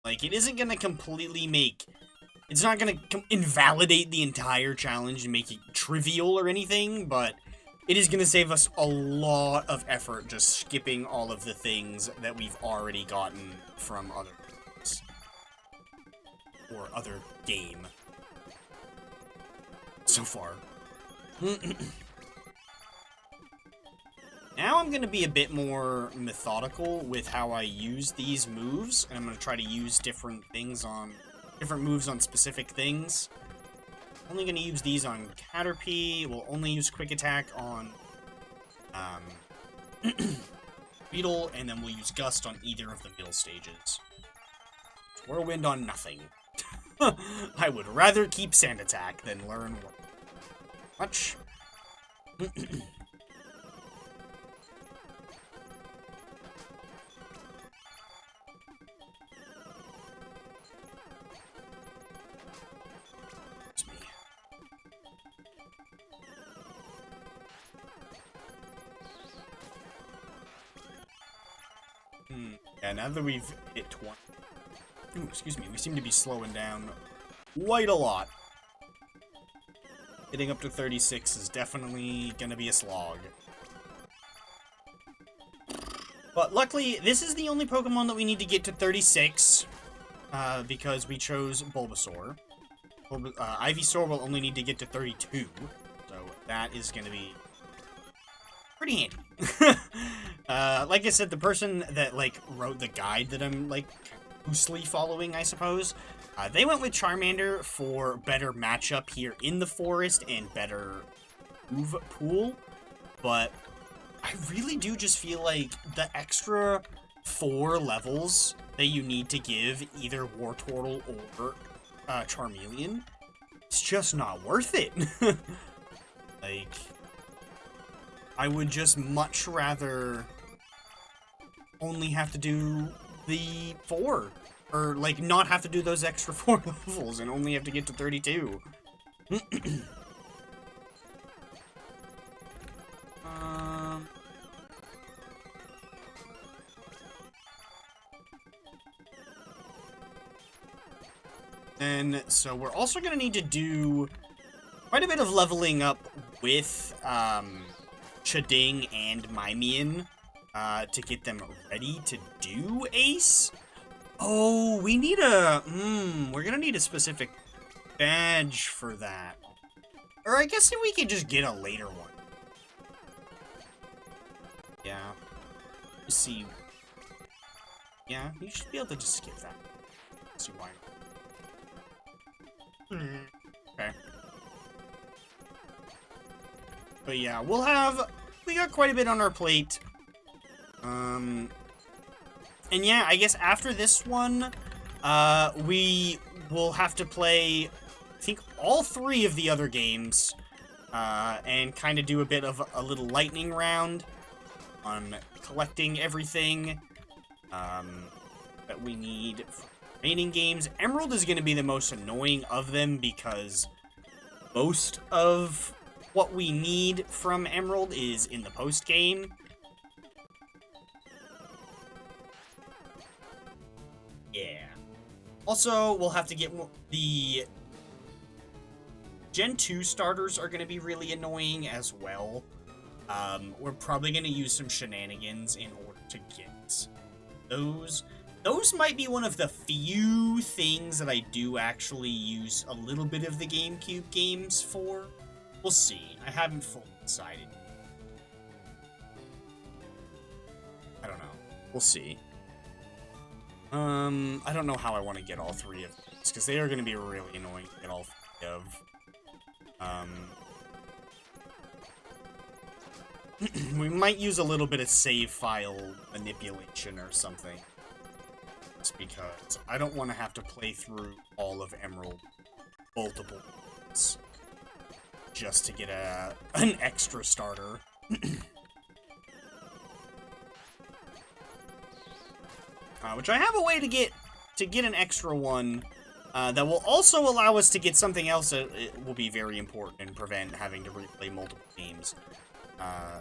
Like, it isn't going to completely make... It's not going to invalidate the entire challenge and make it trivial or anything, but it is going to save us a lot of effort just skipping all of the things that we've already gotten from other games. Or other game. So far. Now I'm going to be a bit more methodical with how I use these moves, and I'm going to try to use different moves on specific things. Only going to use these on Caterpie. We'll only use Quick Attack on Beetle, and then we'll use Gust on either of the middle stages. Whirlwind on nothing. I would rather keep Sand Attack than learn much. Yeah, now that we've hit 20... Ooh, excuse me, we seem to be slowing down quite a lot. Getting up to 36 is definitely gonna be a slog. But luckily, this is the only Pokemon that we need to get to 36, because we chose Bulbasaur. Ivysaur will only need to get to 32, so that is gonna be pretty handy. Like I said, the person that, like, wrote the guide that I'm, like, loosely following, I suppose, they went with Charmander for better matchup here in the forest and better move pool, but I really do just feel like the extra 4 levels that you need to give either Wartortle or Charmeleon, it's just not worth it. Like, I would just much rather only have to do the 4. Or, like, not have to do those extra 4 levels and only have to get to 32. And so we're also going to need to do quite a bit of leveling up with Chading and Mimian to get them ready to do Ace. Oh, we need we're going to need a specific badge for that. Or I guess if we could just get a later one. Yeah. Let's see. Yeah, you should be able to just skip that. Let's see why. Okay. But yeah, we got quite a bit on our plate. And yeah, I guess after this one, we will have to play, I think, all 3 of the other games, and kind of do a bit of a little lightning round on collecting everything, that we need for remaining games. Emerald is going to be the most annoying of them because most of what we need from Emerald is in the post-game. Yeah. Also, we'll have to get the Gen 2 starters are going to be really annoying as well. We're probably going to use some shenanigans in order to get those. Those might be one of the few things that I do actually use a little bit of the GameCube games for. We'll see. I haven't fully decided. I don't know. We'll see. I don't know how I want to get all three of these, because they are going to be really annoying to get all three of. We might use a little bit of save file manipulation or something. Just because I don't want to have to play through all of Emerald multiple times just to get an extra starter. Which I have a way to get an extra one that will also allow us to get something else that will be very important and prevent having to replay multiple games.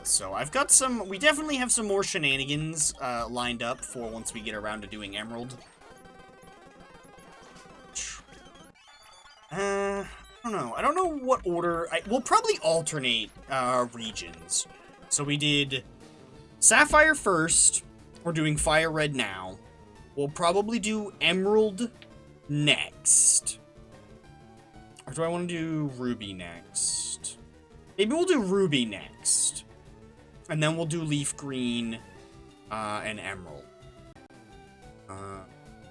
So I've got some, we definitely have some more shenanigans lined up for once we get around to doing Emerald. I don't know what order, we'll probably alternate regions. So we did Sapphire first, we're doing Fire Red now. We'll probably do Emerald next. Or do I want to do Ruby next? Maybe we'll do Ruby next. And then we'll do Leaf Green and Emerald.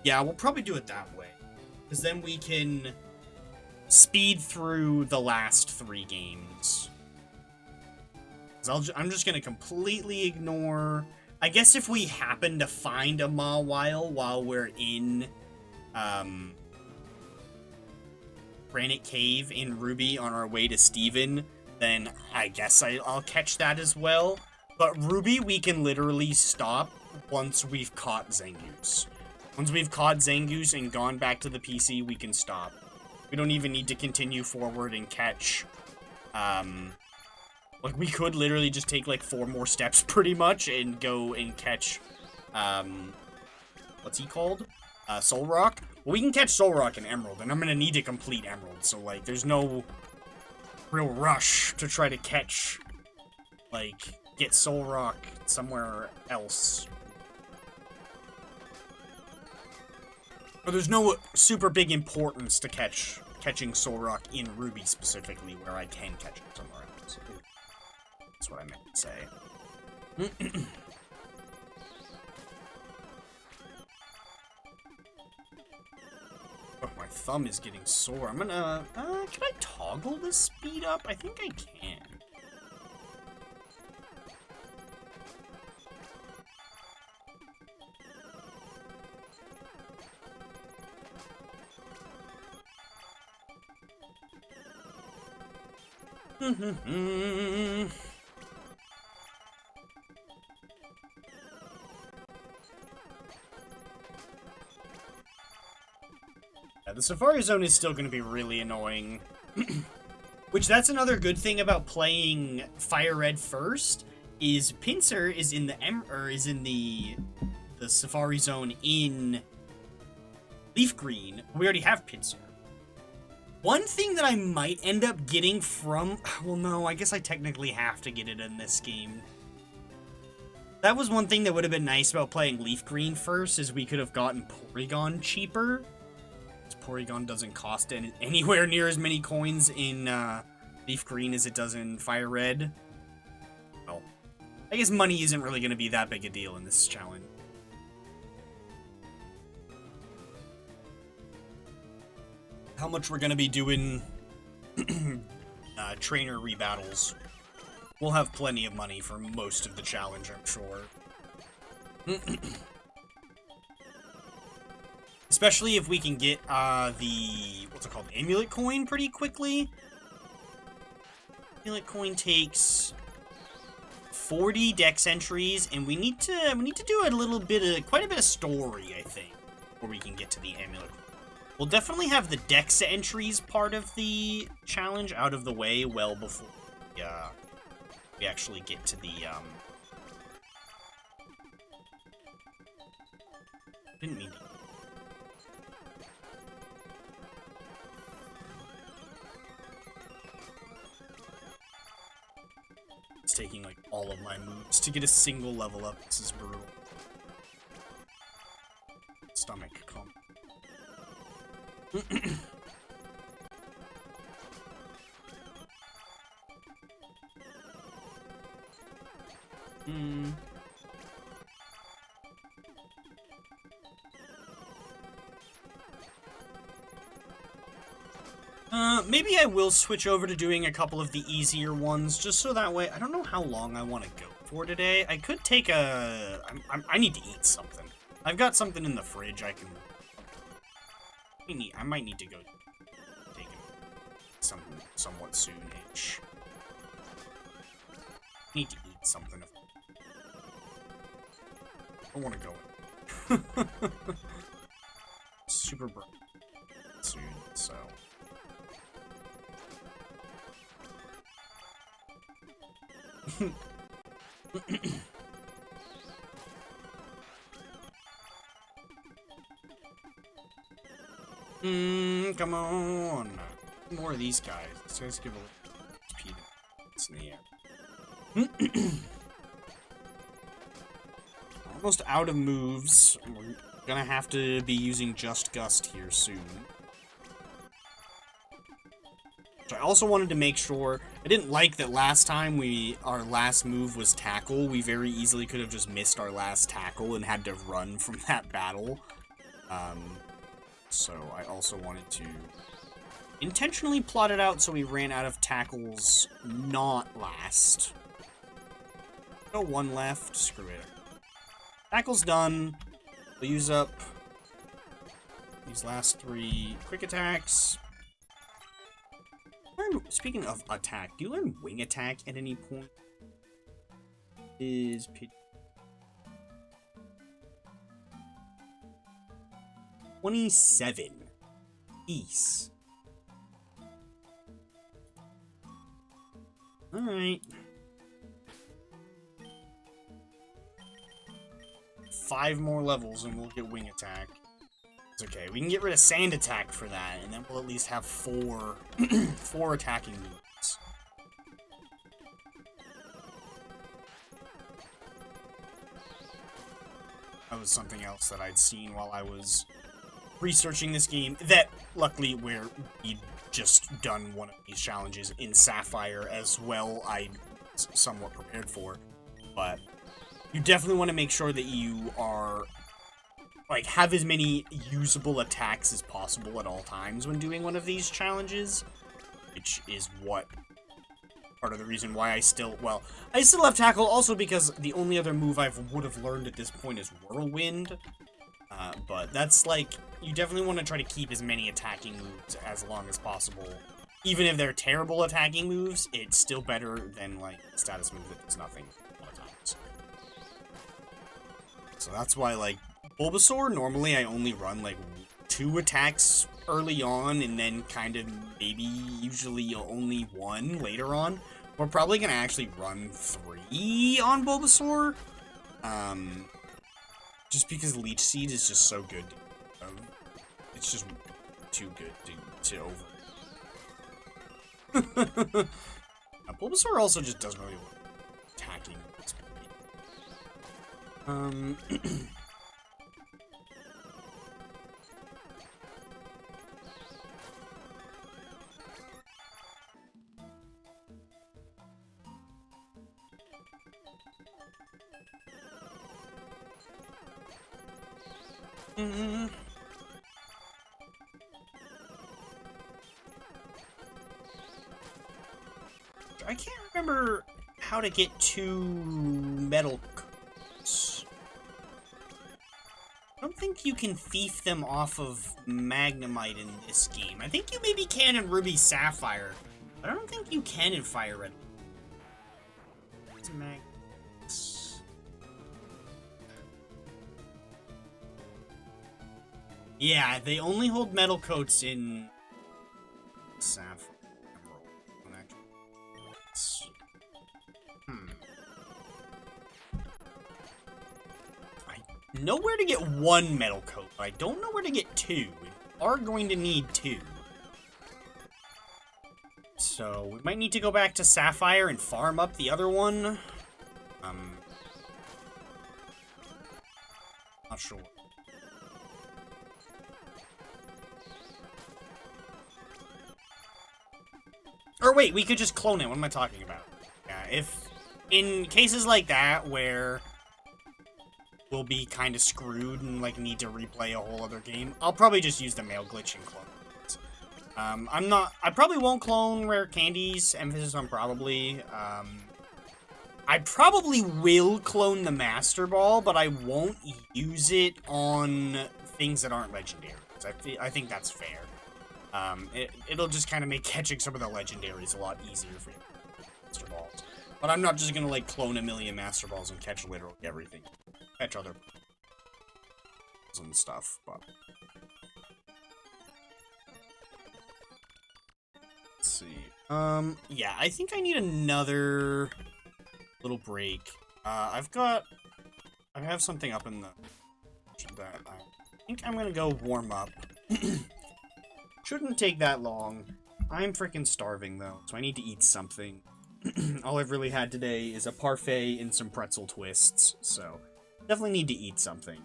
Yeah, we'll probably do it that way. Because then we can speed through the last 3 games. I'm just going to completely ignore... I guess if we happen to find a Mawile while we're in Granite Cave in Ruby on our way to Steven, then I guess I'll catch that as well. But Ruby, we can literally stop once we've caught Zangoose. Once we've caught Zangoose and gone back to the PC, we can stop. We don't even need to continue forward and catch... Like, we could literally just take, like, 4 more steps, pretty much, and go and catch, what's he called? Solrock? Well, we can catch Solrock and Emerald, and I'm gonna need to complete Emerald, so, like, there's no real rush to try to catch, like, get Solrock somewhere else. But there's no super big importance to catching Solrock in Ruby, specifically, where I can catch it somewhere else. That's what I meant to say. Oh, my thumb is getting sore. I'm gonna... can I toggle this speed up? I think I can. Yeah, the Safari Zone is still going to be really annoying. Which, that's another good thing about playing Fire Red first, is Pinsir is in the Safari Zone in Leaf Green. We already have Pinsir. One thing that I might end up getting from... Well, no, I guess I technically have to get it in this game. That was one thing that would have been nice about playing Leaf Green first, is we could have gotten Porygon cheaper. Porygon doesn't cost anywhere near as many coins in Leaf Green as it does in Fire Red. Well, I guess money isn't really going to be that big a deal in this challenge. How much we're going to be doing trainer rebattles. We'll have plenty of money for most of the challenge, I'm sure. Especially if we can get the, what's it called, Amulet Coin pretty quickly. Amulet Coin takes 40 dex entries, and we need to do a little bit of, quite a bit of story, I think, before we can get to the Amulet. We'll definitely have the dex entries part of the challenge out of the way well before we actually get to the, didn't mean to. It's taking, like, all of my moves to get a single level up. This is brutal. Stomach, calm. Maybe I will switch over to doing a couple of the easier ones, just so that way, I don't know how long I want to go for today. I could take a, I need to eat something. I've got something in the fridge I can, I might need to go take something somewhat soon-ish. I need to eat something. I want to go super burnt soon, so. Come on. More of these guys. These guys give a speed in the air. Almost out of moves. We're gonna have to be using Just Gust here soon. I also wanted to make sure, I didn't like that last time our last move was tackle. We very easily could have just missed our last tackle and had to run from that battle. So I also wanted to intentionally plot it out so we ran out of tackles not last. Go one left, screw it. Tackle's done. We'll use up these last 3 quick attacks. Speaking of attack, do you learn wing attack at any point? Is 27. Peace. Alright. 5 more levels and we'll get wing attack. It's okay. We can get rid of sand attack for that, and then we'll at least have 4 attacking moves. That was something else that I'd seen while I was researching this game, that luckily where we'd just done one of these challenges in Sapphire as well, I somewhat prepared for. But you definitely want to make sure that you are, like, have as many usable attacks as possible at all times when doing one of these challenges, which is what part of the reason why I still have tackle, also because the only other move I would have learned at this point is Whirlwind. But that's, like, you definitely want to try to keep as many attacking moves as long as possible. Even if they're terrible attacking moves, it's still better than, like, a status move that does nothing a lot of times. So that's why, like, Bulbasaur, normally I only run, like, 2 attacks early on, and then kind of maybe usually only 1 later on. We're probably going to actually run 3 on Bulbasaur. Just because Leech Seed is just so good. It's just too good to over. Bulbasaur also just doesn't really like attacking. I can't remember how to get 2 metal coats. I don't think you can thief them off of Magnemite in this game. I think you maybe can in Ruby Sapphire, but I don't think you can in Fire Red. Yeah, they only hold metal coats in Sapphire. I know where to get 1 metal coat, but I don't know where to get 2. We are going to need 2. So So, we might need to go back to Sapphire and farm up the other one. Not sure. Or wait, we could just clone it. What am I talking about? Yeah, if... In cases like that, where we'll be kind of screwed and, like, need to replay a whole other game, I'll probably just use the mail glitch and clone it. I probably won't clone Rare Candies, emphasis on probably. I probably will clone the Master Ball, but I won't use it on things that aren't legendary. I think that's fair. It'll just kind of make catching some of the legendaries a lot easier for you. Master Balls. But I'm not just gonna, like, clone a million Master Balls and catch literally everything. Catch other and stuff, but... Let's see. Yeah, I think I need another little break. I have something up in the... that I think I'm gonna go warm up. Shouldn't take that long. I'm freaking starving, though, so I need to eat something. All I've really had today is a parfait and some pretzel twists, so definitely need to eat something.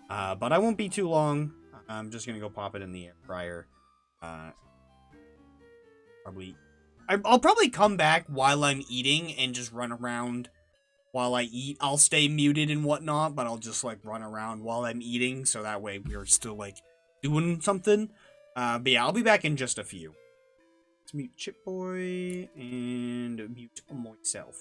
But I won't be too long. I'm just gonna go pop it in the air fryer. I'll probably come back while I'm eating and just run around while I eat. I'll stay muted and whatnot, but I'll just, like, run around while I'm eating, so that way we're still, like, doing something. But yeah, I'll be back in just a few. Let's mute Chipboy and mute myself.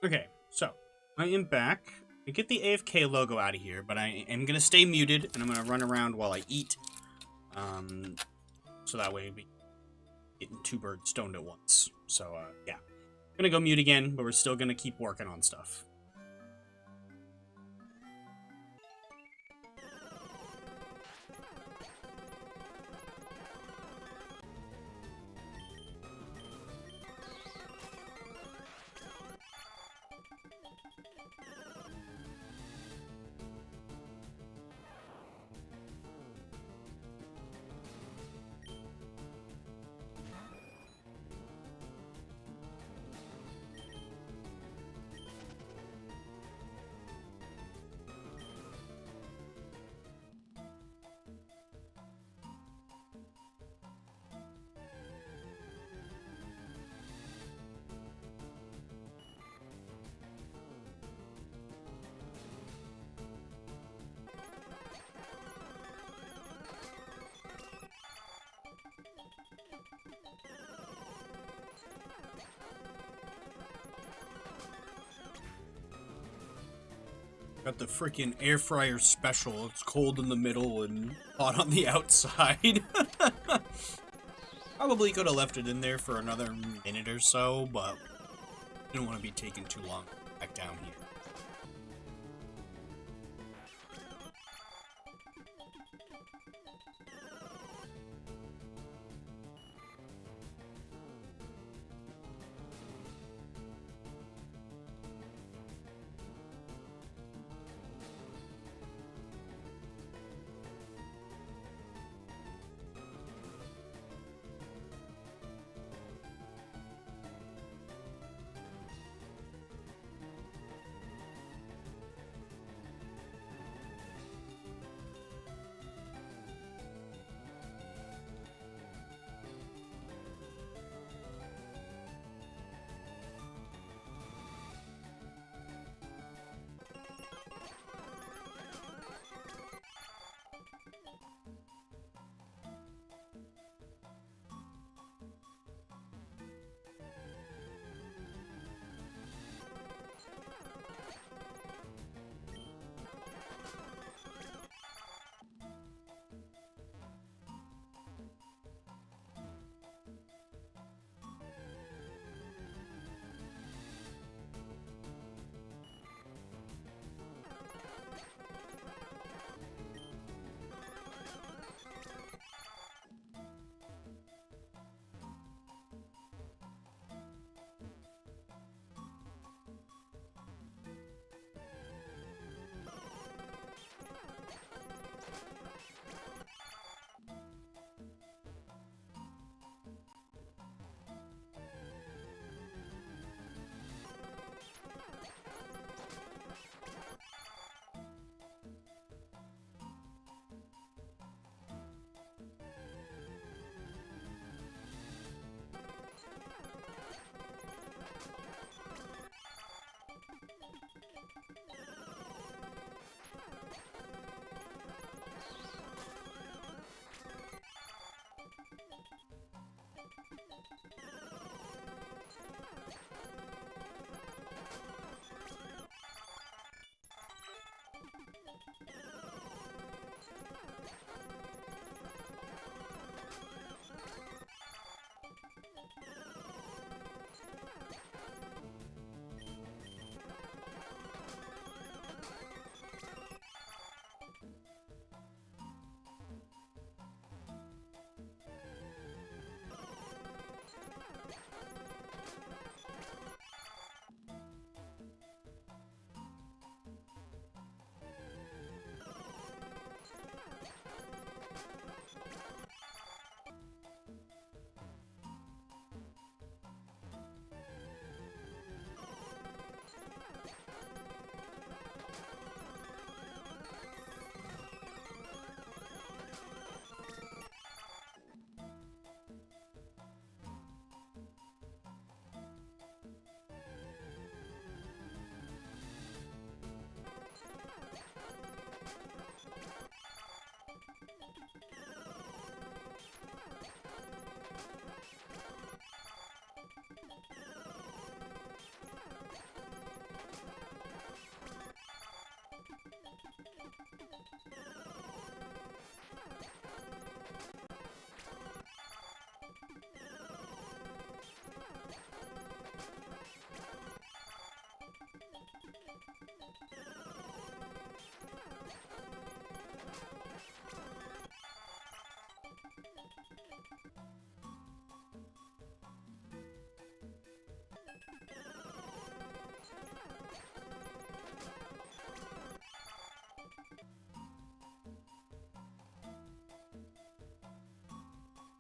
Okay, so I am back. I get the AFK logo out of here, but I am gonna stay muted and I'm gonna run around while I eat. So that way we getting two birds stoned at once. So yeah, I'm gonna go mute again, but we're still gonna keep working on stuff. Got the freaking air fryer special. It's cold in the middle and hot on the outside. Probably could have left it in there for another minute or so, but didn't want to be taking too long back down here.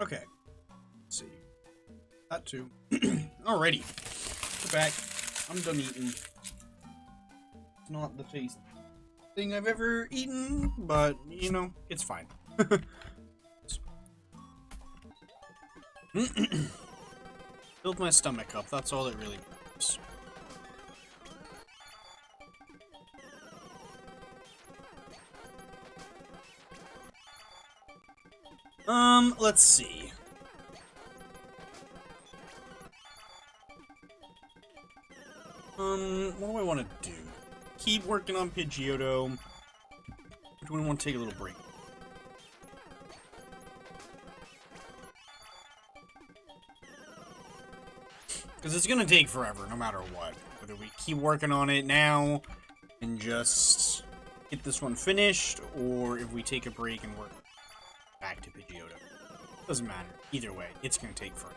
Okay. Let's see. That too. Alrighty. We're back. I'm done eating. It's not the taste thing I've ever eaten, but, you know, it's fine. Filled my stomach up, that's all it really matters. Let's see. What do I want to do? Keep working on Pidgeotto. Or do we want to take a little break? Because it's gonna take forever, no matter what. Whether we keep working on it now and just get this one finished, or if we take a break and work back to Pidgeotto. Doesn't matter. Either way, it's gonna take forever.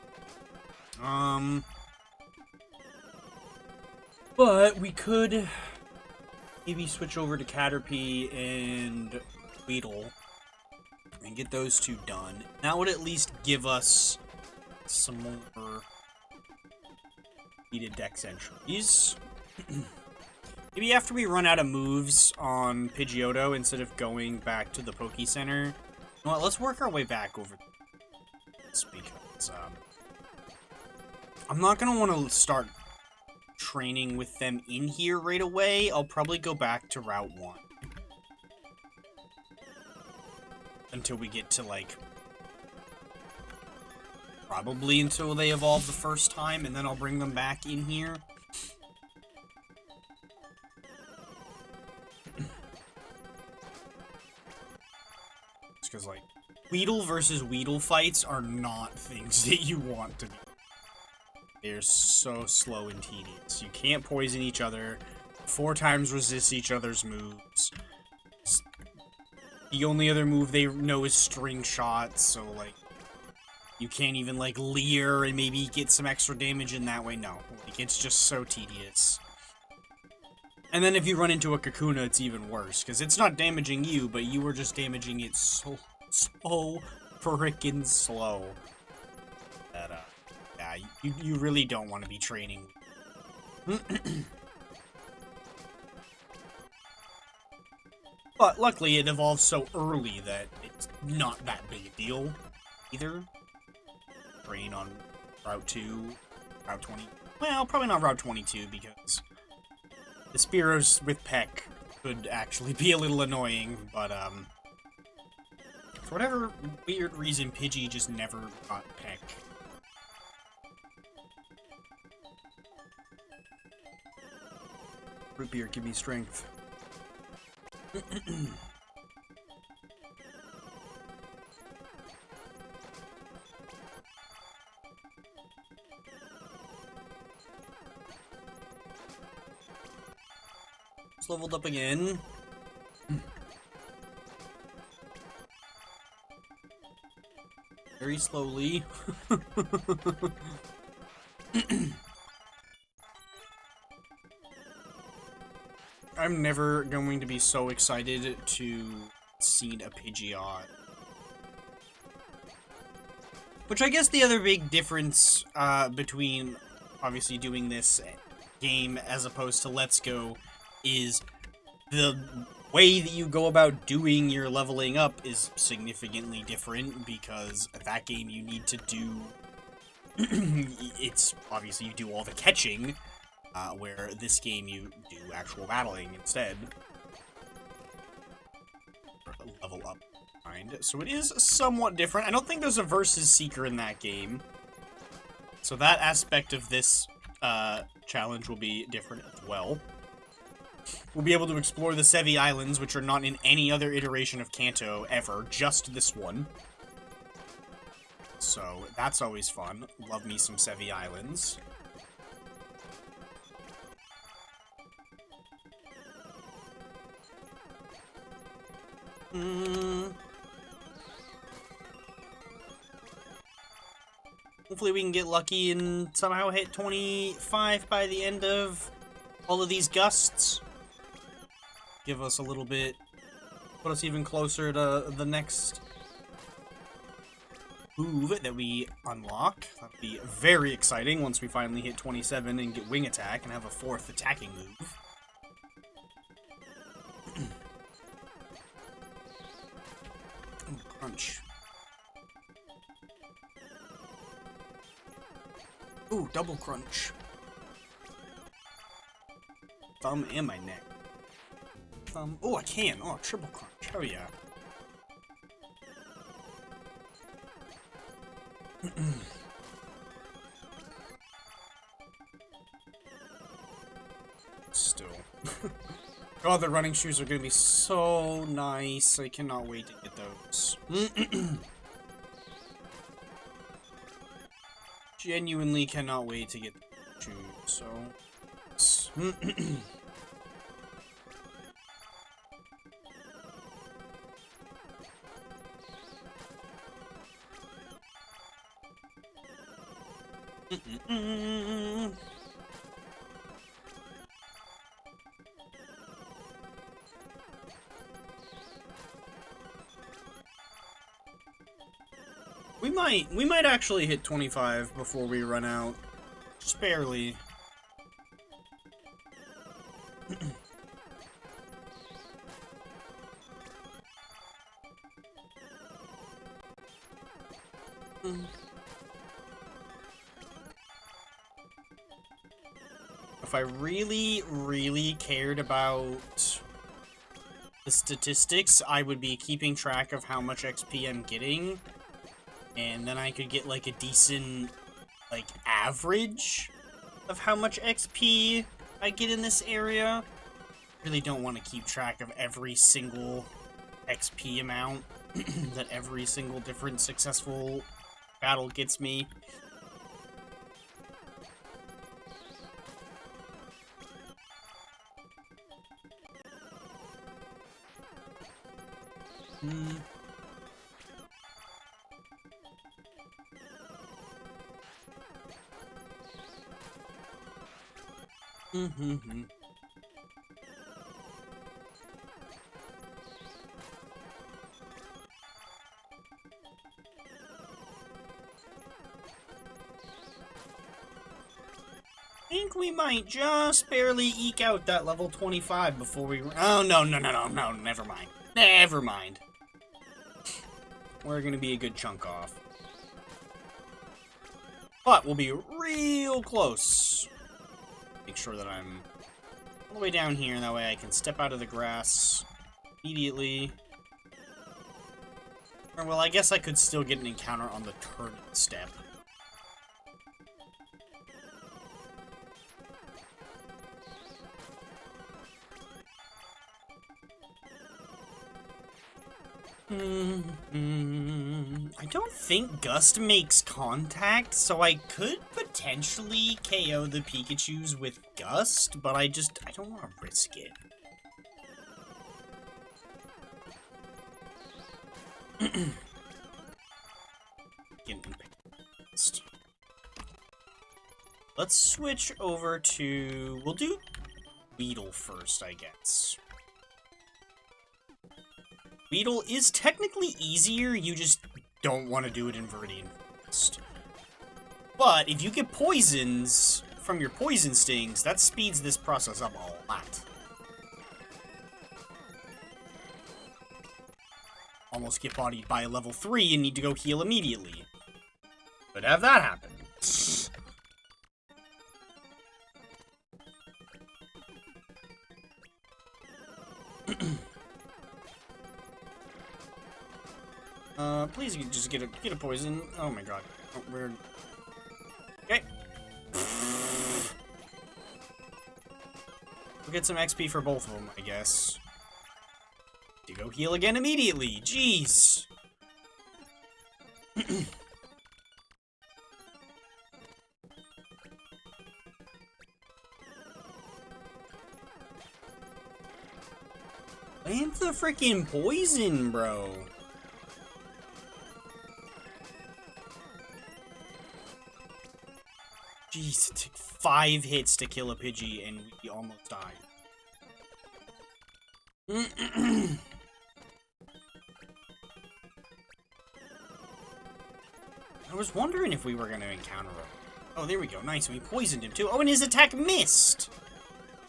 But we could maybe switch over to Caterpie and Weedle and get those two done. That would at least give us some more needed dex entries. Maybe after we run out of moves on Pidgeotto, instead of going back to the Poke Center, you know what, let's work our way back over this, because I'm not gonna want to start training with them in here right away. I'll probably go back to Route 1 until we get to, like, probably until they evolve the first time, and then I'll bring them back in here. Just because, like, Weedle versus Weedle fights are not things that you want to be. They're so slow and tedious. You can't poison each other. 4 times resist each other's moves. The only other move they know is string shots, so, like, you can't even, like, leer and maybe get some extra damage in that way. No. Like, it's just so tedious. And then if you run into a Kakuna, it's even worse, because it's not damaging you, but you were just damaging it so frickin' slow. That, yeah, you really don't want to be training. But luckily it evolves so early that it's not that big a deal either. Train on Route 2, Route 20. Well, probably not Route 22, because the Spearows with Peck could actually be a little annoying, but, for whatever weird reason, Pidgey just never got Peck. Root beer, give me strength. It's leveled up again. Very slowly. I'm never going to be so excited to seed a Pidgeot. Which I guess the other big difference between obviously doing this game as opposed to Let's Go is the way that you go about doing your leveling up is significantly different, because at that game you need to do it's obviously you do all the catching, where this game you do actual battling instead. Level up kind. So it is somewhat different. I don't think there's a versus seeker in that game, so that aspect of this challenge will be different as well. We'll be able to explore the Sevi Islands, which are not in any other iteration of Kanto ever, just this one. So that's always fun. Love me some Sevi Islands. Hopefully we can get lucky and somehow hit 25 by the end of all of these gusts. Give us a little bit, put us even closer to the next move that we unlock. That'll be very exciting once we finally hit 27 and get wing attack and have a 4th attacking move. Ooh, crunch. Ooh, double crunch. Thumb and my neck. Thumb. Oh, I can. Oh, triple crunch. Hell yeah. Still. Oh, the running shoes are gonna be so nice. I cannot wait to get those. Genuinely cannot wait to get the shoes, so... We might actually hit 25 before we run out. Just barely. If I really, really cared about the statistics, I would be keeping track of how much XP I'm getting. And then I could get, like, a decent, like, average of how much XP I get in this area. Really don't want to keep track of every single XP amount that every single different successful battle gets me. I think we might just barely eke out that level 25 before we... Oh, no, never mind. Never mind. We're gonna be a good chunk off. But we'll be real close. Make sure that I'm all the way down here, that way I can step out of the grass immediately. Or, well, I guess I could still get an encounter on the turn step. I don't think Gust makes contact, so I could potentially KO the Pikachus with Gust, but I don't want to risk it. Let's switch over to... We'll do Weedle first, I guess. Weedle is technically easier, you just don't want to do it in Viridian Forest. But if you get poisons from your poison stings, that speeds this process up a lot. Almost get bodied by a level 3 and need to go heal immediately. But have that happen. Please just get a poison. Oh my god. Oh, weird. Okay. We'll get some XP for both of them, I guess. To go heal again immediately. Jeez. Land the freaking poison, bro. Jeez, it took 5 hits to kill a Pidgey, and we almost died. I was wondering if we were going to encounter him. Oh, there we go. Nice. We poisoned him, too. Oh, and his attack missed.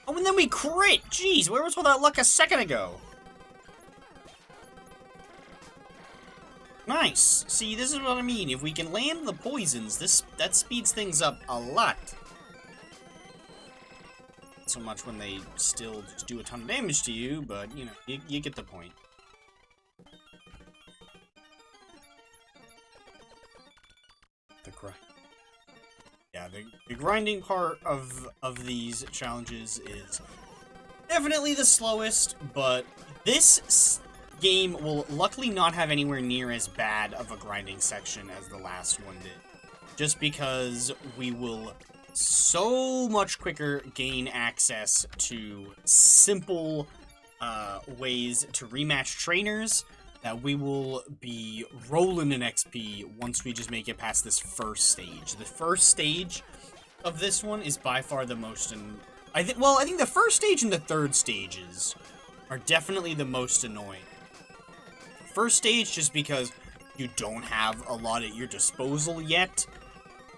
Oh, and then we crit. Jeez, where was all that luck a second ago? Nice. See, this is what I mean. If we can land the poisons, that speeds things up a lot. Not so much when they still just do a ton of damage to you, but, you know, you get the point. The grind. Yeah, the grinding part of these challenges is definitely the slowest, but this game will luckily not have anywhere near as bad of a grinding section as the last one did. Just because we will so much quicker gain access to simple ways to rematch trainers that we will be rolling in XP once we just make it past this first stage. The first stage of this one is by far the most I think the first stage and the third stages are definitely the most annoying. First stage just because you don't have a lot at your disposal yet,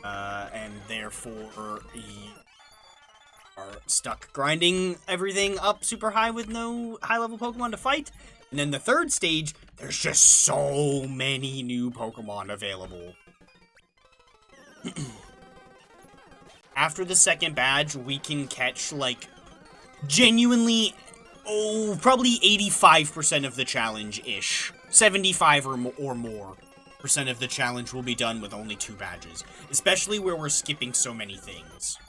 and therefore you are stuck grinding everything up super high with no high-level Pokemon to fight. And then the third stage, there's just so many new Pokemon available. After the second badge, we can catch, like, genuinely, probably 85% of the challenge-ish. 75 or more percent of the challenge will be done with only 2 badges. Especially where we're skipping so many things.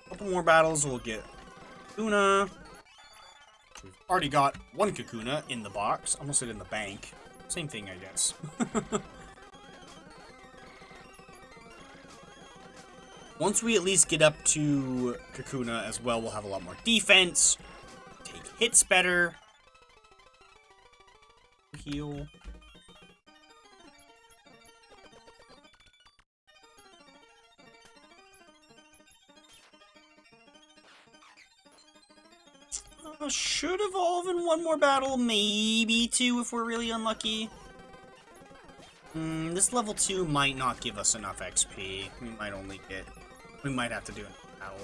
Couple more battles, we'll get Kakuna. We've already got 1 Kakuna in the box. Almost said in the bank. Same thing, I guess. Once we at least get up to Kakuna as well, we'll have a lot more defense. Take hits better. Heal. Should evolve in 1 more battle, maybe 2 if we're really unlucky. This level 2 might not give us enough XP. We might have to do a battle.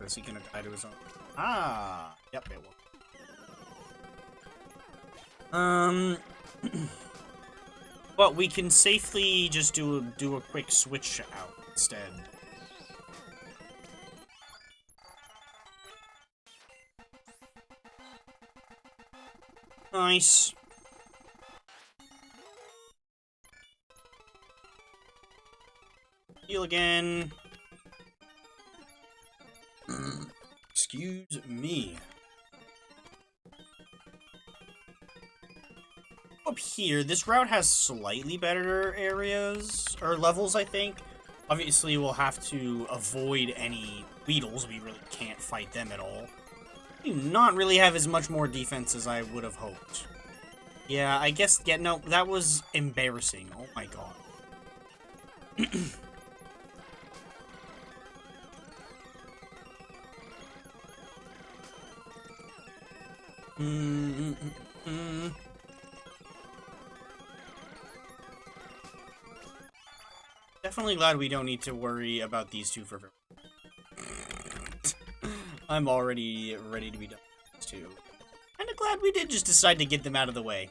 Is he gonna die to his own? Ah! Yep, it will. But we can safely just do a quick switch out instead. Nice. Heal again. Excuse me. Up here, this route has slightly better areas, or levels, I think. Obviously, we'll have to avoid any Weedles. We really can't fight them at all. Do not really have as much more defense as I would have hoped. Yeah, I guess, yeah, no, that was embarrassing. Oh my god. Definitely glad we don't need to worry about these 2 for I'm already ready to be done with this too. Kinda glad we did just decide to get them out of the way.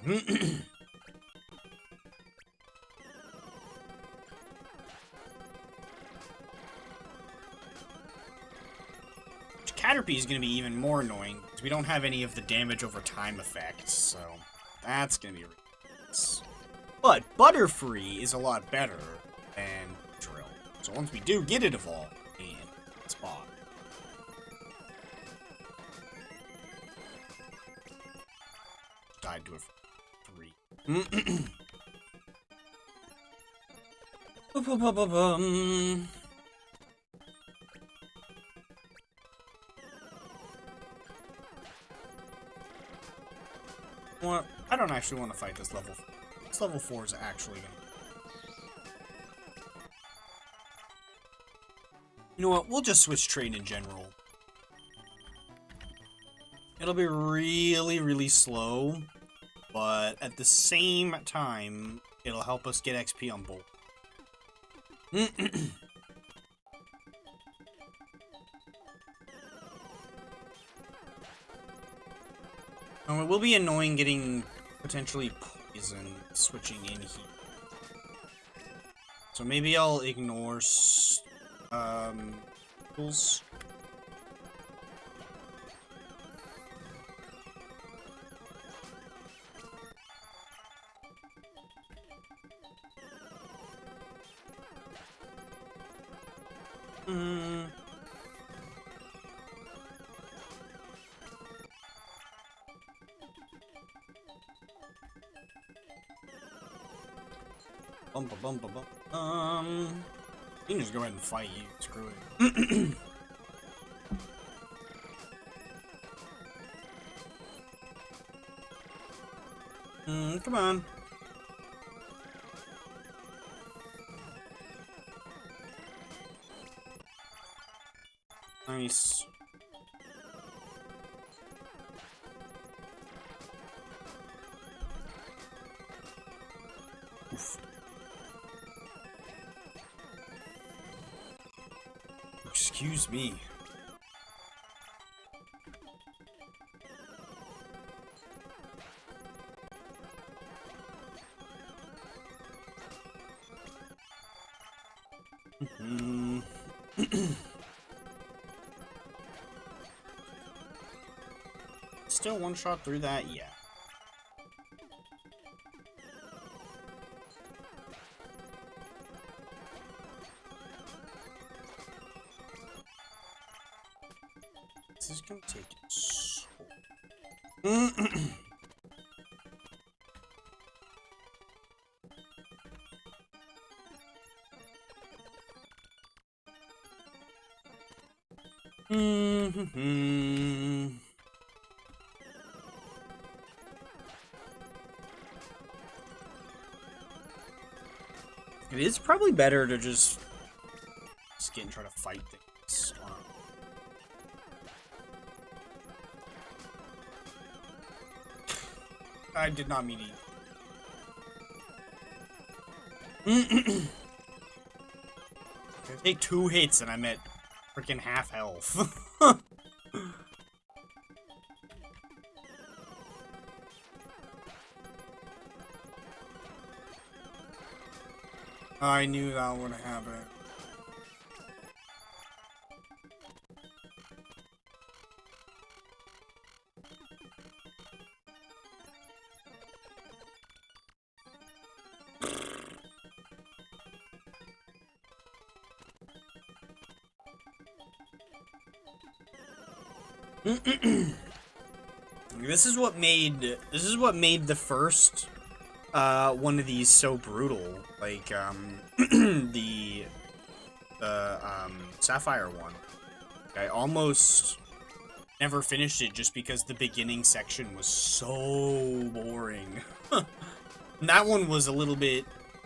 Caterpie is going to be even more annoying, because we don't have any of the damage over time effects, so that's going to be ridiculous. But Butterfree is a lot better than Drill. So once we do get it evolved, in spot. Died to a 3. Well, I don't actually want to fight this level. This level 4 is actually gonna... You know what? We'll just switch trade in general. It'll be really, really slow, but at the same time, it'll help us get XP on both. Oh, it will be annoying getting potentially poison switching in here. So maybe I'll ignore tools. You can just go ahead and fight you. Screw it. Come on. Nice. Oof. Excuse me. Still one shot through that? Yeah. This is gonna take so... It is probably better to just get and try to fight things. I did not mean to. I take 2 hits and I'm at freaking half health. I knew that would happen. This is what made the first one of these so brutal. Like the Sapphire one. I almost never finished it just because the beginning section was so boring. That one was a little bit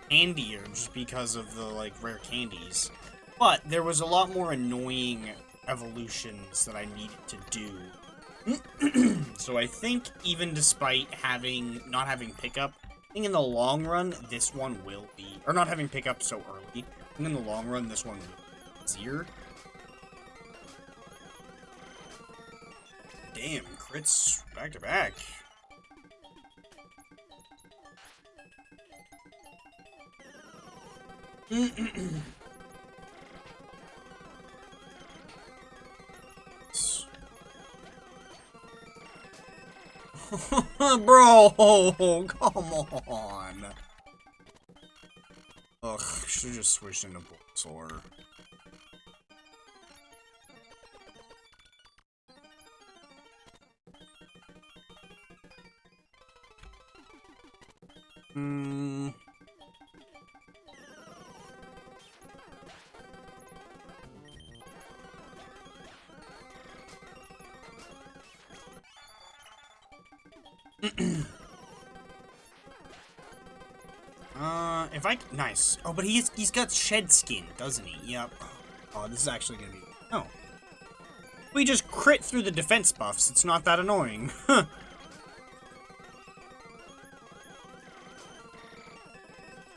handier just because of the like rare candies. But there was a lot more annoying evolutions that I needed to do. So I think even despite not having pickup, I think in the long run this one will be, or not having pickup so early, I think in the long run this one will be easier. Damn, crits back to back. Bro, come on. Ugh, should've just switched into Bulbasaur. If I... Nice. Oh, but he's got shed skin, doesn't he? Yep. Oh, this is actually gonna be... Oh. We just crit through the defense buffs. It's not that annoying. I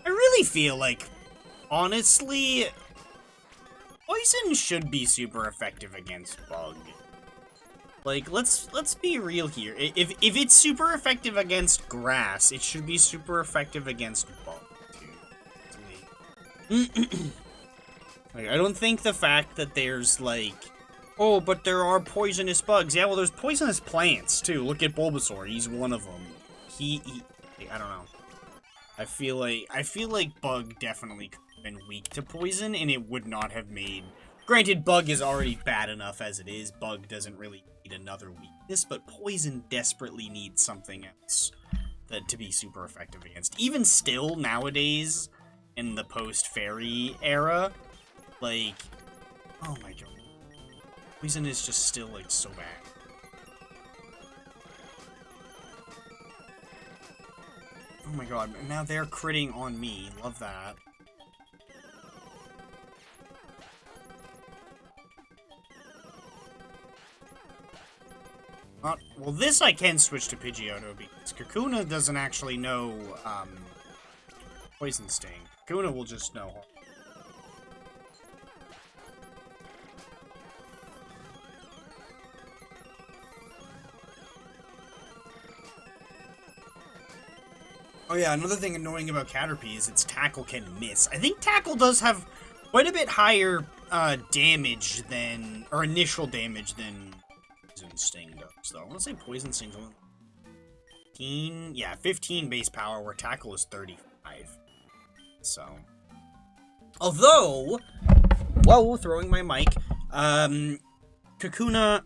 really feel like, honestly, poison should be super effective against bug. Like, let's be real here. If it's super effective against grass, it should be super effective against bug, too. Like, I don't think the fact that there's, like... Oh, but there are poisonous bugs. Yeah, well, there's poisonous plants, too. Look at Bulbasaur. He's one of them. I don't know. I feel like Bug definitely could have been weak to poison, and it would not have made... Granted, Bug is already bad enough as it is. Bug doesn't really need another weakness, but poison desperately needs something else to be super effective against. Even still, nowadays, in the post-fairy era, like... Oh my god. Poison is just still, like, so bad. Oh my god, now they're critting on me. Love that. Well, this I can switch to Pidgeotto, because Kakuna doesn't actually know, Poison Sting. Kakuna will just know. Oh yeah, another thing annoying about Caterpie is its Tackle can miss. I think Tackle does have quite a bit higher damage than, or initial damage than Poison Sting does, though. I want to say Poison Sting's only 15, yeah, 15 base power, where Tackle is 35. So, although, whoa, throwing my mic, Kakuna,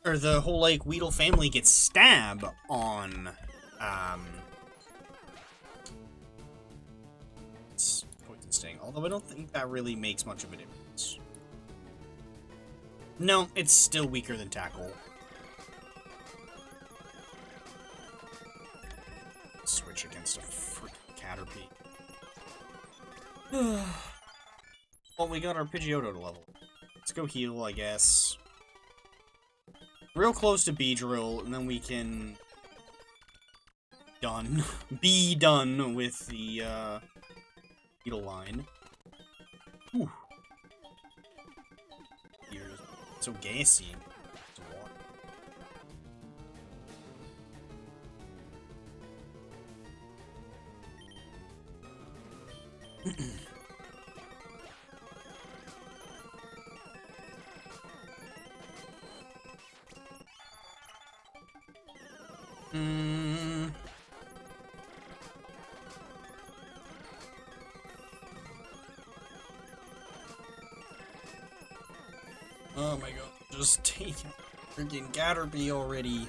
or the whole, like, Weedle family gets Stab on, Poison Sting, although I don't think that really makes much of a difference. No, it's still weaker than Tackle. Switch against a freaking Caterpie. Well, we got our Pidgeotto to level. Let's go heal, I guess. Real close to Beedrill, and then we can... be done with the, Beetle line. Whew. You're so gassy. Oh my god, just take freaking Caterpie already.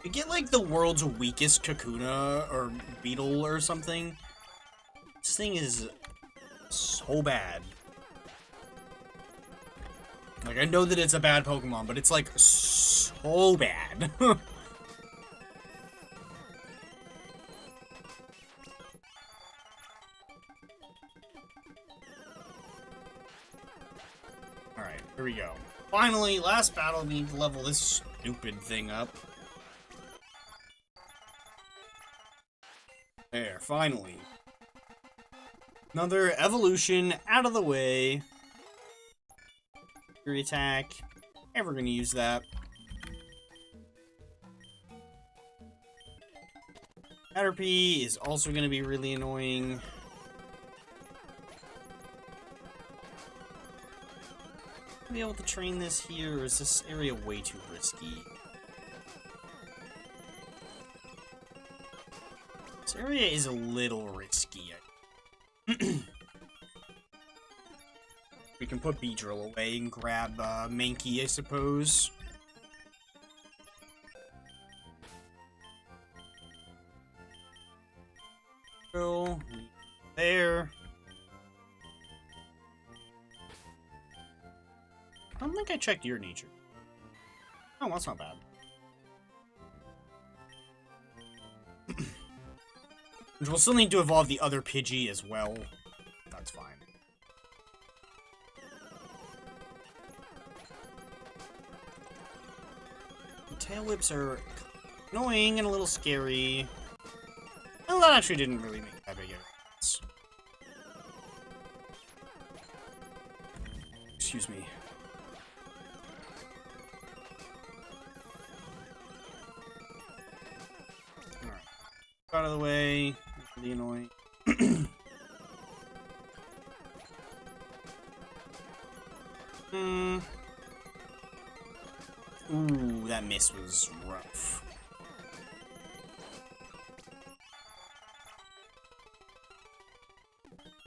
You get like the world's weakest Kakuna or Beetle or something. This thing is so bad. Like, I know that it's a bad Pokemon, but it's like so bad. Alright, here we go. Finally, last battle, we need to level this stupid thing up. There, finally. Another evolution out of the way. Fury attack. Never gonna use that. Caterpie is also gonna be really annoying. Be able to train this here, or is this area way too risky? This area is a little risky. We can put Beedrill away and grab Mankey, I suppose. Go there. I don't think I checked your nature. Oh, that's not bad. We'll still need to evolve the other Pidgey as well. That's fine. tail whips are annoying and a little scary. Well, that actually didn't really make that big of a difference. Excuse me. Alright. Out of the way. Really annoying. Ooh, that miss was rough.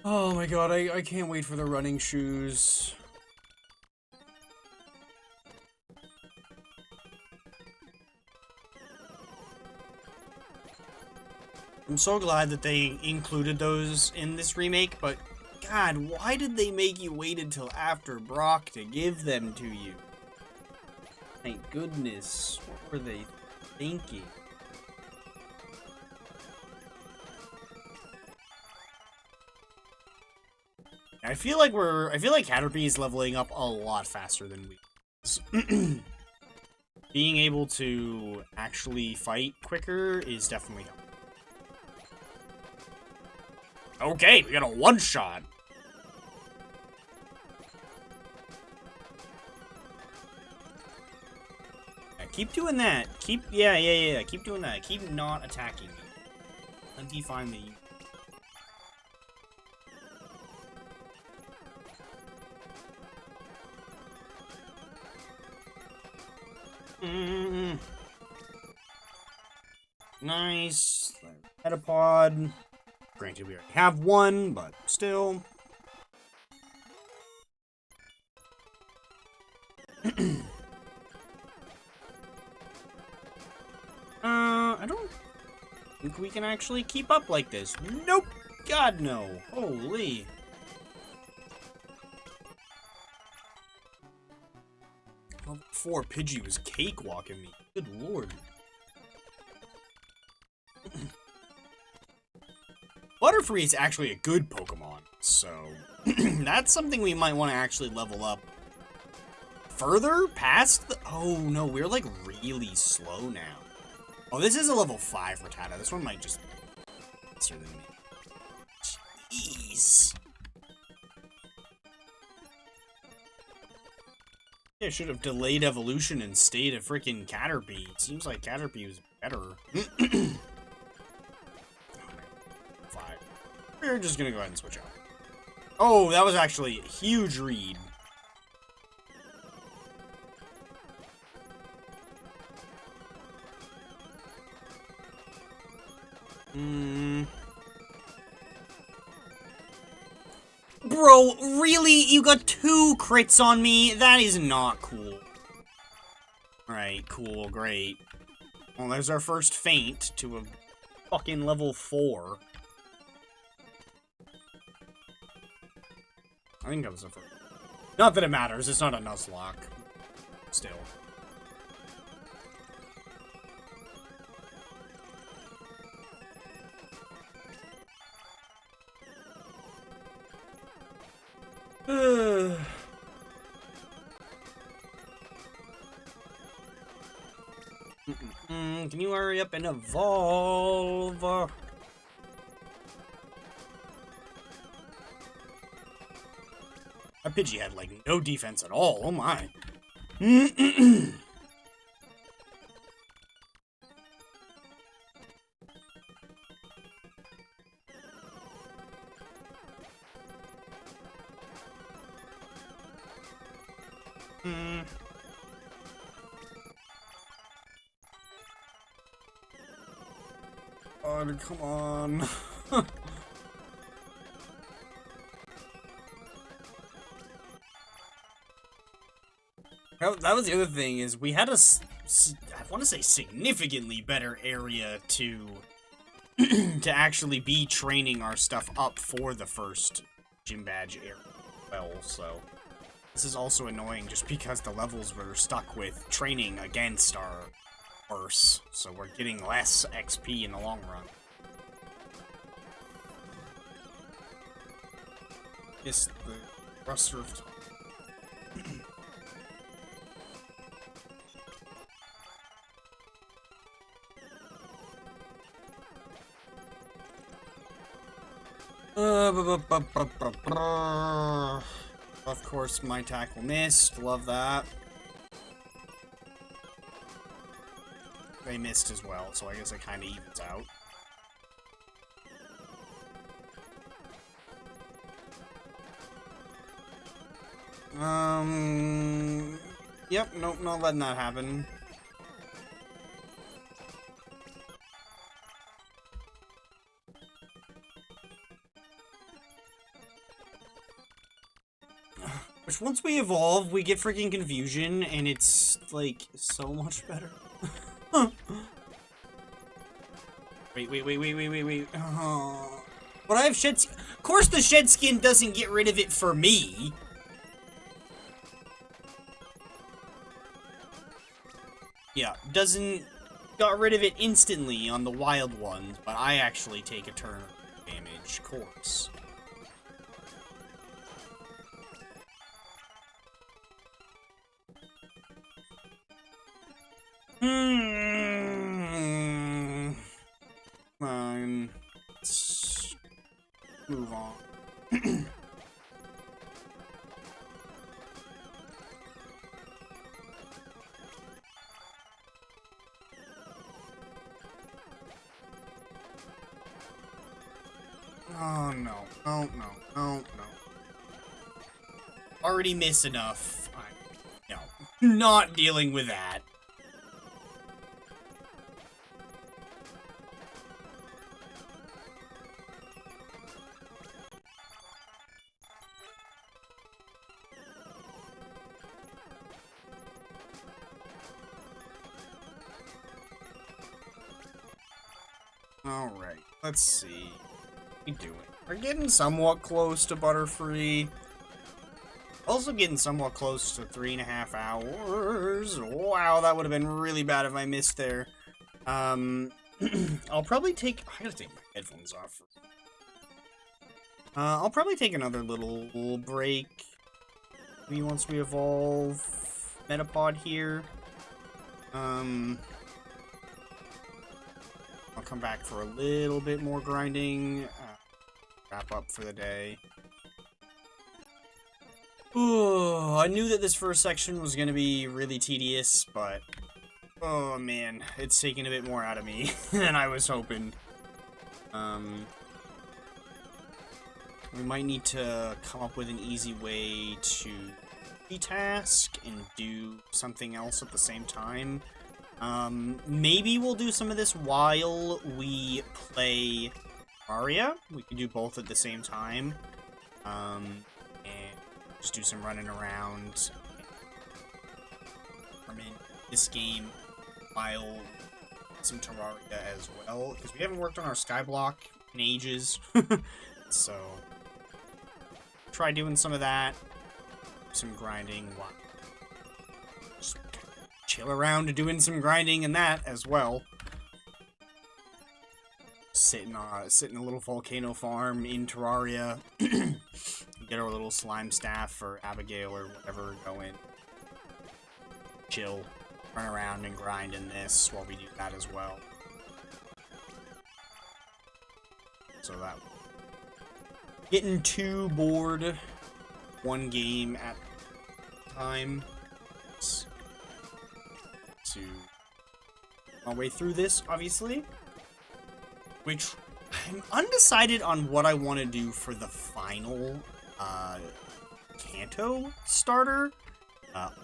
Oh my god, I can't wait for the running shoes. I'm so glad that they included those in this remake, but god, why did they make you wait until after Brock to give them to you? Thank goodness. What were they thinking? I feel like Caterpie is leveling up a lot faster than we is. Being able to actually fight quicker is definitely helpful. Okay, we got a one-shot. Yeah, keep doing that. Yeah. Keep doing that. Keep not attacking me. Until you find the... Nice. Metapod. Granted, we already have one, but still. I don't think we can actually keep up like this. Nope. God, no. Holy. Level 4 Pidgey was cakewalking me. Good lord. Butterfree is actually a good Pokemon, so that's something we might want to actually level up further past the... Oh, no, we're, like, really slow now. Oh, this is a level 5 Rattata. This one might just be faster than me. Jeez. Yeah, I should have delayed evolution and stayed a freaking Caterpie. It seems like Caterpie was better. We're just gonna go ahead and switch out. Oh, that was actually a huge read. Bro, really? You got 2 crits on me? That is not cool. Alright, cool, great. Well, there's our first feint to a fucking level 4. I think that was the first. Not that it matters, it's not a Nuzlocke. Still. Can you hurry up and evolve? That Pidgey had, like, no defense at all. Oh, my. God, come on. That was the other thing, is we had a, I want to say, significantly better area to to actually be training our stuff up for the first gym badge area. Well, so this is also annoying just because the levels we're stuck with training against are worse, so we're getting less XP in the long run. It's the Ruster of Of course, my tackle missed. Love that. They missed as well, so I guess it kind of evens out. Yep, nope, not letting that happen. Which, once we evolve, we get freaking confusion, and it's, like, so much better. Wait. Oh. But I have shed skin. Of course the shed skin doesn't get rid of it for me. Yeah, got rid of it instantly on the wild ones, but I actually take a turn of damage, of course. Let's move on. Oh, no. No. Already miss enough. No. Not dealing with that. Alright, let's see. What are we doing? We're getting somewhat close to Butterfree. Also getting somewhat close to 3.5 hours. Wow, that would have been really bad if I missed there. I'll probably take... I gotta take my headphones off. I'll probably take another little break. Maybe once we evolve Metapod here. I'll come back for a little bit more grinding. Wrap up for the day. Ooh, I knew that this first section was going to be really tedious, but... oh, man. It's taking a bit more out of me than I was hoping. We might need to come up with an easy way to task and do something else at the same time. Maybe we'll do some of this while we play Aria. We can do both at the same time. And just do some running around. I mean, this game while some Terraria as well, because we haven't worked on our Skyblock in ages. So, try doing some of that. Some grinding while just chill around doing some grinding and that as well. Sitting a little volcano farm in Terraria. Get our little slime staff or Abigail or whatever going. Chill, run around and grind in this while we do that as well. So that getting too bored one game at a time. To my way through this, obviously. Which I'm undecided on what I want to do for the final Kanto starter.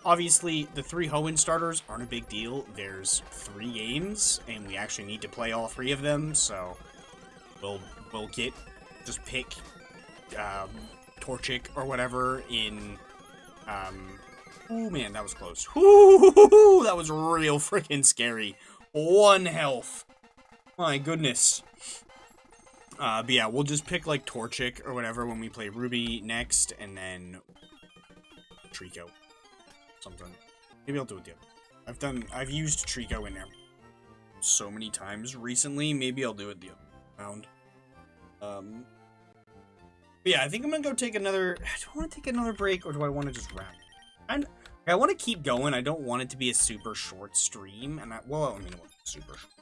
Obviously, the 3 Hoenn starters aren't a big deal. There's 3 games, and we actually need to play all 3 of them, so we'll just pick Torchic or whatever in oh man, that was close. Ooh, that was real freaking scary. 1 health. My goodness. But yeah, we'll just pick like Torchic or whatever when we play Ruby next, and then Trico. Something. Maybe I'll do it the other. I've used Trico in there so many times recently. Maybe I'll do it the other round. But yeah, I think I'm gonna go take another. Do I want to take another break, or do I want to just wrap? I want to keep going. I don't want it to be a super short stream, and super short.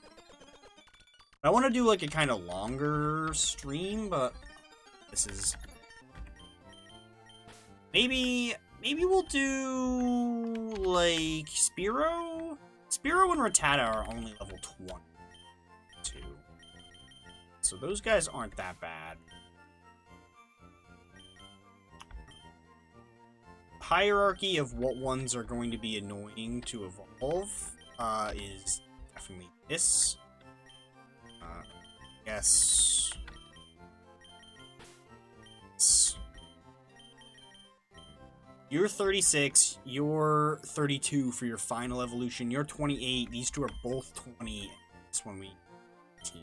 I want to do like a kind of longer stream, but This is... Maybe we'll do, like, Spearow? Spearow and Rattata are only level 22. So those guys aren't that bad. Hierarchy of what ones are going to be annoying to evolve is definitely this. Yes. You're 36, you're 32 for your final evolution, you're 28, these two are both 20, this one we 18.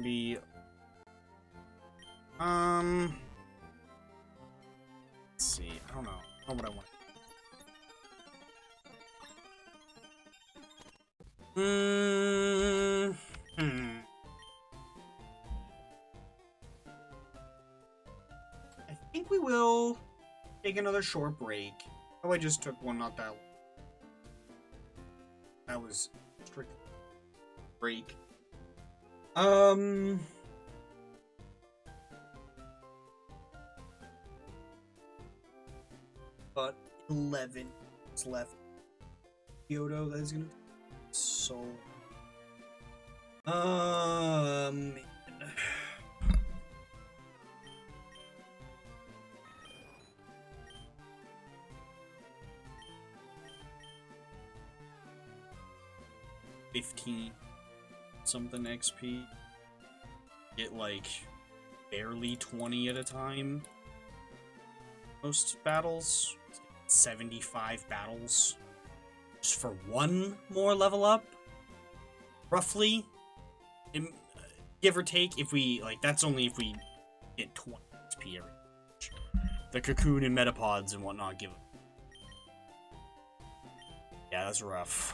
Be let's see, I don't know what I want. I think we will take another short break. Oh, I just took one, not that long. That was strict break. But 11 is left. Kyoto, that is gonna be so. Man. $15 something XP. Get like barely 20 at a time. Most battles, 75 battles. Just for one more level up, roughly, give or take. If we like, that's only if we get 20 XP every. The cocoon and metapods and whatnot give. Yeah, that's rough.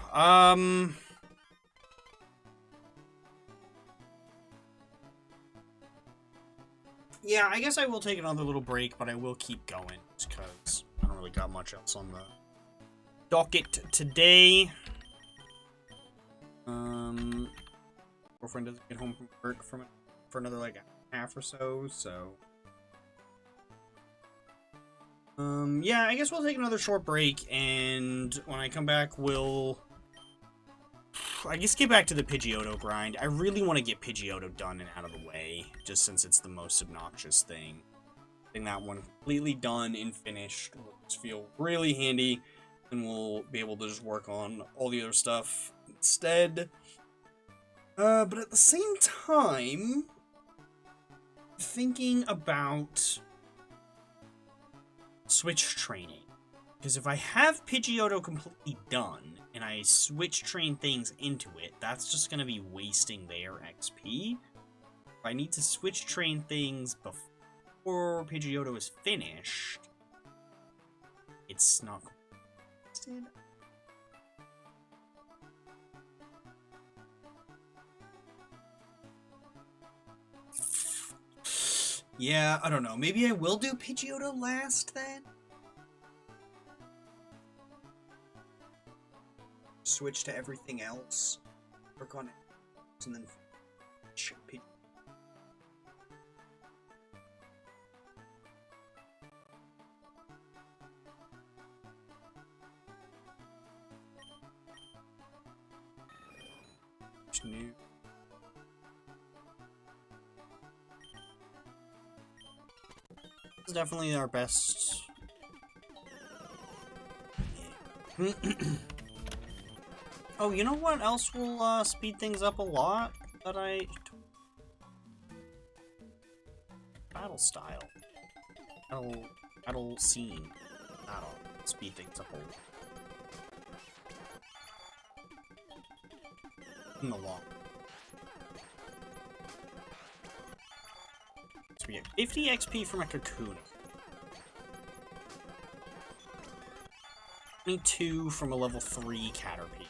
Yeah, I guess I will take another little break, but I will keep going because I don't really got much else on the docket today. Girlfriend doesn't get home from work for another like half or so. Yeah, I guess we'll take another short break, and when I come back, we'll I guess get back to the Pidgeotto grind. I really want to get Pidgeotto done and out of the way, just since it's the most obnoxious thing. Getting that one completely done and finished will just feel really handy. And we'll be able to just work on all the other stuff instead. But at the same time, thinking about switch training. Because if I have Pidgeotto completely done, and I switch train things into it, that's just going to be wasting their XP. If I need to switch train things before Pidgeotto is finished, it's not going. Yeah, I don't know. Maybe I will do Pidgeotto last then? Switch to everything else. Work on it. And then Pidgeotto. New. This is definitely our best. Oh, you know what else will speed things up a lot? Battle style. Battle scene. That'll speed things up a lot. In the long. So we get 50 XP from a cocoon. 22 from a level 3 Caterpie.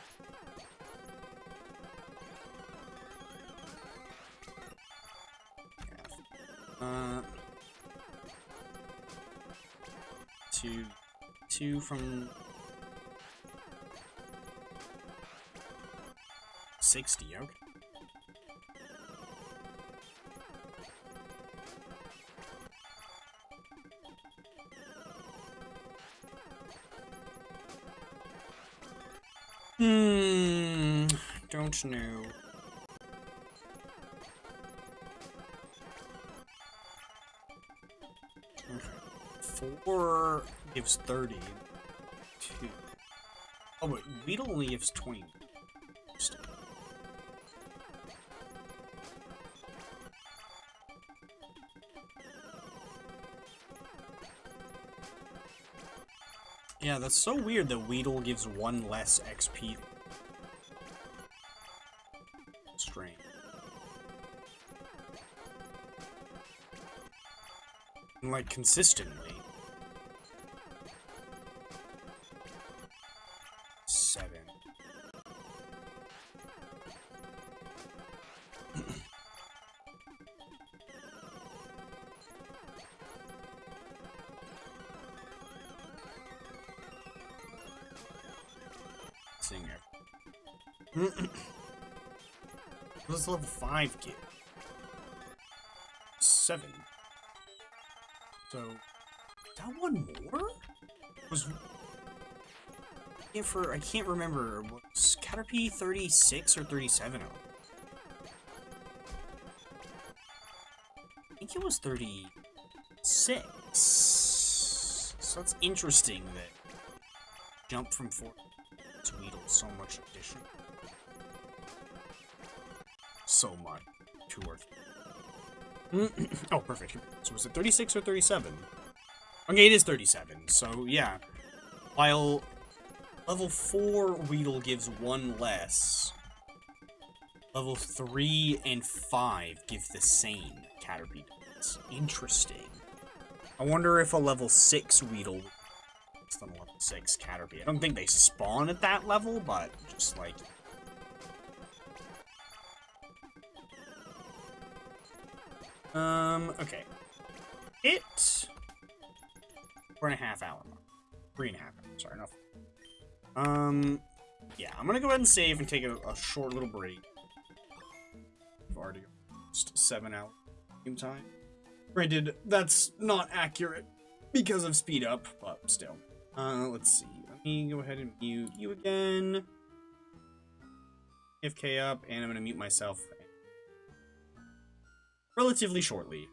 Two from 60, okay. Don't know. Okay. 4 gives 30. 2. Oh, wait, Weedle only gives 20. Yeah, that's so weird that Weedle gives 1 less XP. Strange. And, like, consistently. 7. Seeing it. What does level 5 give? 7. So, that one more? Was I can't remember. Was Caterpie 36 or 37? I think it was 36. So that's interesting that jump from 4 to Weedle so much addition. So much. 2 or 3. Oh, perfect. So was it 36 or 37? Okay, it is 37. So, yeah. While level 4 Weedle gives 1 less, level 3 and 5 give the same Caterpie does. Interesting. I wonder if a level 6 Weedle is than a level 6 Caterpie. I don't think they spawn at that level, but just like... okay. It... 4.5 hour mark. 3.5 hours, sorry, enough. Yeah, I'm gonna go ahead and save and take a short little break. I've already lost 7 hours game time. Granted, that's not accurate because of speed up, but still. Let's see. Let me go ahead and mute you again. FK up, and I'm gonna mute myself relatively shortly.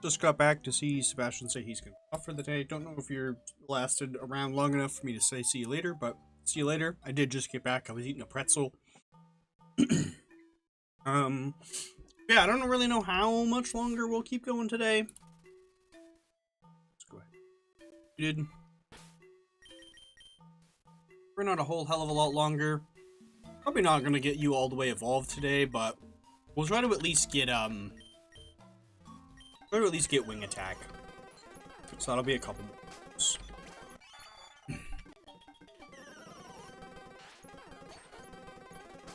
just got back to see Sebastian say he's going to be off for the day. Don't know if you're lasted around long enough for me to say see you later, but see you later. I did just get back. I was eating a pretzel. Yeah, I don't really know how much longer we'll keep going today. Let's go ahead. We did. We're not a whole hell of a lot longer. Probably not going to get you all the way evolved today, but we'll try to at least get, wing attack. So that'll be a couple more.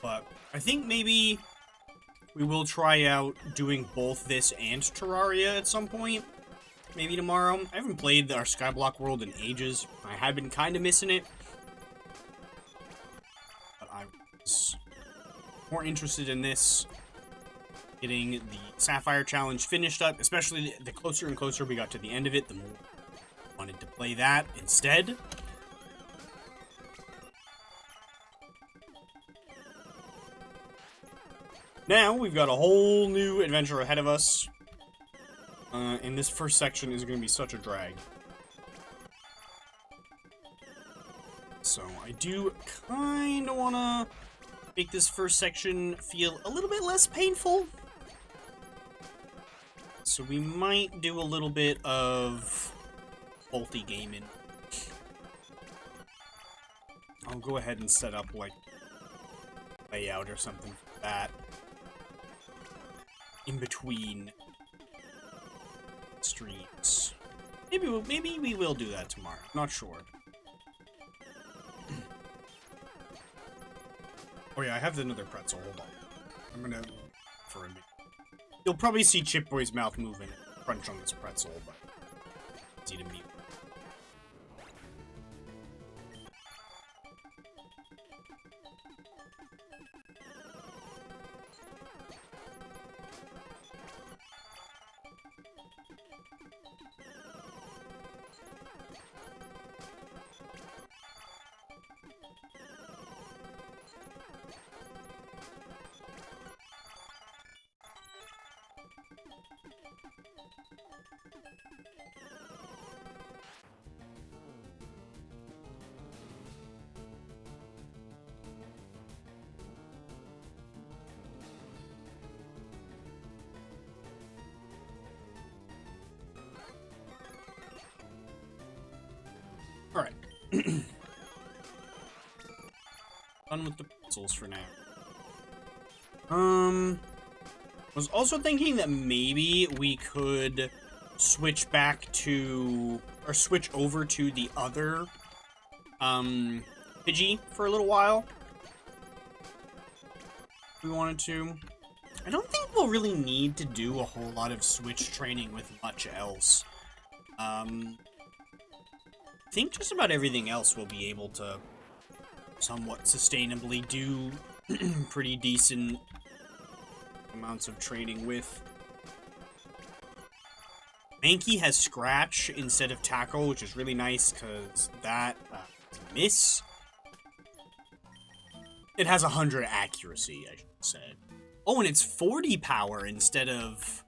But I think maybe we will try out doing both this and Terraria at some point. Maybe tomorrow. I haven't played our Skyblock world in ages. I have been kind of missing it. But I was more interested in this. Getting the Sapphire Challenge finished up. Especially the closer and closer we got to the end of it, the more I wanted to play that instead. Now, we've got a whole new adventure ahead of us. And this first section is going to be such a drag. So, I do kind of want to make this first section feel a little bit less painful. So we might do a little bit of multi-gaming. I'll go ahead and set up, like, layout or something for that. In between streams. Maybe we will do that tomorrow. Not sure. Oh yeah, I have another pretzel. Hold on. I'm gonna for a minute. You'll probably see Chip Boy's mouth moving and crunch on this pretzel, but it's easy to mute. Alright. Done with the pretzels for now. Was also thinking that maybe we could switch back to, or switch over to the other, Pidgey for a little while. If we wanted to. I don't think we'll really need to do a whole lot of switch training with much else. I think just about everything else we'll be able to somewhat sustainably do pretty decent amounts of training with. Mankey has Scratch instead of Tackle, which is really nice because that miss. It has 100 accuracy, I should say. Oh, and it's 40 power instead of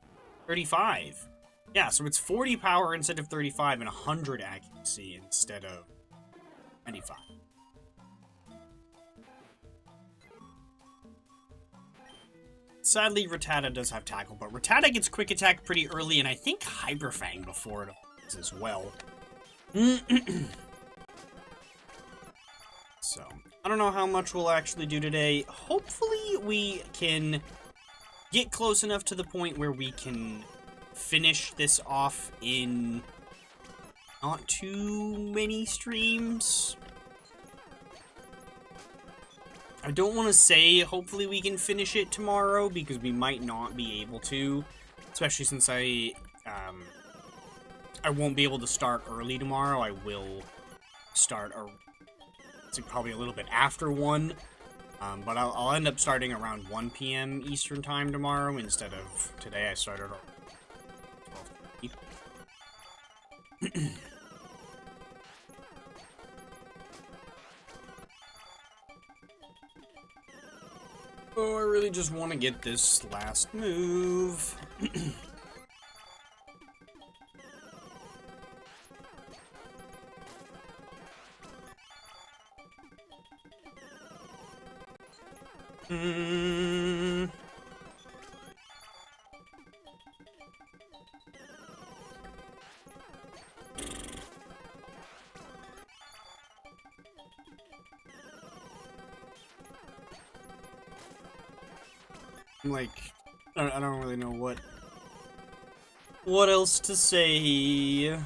35. Yeah, so it's 40 power instead of 35 and 100 accuracy instead of 95. Sadly, Rattata does have Tackle, but Rattata gets Quick Attack pretty early, and I think Hyper Fang before it does as well. So, I don't know how much we'll actually do today. Hopefully, we can get close enough to the point where we can finish this off in not too many streams. I don't want to say hopefully we can finish it tomorrow because we might not be able to, especially since I won't be able to start early tomorrow. I will start probably a little bit after 1, but I'll end up starting around 1 p.m. Eastern time tomorrow instead of today. I started at 12:30. Oh, I really just want to get this last move. Hmm. Like, I don't really know what else to say.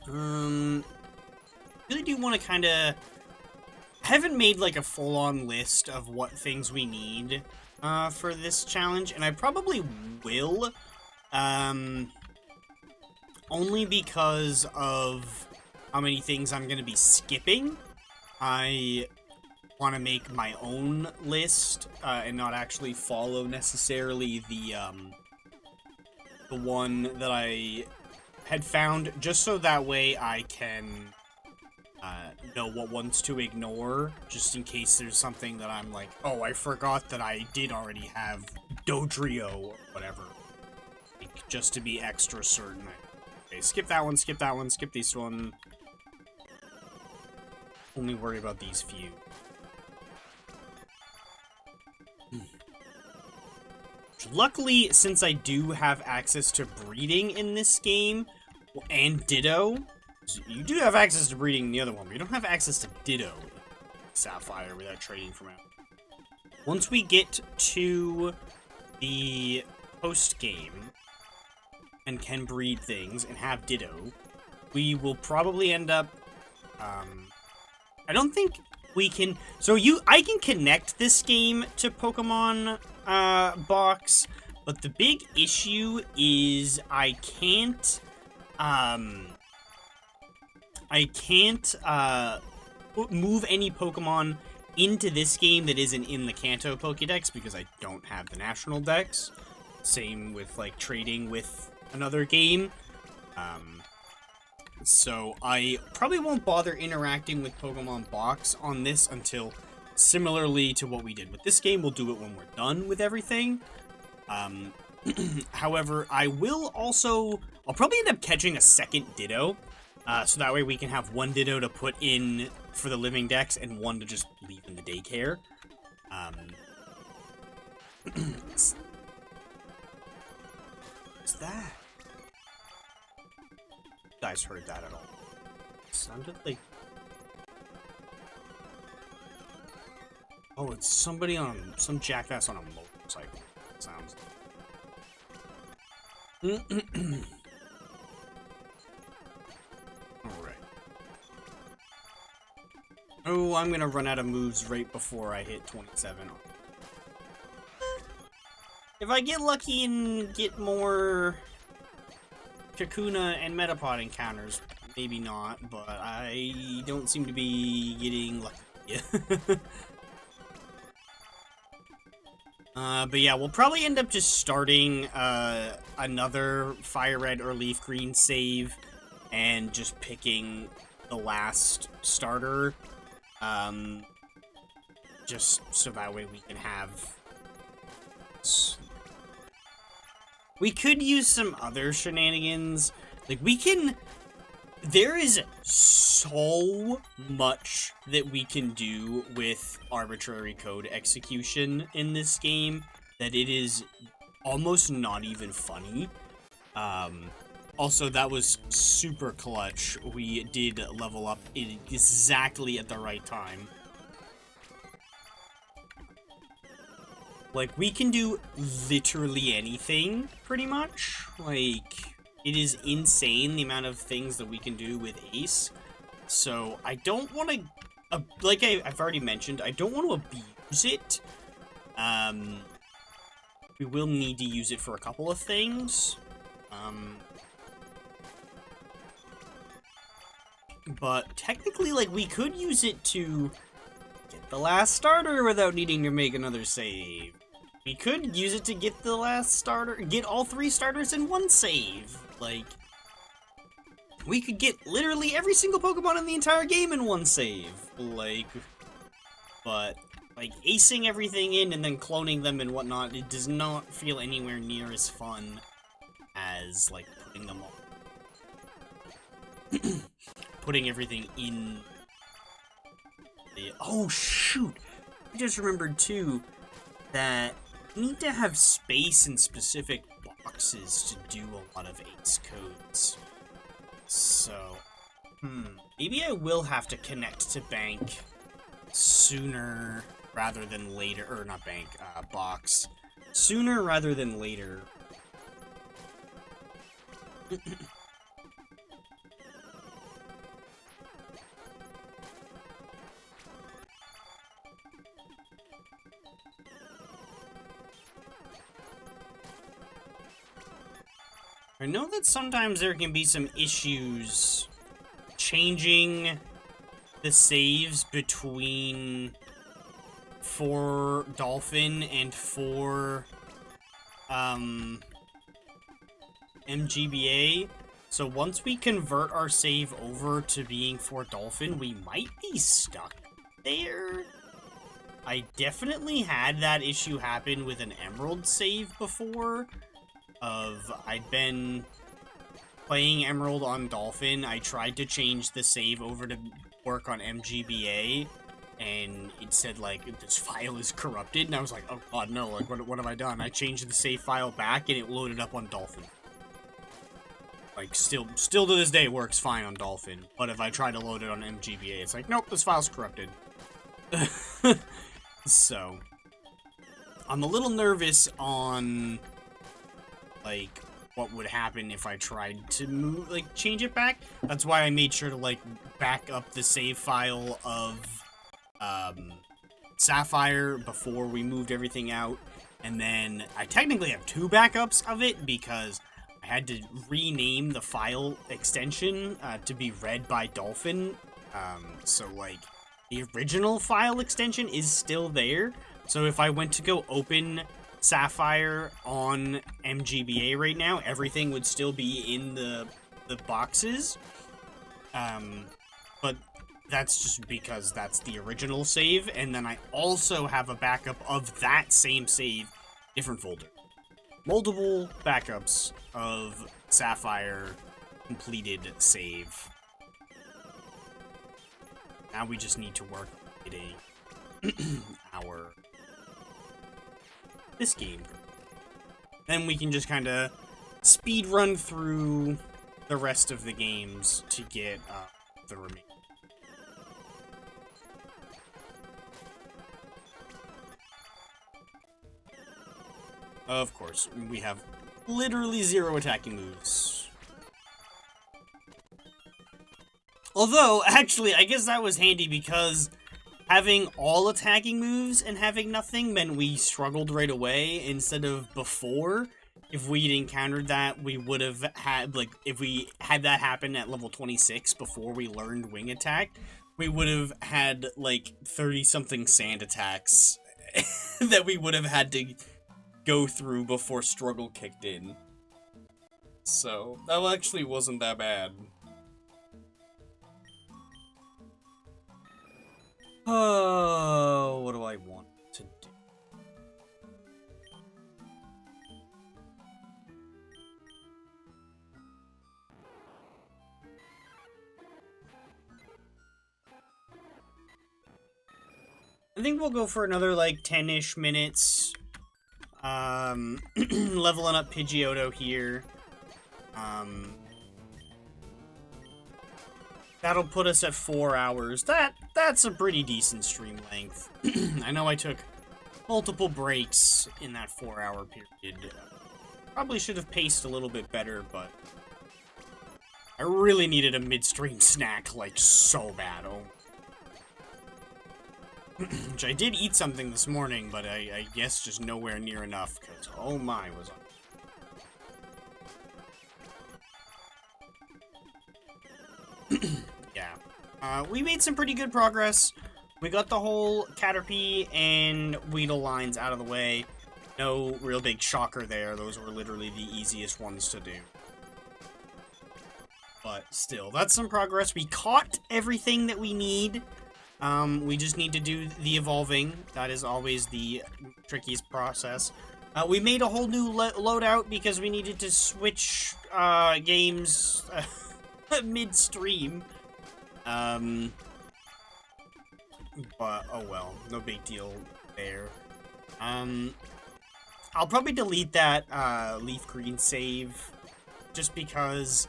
Really do want to kind of... I haven't made, like, a full-on list of what things we need, for this challenge, and I probably will, only because of how many things I'm going to be skipping. I want to make my own list, and not actually follow necessarily the one that I had found, just so that way I can know what ones to ignore, just in case there's something that I'm like, oh, I forgot that I did already have Dodrio or whatever, like, just to be extra certain. Okay, skip that one, skip that one, skip this one. Only worry about these few. Luckily, since I do have access to breeding in this game, and Ditto, you do have access to breeding in the other one, but you don't have access to Ditto Sapphire without trading from it. Once we get to the post-game and can breed things and have Ditto, we will probably end up, I don't think we can... So I can connect this game to Pokemon box, but the big issue is I can't move any Pokemon into this game that isn't in the Kanto Pokédex because I don't have the National Dex. Same with, like, trading with another game. So I probably won't bother interacting with Pokemon Box on this until, similarly to what we did with this game, we'll do it when we're done with everything. However, I'll probably end up catching a second Ditto, so that way we can have one Ditto to put in for the living dex and one to just leave in the daycare. What's that? You guys heard that at all? It sounded like... Oh, it's somebody on... Some jackass on a motorcycle. It sounds like... Alright. Oh, I'm gonna run out of moves right before I hit 27. If I get lucky and get more Kakuna and Metapod encounters, maybe not, but I don't seem to be getting lucky. But yeah, we'll probably end up just starting another Fire Red or Leaf Green save and just picking the last starter. Just so that way we can have... We could use some other shenanigans. Like, we can... There is so much that we can do with arbitrary code execution in this game that it is almost not even funny. Also, that was super clutch. We did level up exactly at the right time. Like, we can do literally anything, pretty much. Like, it is insane the amount of things that we can do with Ace. So, I don't want to... like I've already mentioned, I don't want to abuse it. We will need to use it for a couple of things. But technically, like, we could use it to get the last starter without needing to make another save. We could use it to get the last starter, get all 3 starters in one save. Like, we could get literally every single Pokemon in the entire game in one save. Like, but, like, acing everything in and then cloning them and whatnot, it does not feel anywhere near as fun as, like, putting them all. Putting everything in the... Oh, shoot! just remembered too that you need to have space in specific boxes to do a lot of Ace codes. So, maybe I will have to connect to bank sooner rather than later, or not bank, box. Sooner rather than later. I know that sometimes there can be some issues changing the saves between for Dolphin and for MGBA. So once we convert our save over to being for Dolphin, we might be stuck there. I definitely had that issue happen with an Emerald save before. I'd been playing Emerald on Dolphin. I tried to change the save over to work on MGBA, and it said, like, this file is corrupted, and I was like, oh god, no, like, what have I done? I changed the save file back, and it loaded up on Dolphin. Like, still to this day works fine on Dolphin, but if I try to load it on MGBA, it's like, nope, this file's corrupted. So, I'm a little nervous on, like, what would happen if I tried to move, like, change it back. That's why I made sure to, like, back up the save file of, Sapphire before we moved everything out. And then I technically have 2 backups of it because I had to rename the file extension to be read by Dolphin. So, like, the original file extension is still there. So if I went to go open Sapphire on MGBA right now, everything would still be in the boxes. But that's just because that's the original save, and then I also have a backup of that same save, different folder. Multiple backups of Sapphire completed save. Now we just need to work on getting this game. Then we can just kind of speed run through the rest of the games to get the remaining. Of course, we have literally 0 attacking moves. Although, actually, I guess that was handy because having all attacking moves and having nothing meant we struggled right away instead of before. If we'd encountered that, we would have had, like, if we had that happen at level 26 before we learned wing attack, we would have had, like, 30-something sand attacks that we would have had to go through before struggle kicked in. So, that actually wasn't that bad. Oh, what do I want to do? I think we'll go for another, like, 10-ish minutes. Leveling up Pidgeotto here. That'll put us at 4 hours. That's a pretty decent stream length. I know I took multiple breaks in that 4-hour period. Probably should have paced a little bit better, but I really needed a midstream snack, like, so bad. Oh. Which I did eat something this morning, but I guess just nowhere near enough, because, oh my, was yeah. We made some pretty good progress. We got the whole Caterpie and Weedle lines out of the way. No real big shocker there. Those were literally the easiest ones to do. But still, that's some progress. We caught everything that we need. We just need to do the evolving. That is always the trickiest process. We made a whole new loadout because we needed to switch games midstream. but oh well, no big deal there. I'll probably delete that leaf green save, just because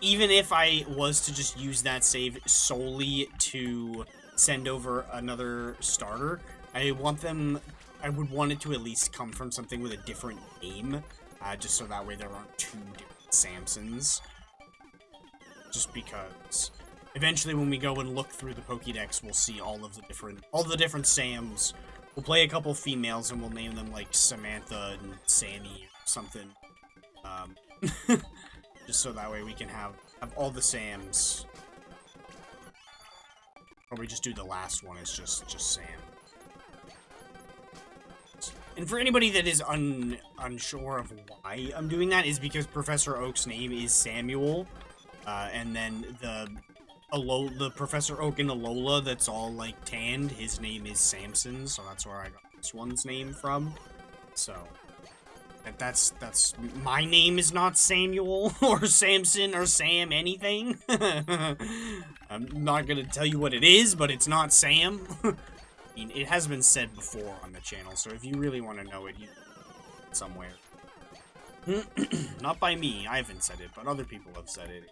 even if I was to just use that save solely to send over another starter, I would want it to at least come from something with a different name, just so that way there aren't two different Samsons. Just because eventually when we go and look through the Pokédex, we'll see all the different Sams. We'll play a couple females and we'll name them like Samantha and Sammy or something. Just so that way we can have all the Sams. Or we just do the last one as just Sam. And for anybody that is unsure of why I'm doing that, is because Professor Oak's name is Samuel. And then the Professor Oak and Alola that's all, like, tanned, his name is Samson, so that's where I got this one's name from. So, that's my name is not Samuel, or Samson, or Sam anything. I'm not gonna tell you what it is, but it's not Sam. I mean, it has been said before on the channel, so if you really want to know it, you somewhere. Not by me, I haven't said it, but other people have said it.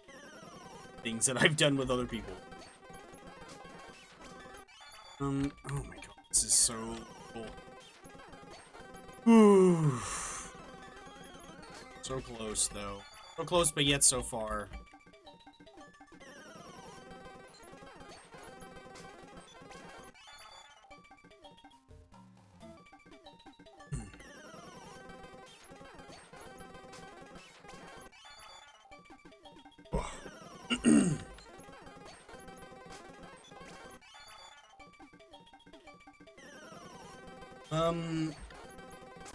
Things that I've done with other people. Oh my god, this is so cool. So close, though. So close, but yet so far.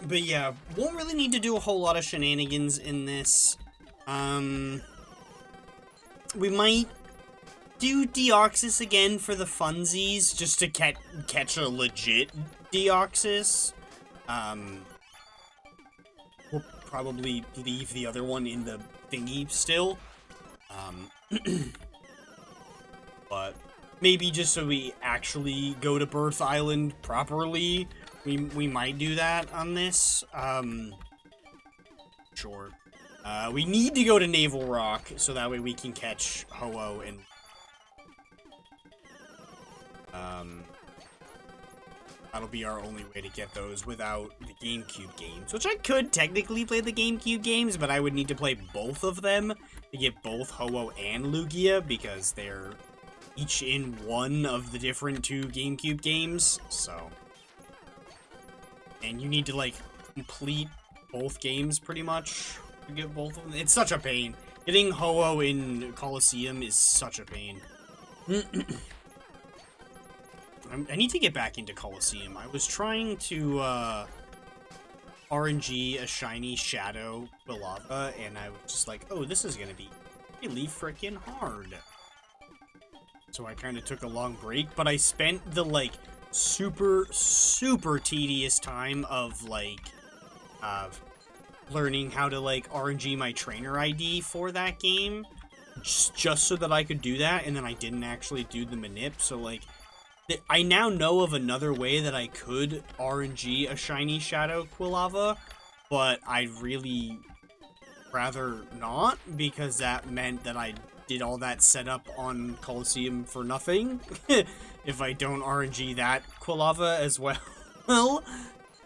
But yeah, won't really need to do a whole lot of shenanigans in this. We might do Deoxys again for the funsies, just to catch a legit Deoxys. We'll probably leave the other one in the thingy still. But maybe just so we actually go to Birth Island properly, we might do that on this. Sure. We need to go to Naval Rock, so that way we can catch Ho-Oh and... that'll be our only way to get those without the GameCube games. Which I could technically play the GameCube games, but I would need to play both of them to get both Ho-Oh and Lugia, because they're each in one of the different two GameCube games, so... And you need to, like, complete both games, pretty much, to get both of them. It's such a pain. Getting Ho-Oh in Coliseum is such a pain. I need to get back into Coliseum. I was trying to, RNG a shiny Shadow Quilava, and I was just like, oh, this is gonna be really freaking hard. So I kind of took a long break, but I spent the, like, super tedious time of, like, learning how to, like, RNG my trainer ID for that game, just so that I could do that, and then I didn't actually do the manip, so, like, I now know of another way that I could RNG a shiny Shadow Quilava, but I'd really rather not, because that meant that I did all that setup on Coliseum for nothing, if I don't RNG that Quilava as well.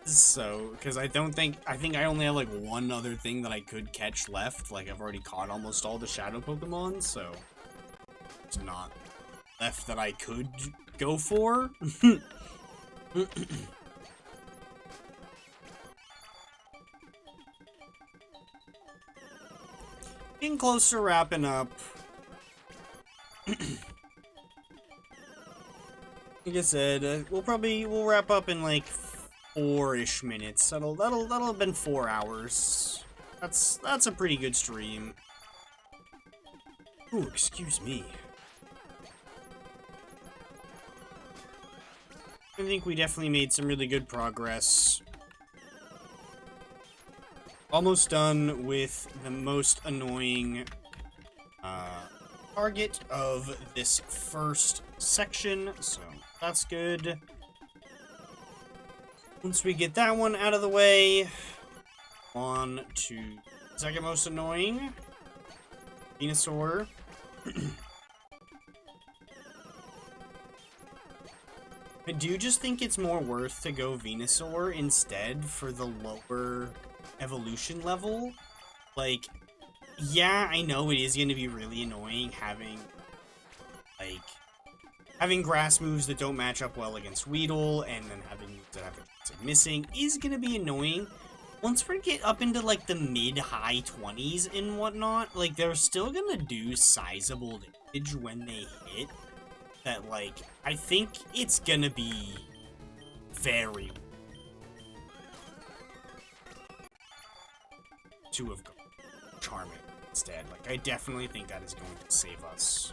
So, because I think I only have, like, one other thing that I could catch left. Like, I've already caught almost all the Shadow Pokemon, so it's not left that I could go for. Getting close to wrapping up. Like I said, we'll wrap up in like 4-ish minutes. That'll have been 4 hours. That's a pretty good stream. Ooh, excuse me. I think we definitely made some really good progress. Almost done with the most annoying target of this first section, so that's good. Once we get that one out of the way, on to second most annoying, Venusaur. I do just think it's more worth to go Venusaur instead for the lower evolution level. Like, yeah, I know it is going to be really annoying having grass moves that don't match up well against Weedle, and then having moves that have a chance of missing is going to be annoying. Once we get up into, like, the mid-high 20s and whatnot, like, they're still going to do sizable damage when they hit. That, like, I think it's gonna be very to have gone Charming instead. Like, I definitely think that is going to save us.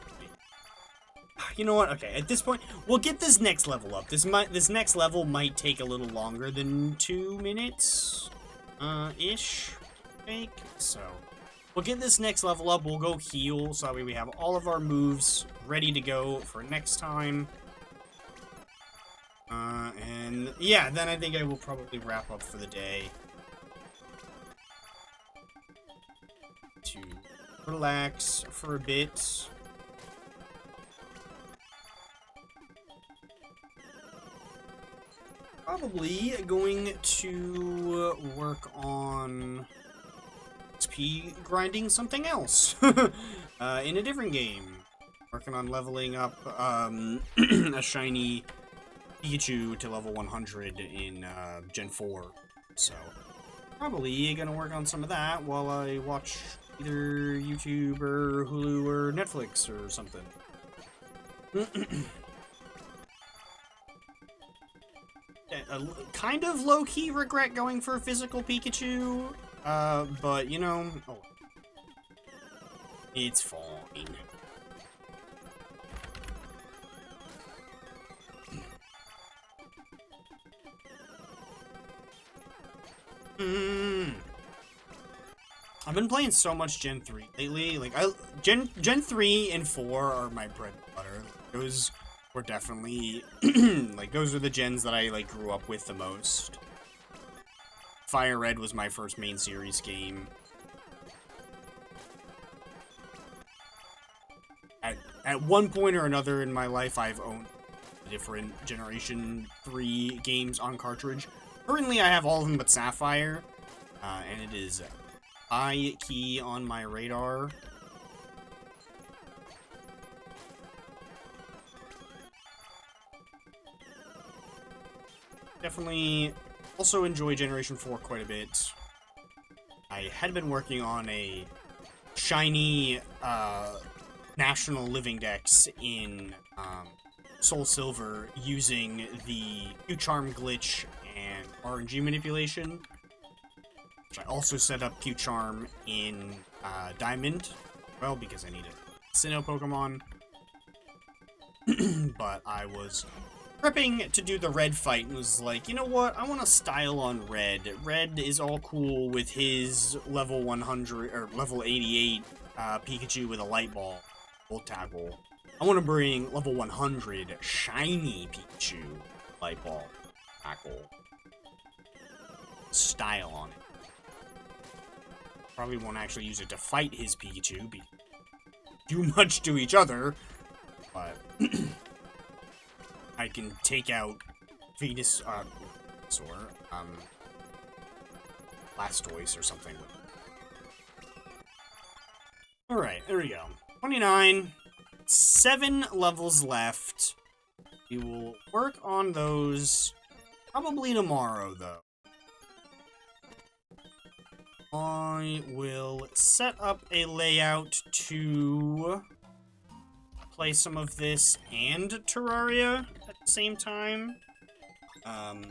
You know what? Okay, at this point, we'll get this next level up. This next level might take a little longer than 2 minutes, ish, I think. So, we'll get this next level up. We'll go heal, so that way we have all of our moves ready to go for next time. And yeah, then I think I will probably wrap up for the day. To relax for a bit. Probably going to work on XP grinding something else in a different game. Working on leveling up a shiny Pikachu to level 100 in Gen 4. So, probably gonna work on some of that while I watch either YouTube or Hulu or Netflix or something. Kind of low-key regret going for a physical Pikachu, but, you know, oh, it's fine. I've been playing so much Gen 3 lately. Like, Gen 3 and 4 are my bread and butter. Those were definitely, like, those are the gens that I, like, grew up with the most. Fire Red was my first main series game. At one point or another in my life, I've owned different Generation 3 games on cartridge. Currently, I have all of them but Sapphire, and it is high key on my radar. Definitely also enjoy Generation 4 quite a bit. I had been working on a shiny National Living Dex in Soul Silver using the Q-Charm glitch and RNG manipulation. Which I also set up Q-Charm in Diamond, well, because I need a Sinnoh Pokemon. But I was prepping to do the Red fight and was like, you know what, I want to style on Red. Red is all cool with his level 100, or level 88 Pikachu with a Light Ball, Volt Tackle. I want to bring level 100 shiny Pikachu, Light Ball, Tackle, style on it. Probably won't actually use it to fight his Pikachu, because do much to each other, but I can take out Blastoise or something. Alright, there we go. 29. 7 levels left. We will work on those probably tomorrow, though. I will set up a layout to play some of this and Terraria at the same time. I've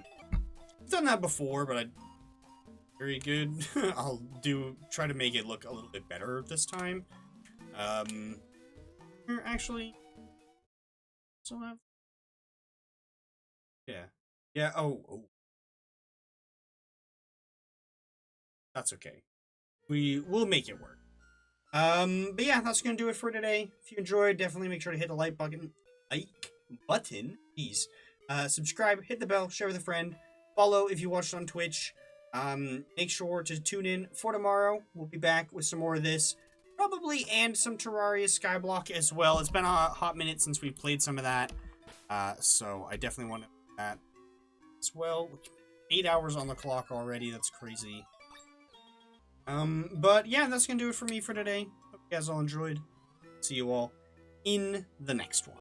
done that before, but very good. I'll try to make it look a little bit better this time. Actually, so have, yeah. Oh. That's okay. We'll make it work. But yeah, that's gonna do it for today. If you enjoyed, definitely make sure to hit the like button. Please. Subscribe, hit the bell, share with a friend, follow if you watched on Twitch. Make sure to tune in for tomorrow. We'll be back with some more of this, probably, and some Terraria Skyblock as well. It's been a hot minute since we played some of that, so I definitely want to do that as well. 8 hours on the clock already. That's crazy. But yeah, that's gonna do it for me for today. Hope you guys all enjoyed. See you all in the next one.